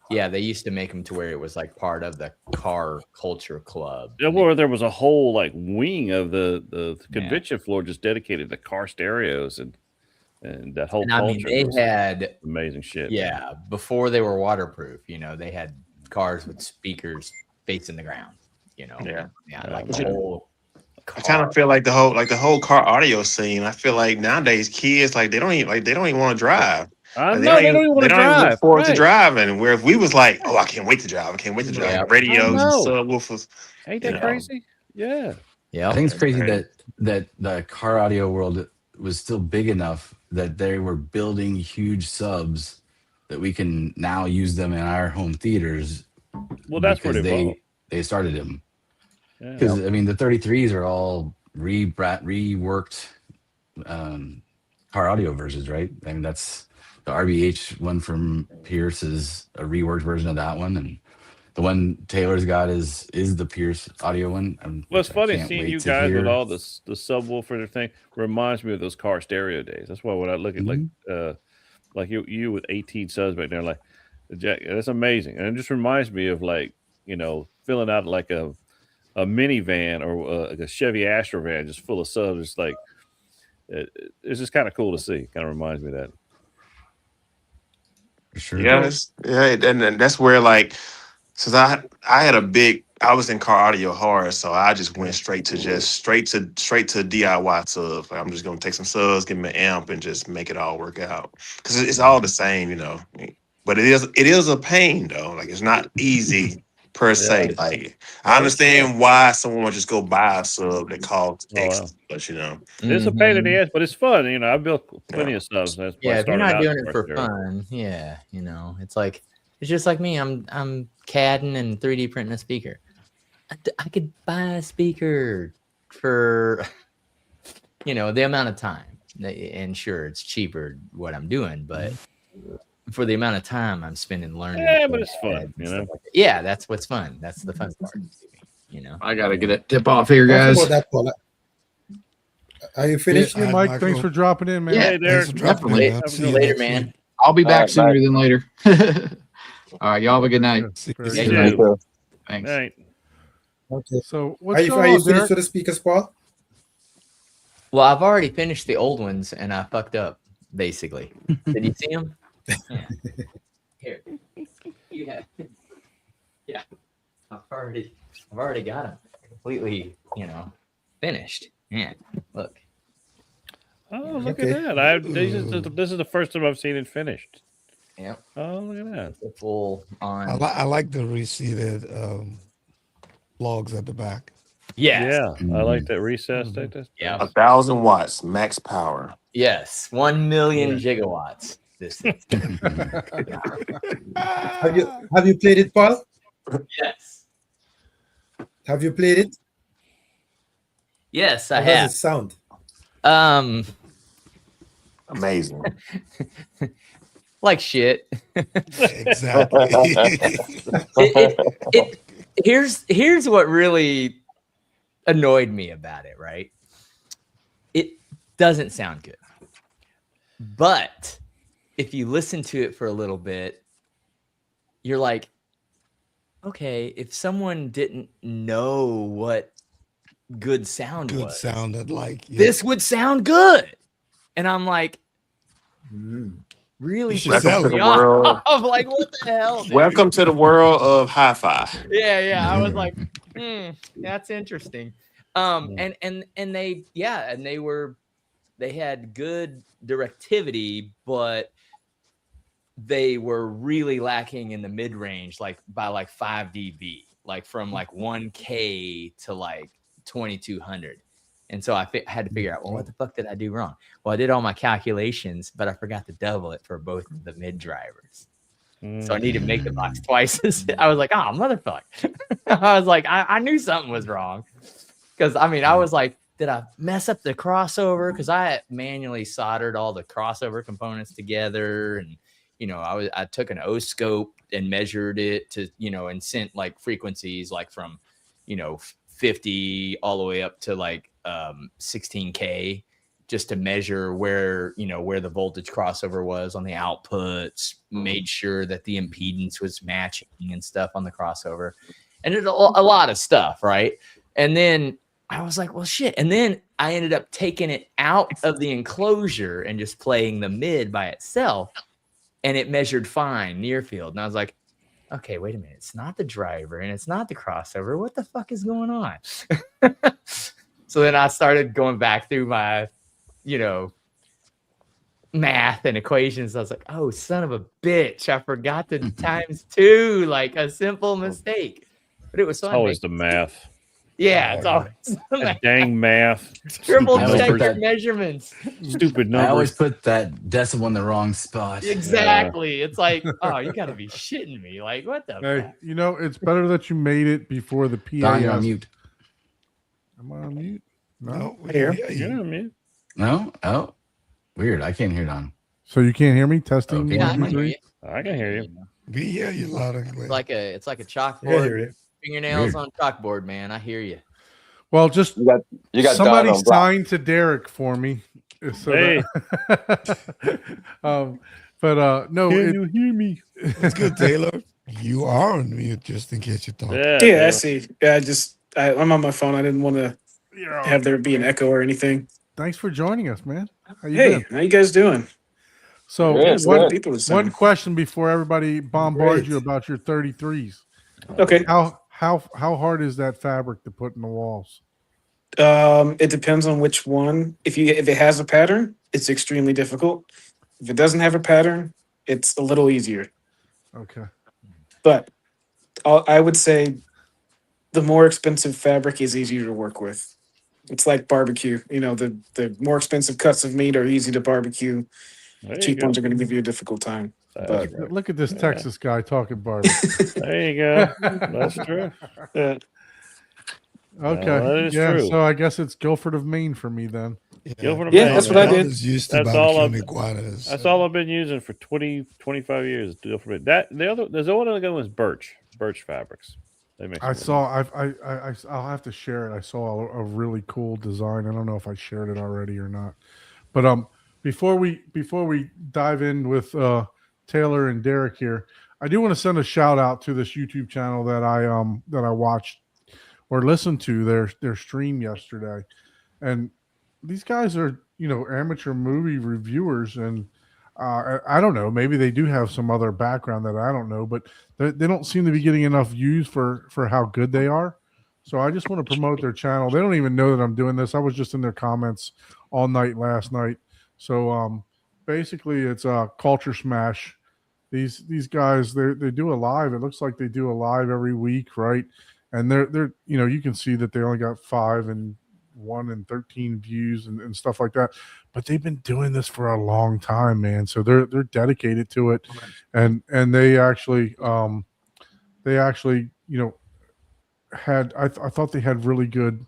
Yeah, they used to make them to where it was like part of the car culture club. Yeah, well, there was a whole like wing of the convention floor just dedicated to car stereos and that whole And I mean, culture. they was had amazing shit. Yeah, before they were waterproof, they had cars with speakers facing the ground. Yeah. like the whole. I kind of feel like the whole car audio scene. I feel like nowadays kids they don't even want to drive. I Like, know they don't even want to drive. look forward to Right. driving. Where if we was like, oh, I can't wait to drive. I can't wait to drive. Yeah. Radios and I know. subwoofers. Ain't You that know. crazy? Yeah. Yeah, I think it's crazy Right. that the car audio world was still big enough that they were building huge subs that we can now use them in our home theaters. Well, that's where because they evolved. they started them. Yeah. Because I mean, the 33s are all reworked car audio versions, right? I mean, that's the RBH one from Pierce is a reworked version of that one, and the one Taylor's got is the Pierce audio one. Well, it's which I funny can't seeing wait you to guys with hear. all the subwoofer thing reminds me of those car stereo days. That's why when I look at like you with 18 subs back there, like Jack, that's amazing, and it just reminds me of filling out like a minivan or like a Chevy Astro van just full of subs. It's like it's just kind of cool to see. Kind of reminds me of that. For sure. Yes, yeah, and that's where since I was in car audio hard, so I just went straight to DIY subs. Like, I'm just gonna take some subs, give me an amp, and just make it all work out because it's all the same, But it is a pain though. Like it's not easy per se. Like I understand why someone would just go buy a sub that costs X, but It's a pain in the ass, but it's fun. I built plenty of subs. That's why I Yeah, if you're started not out doing in it for car stereo. fun, it's just like me. I'm CADing and 3D printing a speaker. I could buy a speaker for the amount of time. And sure, it's cheaper what I'm doing, but for the amount of time I'm spending learning. Yeah, but it's fun, Yeah, that's what's fun. That's the fun part. I gotta get a tip off here, Talk guys. about that, Paul. Are you finished? Hey, Mike, thanks for dropping in, man. Yeah, Hey, Derek. Thanks for dropping definitely. in, man. See you Later, next man. week. I'll be back All sooner right, than later. All right, y'all have a good night. Very You good. too. Thanks. Right. Okay. So Are what's you going on, finished Derek? with the speakers, Paul? Well, I've already finished the old ones and I fucked up basically. Did you see them? Yeah. Here. Yeah. Yeah. I've already got them completely, finished. Yeah. Look. Oh, look Okay. at that! This is the first time I've seen it finished. Yep. Oh, look at that! It's a full on. I like the reseated logs at the back. Yes. Yeah, I like that recess. Yeah. 1,000 watts max power. Yes. 1 million gigawatts. This is. Have you played it, Paul? Yes. Have you played it? Yes, I How does have. it sound? Amazing. Like shit. Exactly. Here's what really annoyed me about it, right? It doesn't sound good. But if you listen to it for a little bit, you're like, okay, if someone didn't know what good sound Good was, sounded like this would sound good. And I'm like, really? You should sell Welcome to it. the world. I'm like, what the hell? Dude? Welcome to the world of hi-fi. Yeah. I was like, that's interesting. And they had good directivity, but they were really lacking in the mid range, like by like 5 dB, like from like 1K to like 2200. And so I had to figure out, well, what the fuck did I do wrong? Well, I did all my calculations, but I forgot to double it for both of the mid drivers. So I needed to make the box twice. I was like, oh, motherfucker. I was like, I knew something was wrong. Because, I was like, did I mess up the crossover? Because I manually soldered all the crossover components together. And, I took an O-scope and measured it to, and sent like frequencies like from, 50 all the way up to like 16K just to measure where the voltage crossover was on the outputs, made sure that the impedance was matching and stuff on the crossover, and it a lot of stuff, right? And then I was like, well, shit. And then I ended up taking it out of the enclosure and just playing the mid by itself, and it measured fine near field. And I was like, okay, wait a minute. It's not the driver and it's not the crossover. What the fuck is going on? So then I started going back through my, math and equations. I was like, oh, son of a bitch. I forgot the times 2, like a simple mistake. But it was fun. Always the math. Yeah, it's always the math. Dang math. Triple Stupid check your numbers. measurements. Stupid I always numbers. put that decimal in the wrong spot. Exactly. It's like, oh, you got to be shitting me. Like, what the Hey, fuck? it's better that you made it before the PA. Don, you're on mute. Am I on mute? No, we Here. hear you. Yeah, man. No? Oh, weird. I can't hear Don. So you can't hear me? Testing. Okay. Yeah, I 1, 2, can hear 3. you. I can hear you. We hear you loud and clear. It's like a Yeah, I chalkboard. hear you. Fingernails Weird. on chalkboard, man. I hear you. Well, just You got somebody Don on block. signed to Derek for me. So Hey. no, Can it, you hear me? It's good, Taylor. You are on mute, just in case you thought. Yeah, I see. Yeah, I'm on my phone. I didn't want to have there be an echo or anything. thanks for joining us, man. How you Hey, doing? how you guys doing? So Good, What good. people are one saying. question before everybody bombards Great. you about your 33s. Okay. How hard is that fabric to put in the walls? It depends on which one. If it has a pattern, it's extremely difficult. If it doesn't have a pattern, it's a little easier. Okay. But I would say the more expensive fabric is easier to work with. It's like barbecue. The more expensive cuts of meat are easy to barbecue. There you Cheap go. ones are going to give you a difficult time. That's right. Look at this Texas guy talking barbecue. There you go. That's true. Yeah. Okay. that is yeah. true. So I guess it's Guilford of Maine for me then. Guilford of Yeah, Maine, that's what I man. did. Is used to That's all barbecuing I've- iguanas. That's all I've been using for 20, 25 years. Guilford of Maine. There's one other one was birch fabrics. They make I some saw. I'll have to share it. I saw a really cool design. I don't know if I shared it already or not. But before we dive in with Taylor and Derek here, I do want to send a shout out to this YouTube channel that I watched or listened to their stream yesterday, and these guys are amateur movie reviewers, and I don't know. Maybe they do have some other background that I don't know, but they don't seem to be getting enough views for how good they are. So I just want to promote their channel. They don't even know that I'm doing this. I was just in their comments all night last night. So basically, it's Culture Smash. These guys they do a live. It looks like they do a live every week, right? And they're you can see that they only got 5 and 1 and 13 views and stuff like that, but they've been doing this for a long time, man. So they're dedicated to it, and they actually had I thought they had really good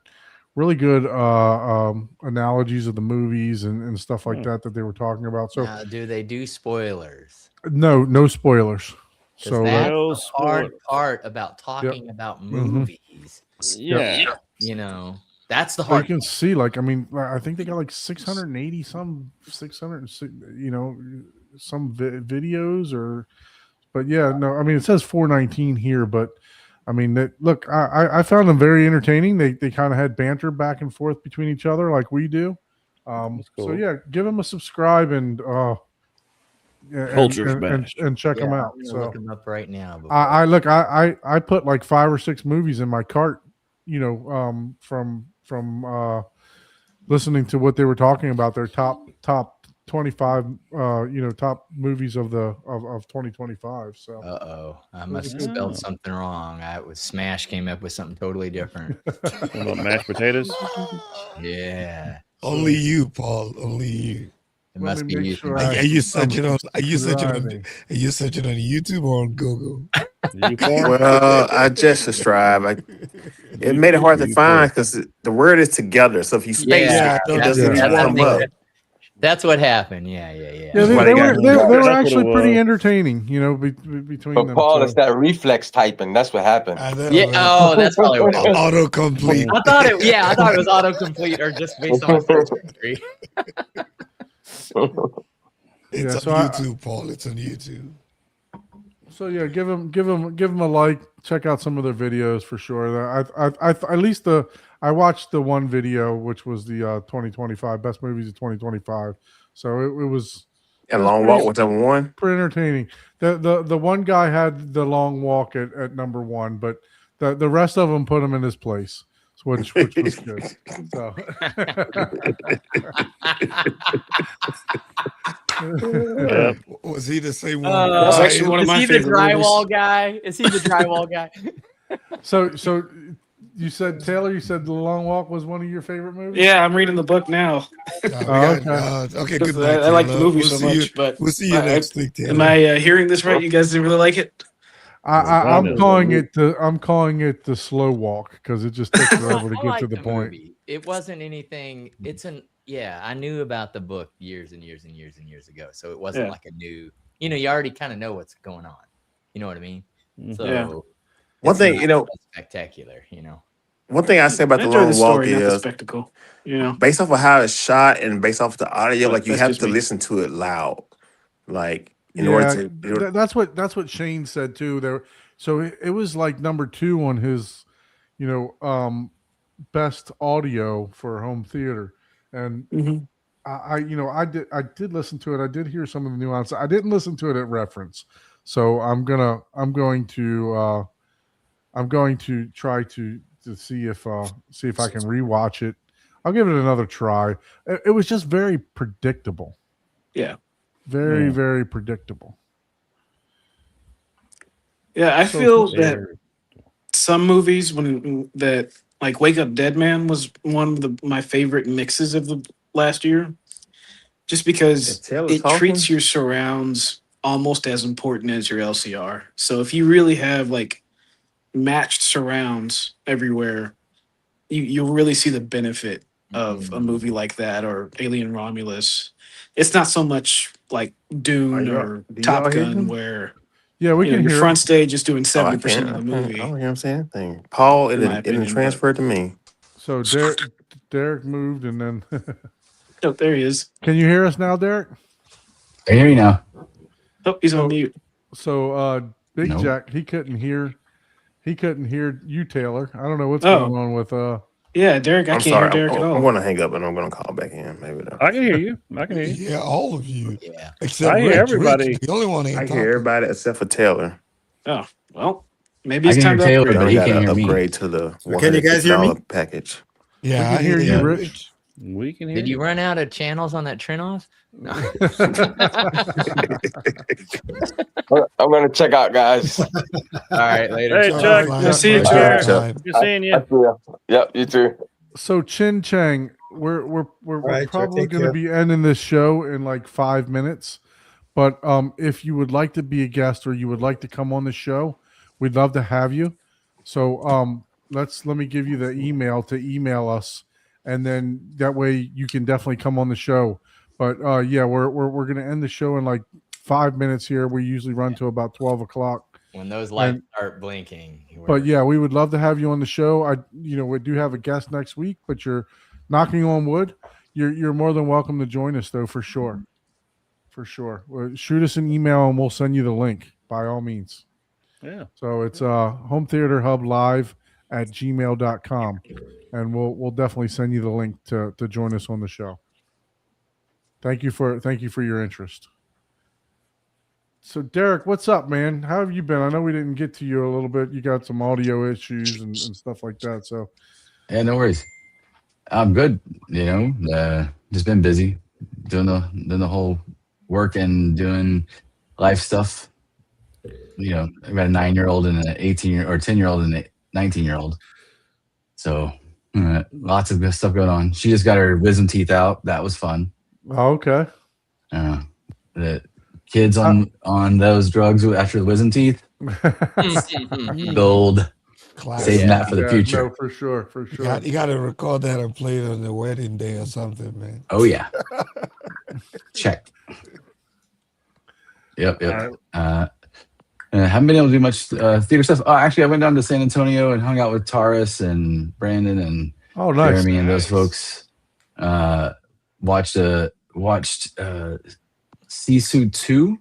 analogies of the movies and stuff like that they were talking about. So Now, do they do spoilers? no spoilers. 'Cause So that's No the hard spoilers. part about talking about movies. Yeah. That's the So you hard. can see, like, I mean, I think they got like 680 some 600, some videos but yeah, no, I mean, it says 419 here, but I mean, look, I found them very entertaining. They kind of had banter back and forth between each other like we do. So cool. yeah, give them a subscribe and Culture Smash. and check them Yeah, out. I'm gonna So look them up right now. I put like 5 or 6 movies in my cart, from listening to what they were talking about, their top 25 top movies of 2025. So I must have spelled something wrong. Smash came up with something totally different. What about mashed potatoes? Yeah, Only you, Paul. Only you. it Let must me be make you. sure Are you searching on? Are you searching on? subscribing. Are you searching on YouTube or on Google? Well, I just subscribed. It made it hard to find because the word is together. So if you space Yeah, it, it that's- doesn't that's- even I come think up. That's what happened. Yeah. Yeah, That's they why they were got- they were That's what actually it pretty was. entertaining, between But them. Paul, so- it's that reflex typing. That's what happened. I know, Yeah. man. Oh, that's probably what it was. Autocomplete. I thought it. Yeah, I thought it was autocomplete or just based on my search history. It's Yeah, so on I- YouTube, Paul. It's on YouTube. So yeah, give them a like. Check out some of their videos for sure. I at least I watched the one video, which was the 2025 best movies of 2025. So it was And That's Long pretty- Walk was number one. pretty entertaining. The one guy had the long walk at number 1, but the rest of them put him in his place, which was good. So. Yep. Was he the same one? That's actually one of is my he the favorite drywall movies. guy? Is he the drywall guy? So you said, Taylor, you said The Long Walk was one of your favorite movies? Yeah, I'm reading the book now. Okay, good. I like the movie so much, but we'll see you next week, Taylor. am I hearing this right? You guys didn't really like it? I'm Well, calling it the slow walk because it just takes forever to I get like to the point. movie. It wasn't anything. I knew about the book years and years and years and years ago, so it wasn't Yeah. like a new. You already kind of know what's going on. You know what I mean? So Yeah. One it's thing, not spectacular. One thing I say about I the enjoy Long the Walk story, not the is spectacle. based off of how it's shot and based off the audio, But like you that's have just to me. listen to it loud, like in Yeah, order to. that's what Shane said too. There, so it was like number 2 on his, best audio for home theater, and Mhm. I did listen to it. I did hear some of the nuance. I didn't listen to it at reference, so I'm going to try to see if I can rewatch it. I'll give it another try. It was just very predictable. Yeah. Very, Yeah. very predictable. Yeah, I So feel that some movies that like Wake Up Dead Man was one of my favorite mixes of the last year, just because it treats your surrounds almost as important as your LCR. So if you really have like matched surrounds everywhere, you'll really see the benefit of a movie like that or Alien Romulus. It's not so much like Dune or Top Gun where Yeah, we can your hear front it. stage is doing Oh, I 70% can't. of the I movie. don't hear him say anything. Paul, In my it opinion, didn't transfer to me. So Derek moved, and then Oh, there he is. can you hear us now, Derek? Can you hear me now? Oh, he's on mute. So Big No. Jack, he couldn't hear you, Taylor. I don't know what's Oh. going on with Yeah, Derek, I I'm can't sorry. hear Derek at I'm all. going to hang up and I'm going to call back in. Maybe not. I can hear you. I can hear you. Yeah, all of you. Yeah. Except I hear Rich. everybody. Rich, the only one ain't I talking. hear everybody except for Taylor. Oh, well, maybe I it's can hear time to Taylor, upgrade. but Y'all he got can't to hear me. upgrade to the Can you guys hear me? $150 package. Yeah, We I can hear hear you, you, Rich. We can hear Did you you. run out of channels on that Trinoff? No. I'm gonna check out, guys. All right, later. Hey, Chuck, Chuck. flying We'll see you, by Take care. Chuck. time. Good seeing you. I see ya. Yep, you too. So Chin Chang, we're right, Chuck, probably take going to care. be ending this show in like 5 minutes. But if you would like to be a guest or you would like to come on the show, we'd love to have you. So let me give you the email to email us, and then that way you can definitely come on the show. But yeah, we're going to end the show in like 5 minutes here. We usually run to about 12 o'clock. When those lights And- start blinking. But yeah, we would love to have you on the show. We do have a guest next week, but you're knocking on wood. You're more than welcome to join us, though, for sure. For sure. Well, shoot us an email and we'll send you the link by all means. Yeah. So it's Home Theater Hub Live at gmail.com. And we'll definitely send you the link to join us on the show. Thank you for your interest. So Derek, what's up, man? How have you been? I know we didn't get to you a little bit. You got some audio issues and stuff like that. So Yeah, no worries. I'm good. Just been busy doing the whole work and doing life stuff. I've got a 9-year-old and an 10-year-old and a 19-year-old. So lots of good stuff going on. She just got her wisdom teeth out. That was fun. oh, okay. The kids on those drugs after the wisdom teeth, gold. Classic. Saving that for the future. No, for sure. You got to record that and play it on the wedding day or something, man. Oh yeah. Check. Yep. Haven't been able to do much theater stuff. Oh, actually, I went down to San Antonio and hung out with Taurus and Brandon and Oh, nice. Jeremy and those folks. Watched Sisu 2,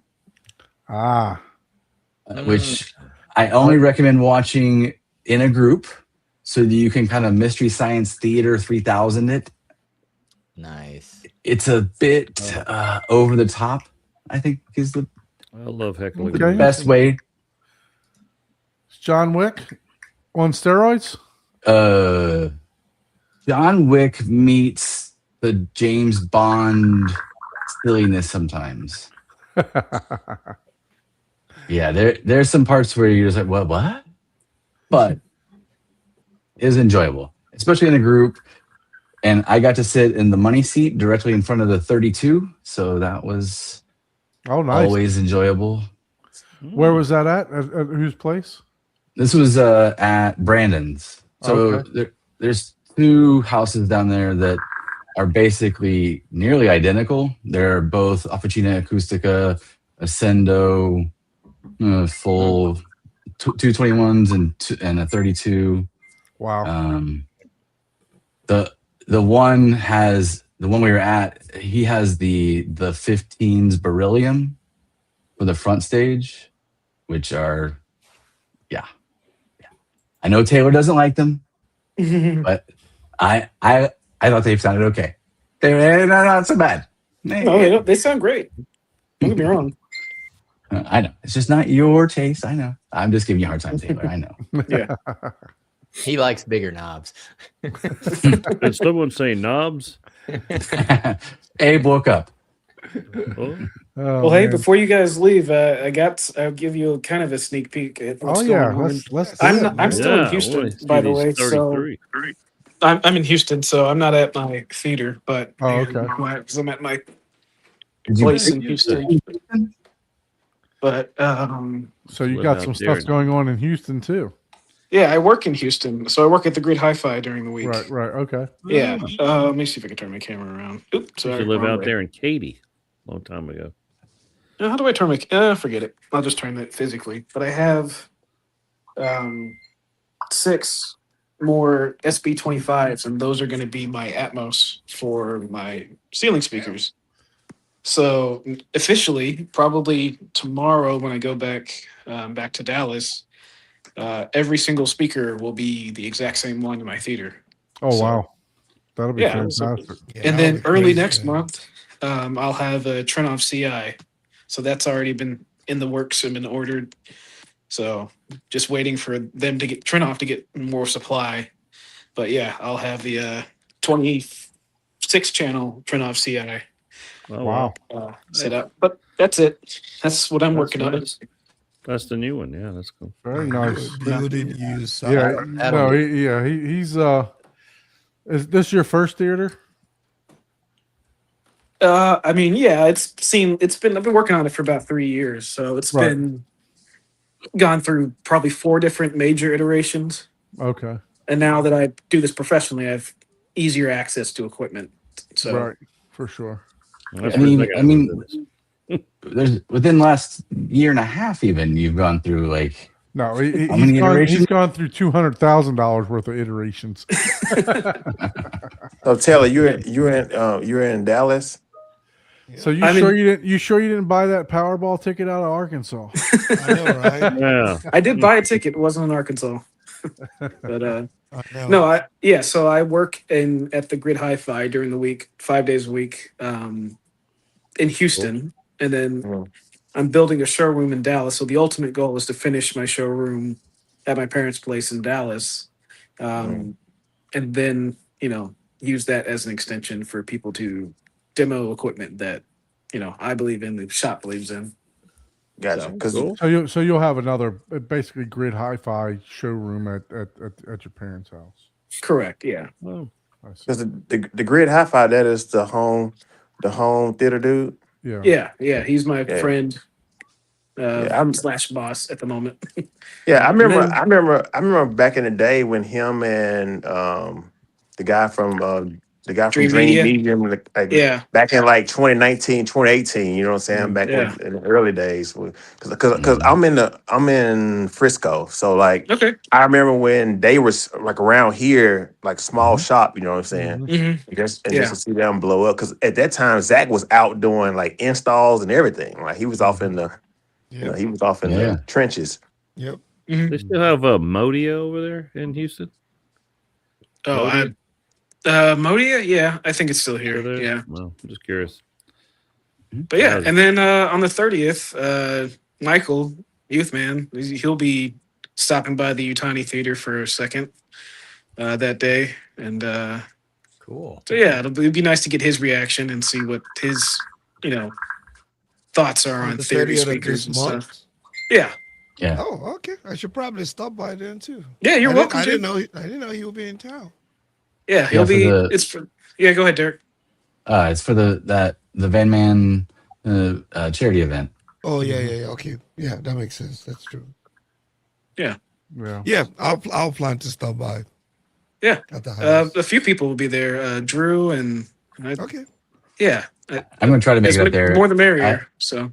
which I only recommend watching in a group so that you can kind of Mystery Science Theater 3000 it. Nice. It's a bit over the top, I think, is the I love heckling. Okay. best way. John Wick on steroids? John Wick meets the James Bond silliness sometimes. Yeah, there's some parts where you're just like, what? But it was enjoyable, especially in a group. And I got to sit in the money seat directly in front of the 32, so that was nice. always enjoyable. Where was that at whose place? This was at Brandon's. So Okay. there's 2 houses down there that are basically nearly identical. They're both Officina Acustica, Ascendo, full 221s and a 32. Wow. The one we were at, he has the 15s beryllium for the front stage, which are, yeah. I know Taylor doesn't like them, but I thought they sounded okay. They're not so bad. No, they sound great. Don't get me wrong. I know. It's just not your taste. I know. I'm just giving you a hard time, Taylor. I know. Yeah. He likes bigger knobs. Did someone say knobs? Abe woke up. Oh, Well, hey, before you guys leave, I'll give you kind of a sneak peek at what's going on. Let's I'm still in yeah, Houston, boy, by the Stevie's way. So 33. I'm in Houston, so I'm not at my theater, but okay. I'm at my Did you place in make it? Houston. But So you Live got out some there. stuff going on in Houston too. yeah, I work in Houston, so I work at the Grid Hi-Fi during the week. Right. Okay. Yeah. Let me see if I can turn my camera around. Oops, Used sorry. to live wrong out way. there in Katy a long time ago. How do I turn my? Forget it. I'll just turn it physically. But I have 6 more SB25s, and those are going to be my Atmos for my ceiling speakers. So officially, probably tomorrow when I go back to Dallas, every single speaker will be the exact same one in my theater. Oh So- wow, that'll be Yeah, so- fantastic. Yeah, And that'll then be early crazy, next man. month, I'll have a Trenov CI. So that's already been in the works and been ordered. So just waiting for them to get Trenov to get more supply. But yeah, I'll have the 26 channel Trenov CI Oh, Wow. set up. But that's it. That's what I'm That's working on. nice. That's the new one. Yeah, that's cool. Very nice. Build it, use Yeah, That'll no, he's is this your first theater? I mean, yeah, I've been working on it for about 3 years. So it's Right. been gone through probably 4 different major iterations. Okay, And now that I do this professionally, I have easier access to equipment. So right, for sure. That's I the mean, thing I mean, love this. there's within the last year and a half, even you've gone through like No, How many he's iterations? gone through $200,000 worth of iterations. So Taylor, you're in Dallas. So I mean- you sure you didn't buy that Powerball ticket out of Arkansas? I know, right? Yeah. I did buy a ticket. It wasn't in Arkansas. But I know. no, so I work at the Grid Hi-Fi during the week, 5 days a week, in Houston, and then Mhm. I'm building a showroom in Dallas. So the ultimate goal is to finish my showroom at my parents' place in Dallas, and then use that as an extension for people to demo equipment that I believe in, the shop believes in. Gotcha. So, Because Cool. So you'll have another basically Grid Hi-Fi showroom at your parents' house. Correct. Yeah. Oh, I see. the Grid Hi-Fi, that is the home theater dude. Yeah. Yeah. Yeah. He's my Yeah. friend. I'm- / boss at the moment. Yeah, I And remember. then- I remember back in the day when him and the guy from Dream Dream Media? Medium, like Yeah. back in like 2019, 2018. You know what I'm saying? Back Yeah. in the early days, because I'm in Frisco, so like Okay. I remember when they was like around here, like small shop. You know what I'm saying? Mhm. Mm-hmm. Just Yeah. to see them blow up, because at that time Zach was out doing like installs and everything. Like he was off in the, Yep. he was off in Yeah. the trenches. Yep. they still have a Modio over there in Houston. Oh, Modia? Yeah, I think it's still here. Still there? Yeah. Well, I'm just curious. But yeah, How's- and then on the 30th, Michael, Youth Man, he'll be stopping by the Utani Theater for a second that day. And Cool. so yeah, it'd be nice to get his reaction and see what his, thoughts are on The theory 30th of speakers and this month? stuff. Yeah. yeah. Oh, okay. I should probably stop by then too. Yeah, you're welcome I to. didn't know he would be in town. Yeah, he'll for be. the- Yeah, go ahead, Derek. It's for the Van Man charity event. Oh yeah. Okay, yeah, that makes sense. That's true. Yeah. Yeah, I'll plan to stop by. Yeah. At the house. A few people will be there. Drew and Okay. yeah, I'm gonna try to make it up there. more the merrier. So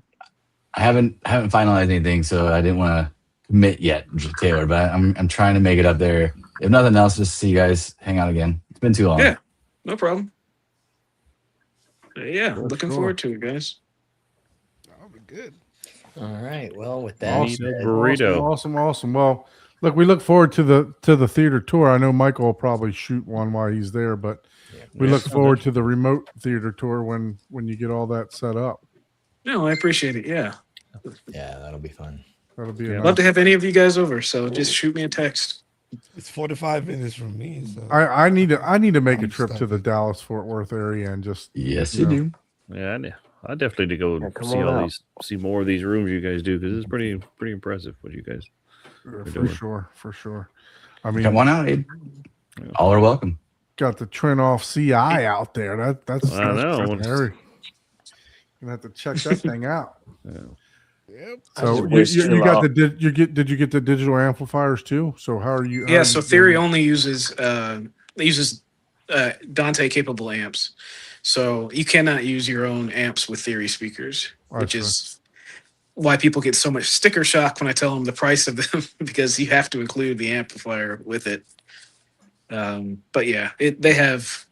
I haven't finalized anything, so I didn't want to commit yet, Taylor. But I'm trying to make it up there. If nothing else, just see you guys hang out again. It's been too long. Yeah. No problem. Yeah, For looking sure. forward to it, guys. That'll be good. All right. Well, with that, Awesome. said, Burrito. Awesome. Well, look, we look forward to the theater tour. I know Michael will probably shoot one while he's there, but we look forward to the remote theater tour when you get all that set up. No, I appreciate it. Yeah. yeah, that'll be fun. That'll be Yeah. a Love to nice, have any of you guys over. So just shoot me a text. It's 45 minutes from me. So I need to make a I'm trip to stuck. the Dallas Fort Worth area and just Yes, Yeah. you do. Yeah, I definitely need to go Yeah, come see on all out. these, see more of these rooms you guys do, because it's pretty impressive what you guys. for sure. I mean, Come on out, Abe. All are welcome. got the Trenov CI out there. That's I know. pretty hairy. Gonna have to check that thing out. yep. So just wish you you got luck. did you get the digital amplifiers too? So how are you? Yeah, so Theory only uses Dante capable amps. So you cannot use your own amps with Theory speakers, which Gotcha. is why people get so much sticker shock when I tell them the price of them because you have to include the amplifier with it. But yeah, they have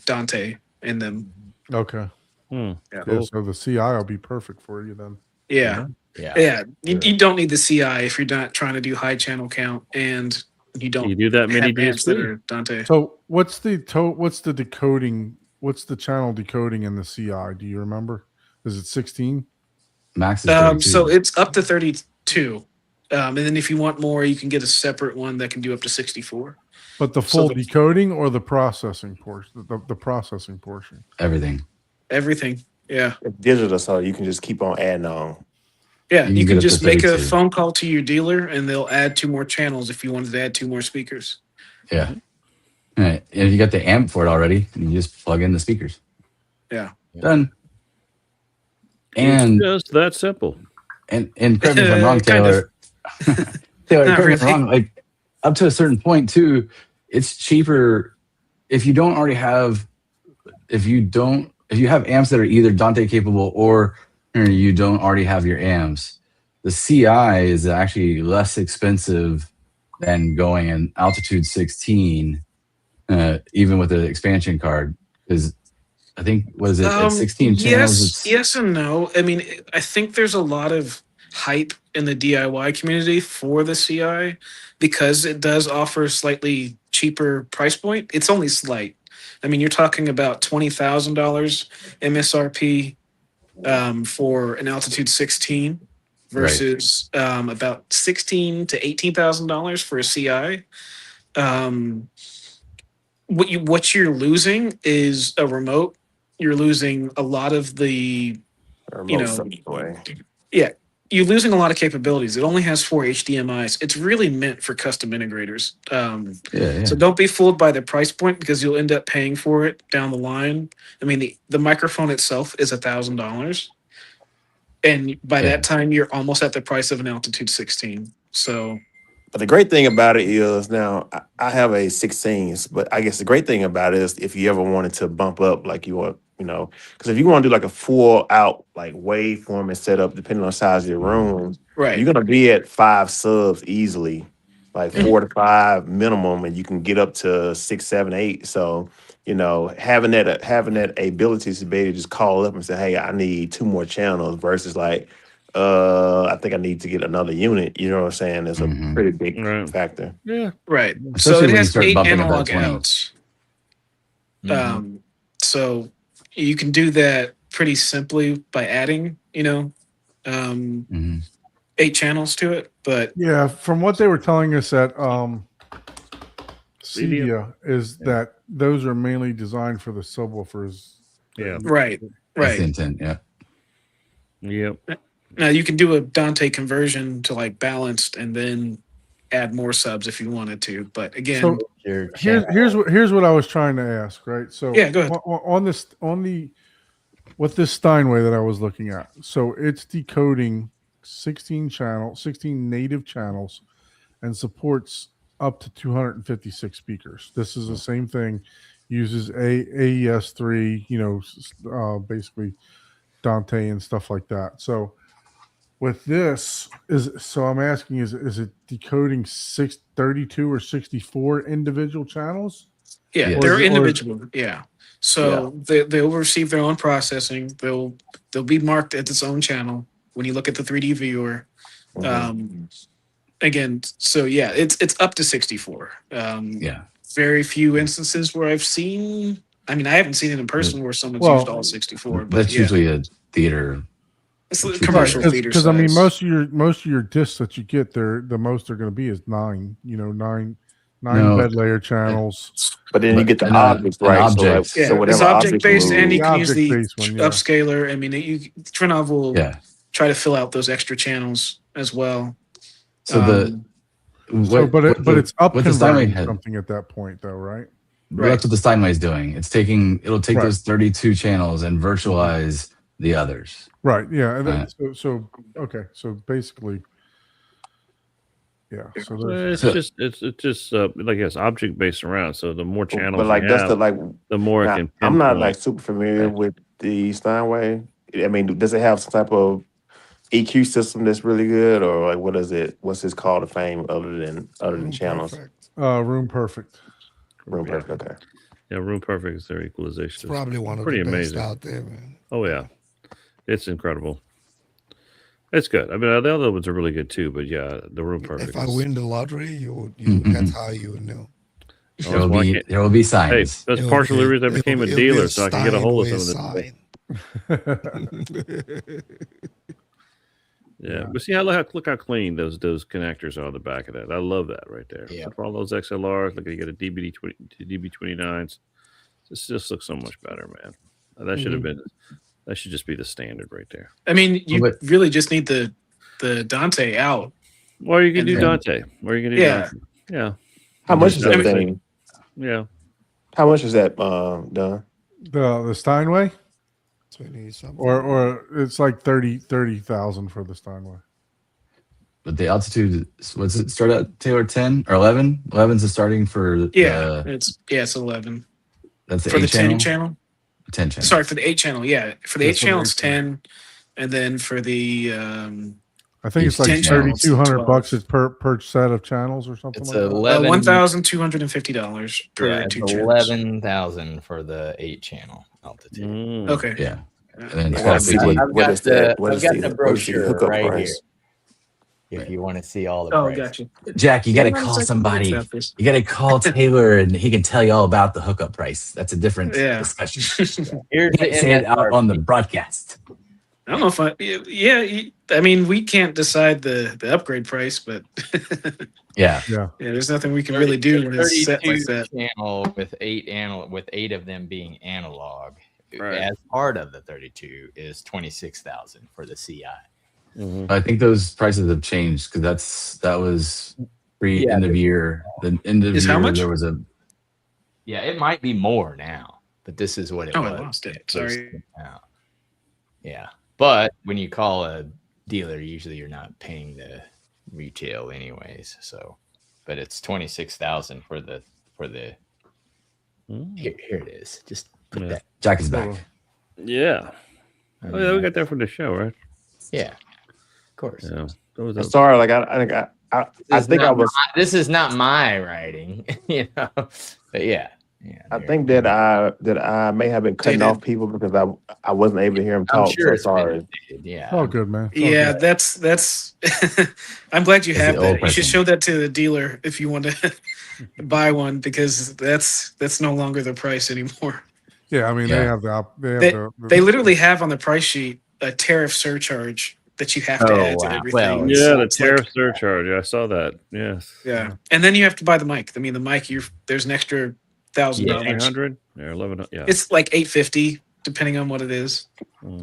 Dante in them. Okay. Yeah. Yeah, so the CI will be perfect for you then. Yeah. Yeah. Yeah. You don't need the CI if you're not trying to do high channel count and You don't You do that many have amps that DSP. are Dante. So what's the decoding? What's the channel decoding in the CI? Do you remember? Is it 16? Max is 32. So it's up to 32. And then if you want more, you can get a separate one that can do up to 64. But the So full decoding or the processing portion? The processing portion. Everything. Everything. Yeah. It's digital, so you can just keep on adding on. Yeah. You You can can get up to just make a 32. phone call to your dealer and they'll add 2 more channels if you wanted to add 2 more speakers. Yeah. All right. And you got the amp for it already. You just plug in the speakers. Yeah. Done. And It's just that simple. and correct me if I'm wrong, Kind of. Taylor. Taylor, Not correct me if I'm really. wrong. Like up to a certain point too, it's cheaper if you don't already have. If you have amps that are either Dante capable or you don't already have your amps, the CI is actually less expensive than going in Altitude 16, even with the expansion card. Because I think, was it at 16 channels? Yes and no. I mean, I think there's a lot of hype in the DIY community for the CI because it does offer a slightly cheaper price point. It's only slight. I mean, you're talking about $20,000 MSRP for an Altitude 16 versus about $16,000 to $18,000 for a CI. What you're losing is a remote. You're losing a lot of the, you're losing a lot of capabilities. It only has 4 HDMIs. It's really meant for custom integrators. So don't be fooled by the price point because you'll end up paying for it down the line. I mean, the microphone itself is $1,000. And by that time, you're almost at the price of an Altitude 16. So... But the great thing about it is now I have a 16s, but I guess the great thing about it is if you ever wanted to bump up, like you want, because if you want to do like a full out like waveform and setup, depending on the size of your room, right, you're gonna be at 5 subs easily, like 4 to 5 minimum, and you can get up to 6, 7, 8. So having that ability to be able to just call up and say, hey, I need 2 more channels versus like. I think I need to get another unit. You know what I'm saying? It's a pretty big factor. Yeah. Right. Especially so it when you has start 8 bumping up analog that 20. outs. So you can do that pretty simply by adding, 8 channels to it. But yeah, from what they were telling us at Cedia is that those are mainly designed for the subwoofers. Yeah. Right. That's the intent. Yeah. Yep. Now you can do a Dante conversion to like balanced and then add more subs if you wanted to. But again, So here's what I was trying to ask, right? So yeah, go ahead. With this Steinway that I was looking at, so it's decoding 16 native channels and supports up to 256 speakers. This is the same thing, uses AES3, basically Dante and stuff like that. So with this, I'm asking, is it decoding 32 or 64 individual channels? Yeah, they're individual. So they'll receive their own processing. They'll be marked as its own channel when you look at the 3D viewer. Again, so it's up to 64. Very few instances where I've seen. I mean, I haven't seen it in person where someone's used all 64. But that's usually a theater. It's commercial theater. Because I mean, most of your discs that you get, the most they're going to be is 9. 9 bed layer channels. But then you get the objects, right? So whatever it's object based, and you can use the upscaler. I mean, Trinnov will try to fill out those extra channels as well. So but it's up converting something at that point, though, right? That's what the Steinway is doing. It'll take those 32 channels and virtualize the others. Right. Yeah. So basically, yeah. So it's just like it's object based around. So the more channels, but like that's the more it can. I'm not like super familiar with the Steinway. I mean, does it have some type of EQ system that's really good, or like what is it? What's its call to fame other than channels? Room Perfect. Room Perfect. Okay. Yeah, Room Perfect is their equalization. It's probably one of pretty the best amazing out there, man. Oh yeah, it's incredible. It's good. I mean, the other ones are really good too. But yeah, the Room Perfect. If I is- win the lottery, you Mhm. that's how you would know. There will be Hey, signs. that's It'll partially the be- reason I became a it'll be dealer, so I can get a hold of Steinway some of this. sign. Yeah, but see, look how clean those connectors are on the back of that. I love that right there. Yeah. For all those XLRs, look, you get a DB29s. This just looks so much better, man. That should have been. That should just be the standard right there. I mean, you But- really just need the Dante out. Or you can And do then- Dante. Or you can do Yeah. Dante. Yeah. How much is that Everything. thing? Yeah. How much is that done? The Steinway, 20 something. or it's like 30,000 for the Steinway. But the altitude, what's it start at, Taylor? 10 or 11? 11's the starting for Yeah, it's 11 that's the for the 8 channel. 10 channel. 10 channel. Sorry, for the 8 channel. Yeah, for the 8 That's what channel it it's is. 10, and then for the I think it's like 10 channels, 3,200 bucks 12. is per set of channels or something It's like that. $1,250 per Yeah, 2 it's channels. 11,000 for the 8 channel altitude. Mm. Okay. Yeah. And then it's I wanna got see 50. what is that? What I've is got the- the what is the brochure hookup right price? here. If you want to see all the Oh, price. gotcha. Jack, you got to Hang on a call second, somebody. let's have this. You got to call Taylor, and he can tell you all about the hookup price. That's a different Yeah. discussion. Here's You can't say it out on the broadcast. I don't know if I mean, we can't decide the upgrade price, but Yeah. yeah, there's nothing we can really do when it's set like 32 that. channel with 8 of them being analog. Right. As part of the 32 is 26,000 for the CI. Mhm. I think those prices have changed because that was pre Yeah, end of year. The end of Is year how much? there was a Yeah, it might be more now, but this is what it Oh, was. I lost it. It was Sorry. now. Yeah, but when you call a dealer, usually you're not paying the retail anyways. So, but it's 26,000 for the Mm. here it is. Just put Yeah. that. Jack is back. Yeah. Oh, yeah, we got that from the show, right? Yeah, of course. Yeah. That was I'm sorry, like I This think is I not was. this is not my writing, you know. But yeah. I think that I may have been cutting off people because I wasn't able to hear him I'm talk. sure So it's been sorry. updated, yeah. Oh, good man. It's all Yeah, good. that's I'm glad you It's have the old that. You should pricing. show that to the dealer if you want to buy one, because that's no longer the price anymore. Yeah, I mean Yeah. they have the They literally have on the price sheet a tariff surcharge that you have to Oh, add to wow. everything. Well, Yeah, So the it's like- tariff surcharge. I saw that. Yes. yeah, and then you have to buy the mic. I mean, the mic, there's an extra $1,000. 1,100 or 11. Yeah. It's like $850 depending on what it is.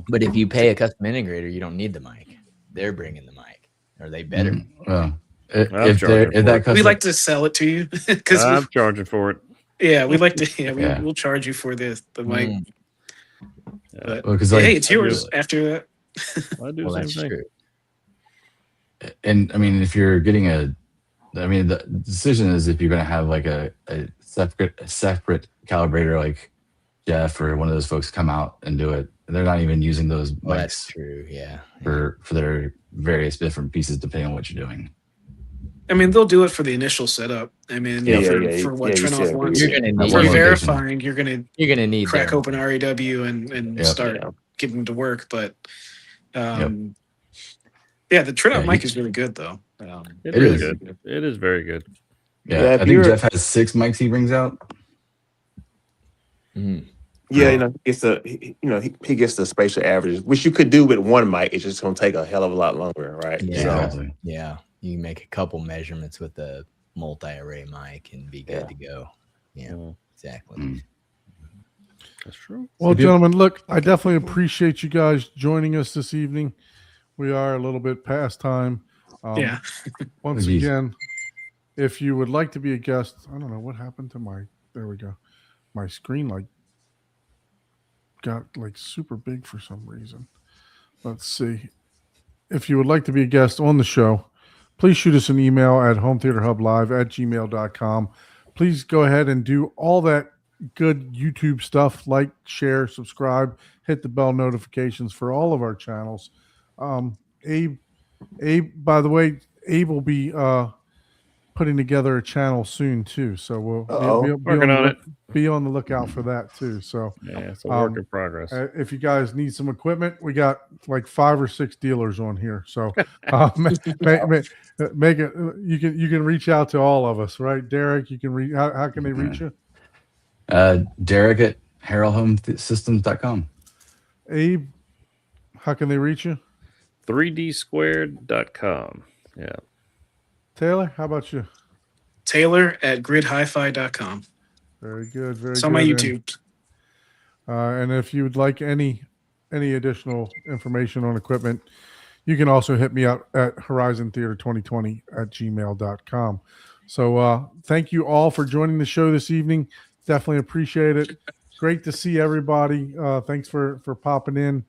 But if you pay a custom integrator, you don't need the mic. They're bringing the mic, or they better. Well, I'm if charging they're- for if that it. custom, We like to sell it to you because I'm charging for it. yeah, we like to Yeah. we'll charge you for the mic. Mm. But well, 'cause, hey, like, it's yours after that. I do Well, the that's same thing. true. and I mean, if you're getting the decision is if you're going to have like a separate calibrator like Jeff or one of those folks come out and do it. They're not even using those Well, that's mics true. Yeah. for their various different pieces depending on what you're doing. I mean, they'll do it for the initial setup. I mean, Yeah, for, yeah, for what yeah, you Trinoff said- wants. You're gonna need For One verifying, you're gonna need crack their- open RAW and Yep. start Yeah. getting them to work. But yeah, the Trinoff Yeah, mic he- is really good though. It It is is. good. It is very good. Yeah, Yeah, if I think you're- Jeff has 6 mics he brings out. Mm. Yeah, he gets the spatial averages, which you could do with one mic. It's just gonna take a hell of a lot longer, right? Yeah. So, Exactly. Yeah. You can make a couple measurements with the multi-array mic and be good to go. Yeah, Mm. exactly. Mm. That's true. Well, If you- gentlemen, look, I definitely appreciate you guys joining us this evening. We are a little bit past time. Yeah. Once Geez. again, if you would like to be a guest, I don't know what happened to there we go. My screen got super big for some reason. Let's see. If you would like to be a guest on the show, please shoot us an email at hometheaterhublive@gmail.com. Please go ahead and do all that good YouTube stuff, like, share, subscribe, hit the bell notifications for all of our channels. Abe, by the way, Abe will be putting together a channel soon too. So we'll Uh-oh. Working on it. Be on the lookout for that too. So Yeah, it's a work in progress. if you guys need some equipment, we got like 5 or 6 dealers on here. So make it. You can reach out to all of us, right? Derek, you can reach. How can they reach you? Derek at HeraldHomeSystems.com. Abe, how can they reach you? 3dsquared.com. Yeah. Taylor, how about you? Taylor at gridhifi.com. Very good. Very It's good. on my And, YouTube. and if you would like any additional information on equipment, you can also hit me up at horizontheater2020@gmail.com. So thank you all for joining the show this evening. Definitely appreciate it. Great to see everybody. Thanks for popping in.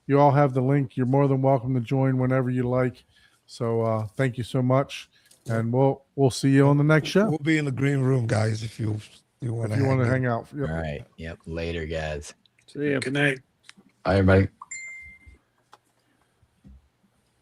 You all have the link. You're more than welcome to join whenever you like. So thank you so much. And we'll see you on the next show. We'll be in the green room, guys, if you want to hang out. Yep. All right. Yep. Later, guys. See ya. Good night. Bye, everybody.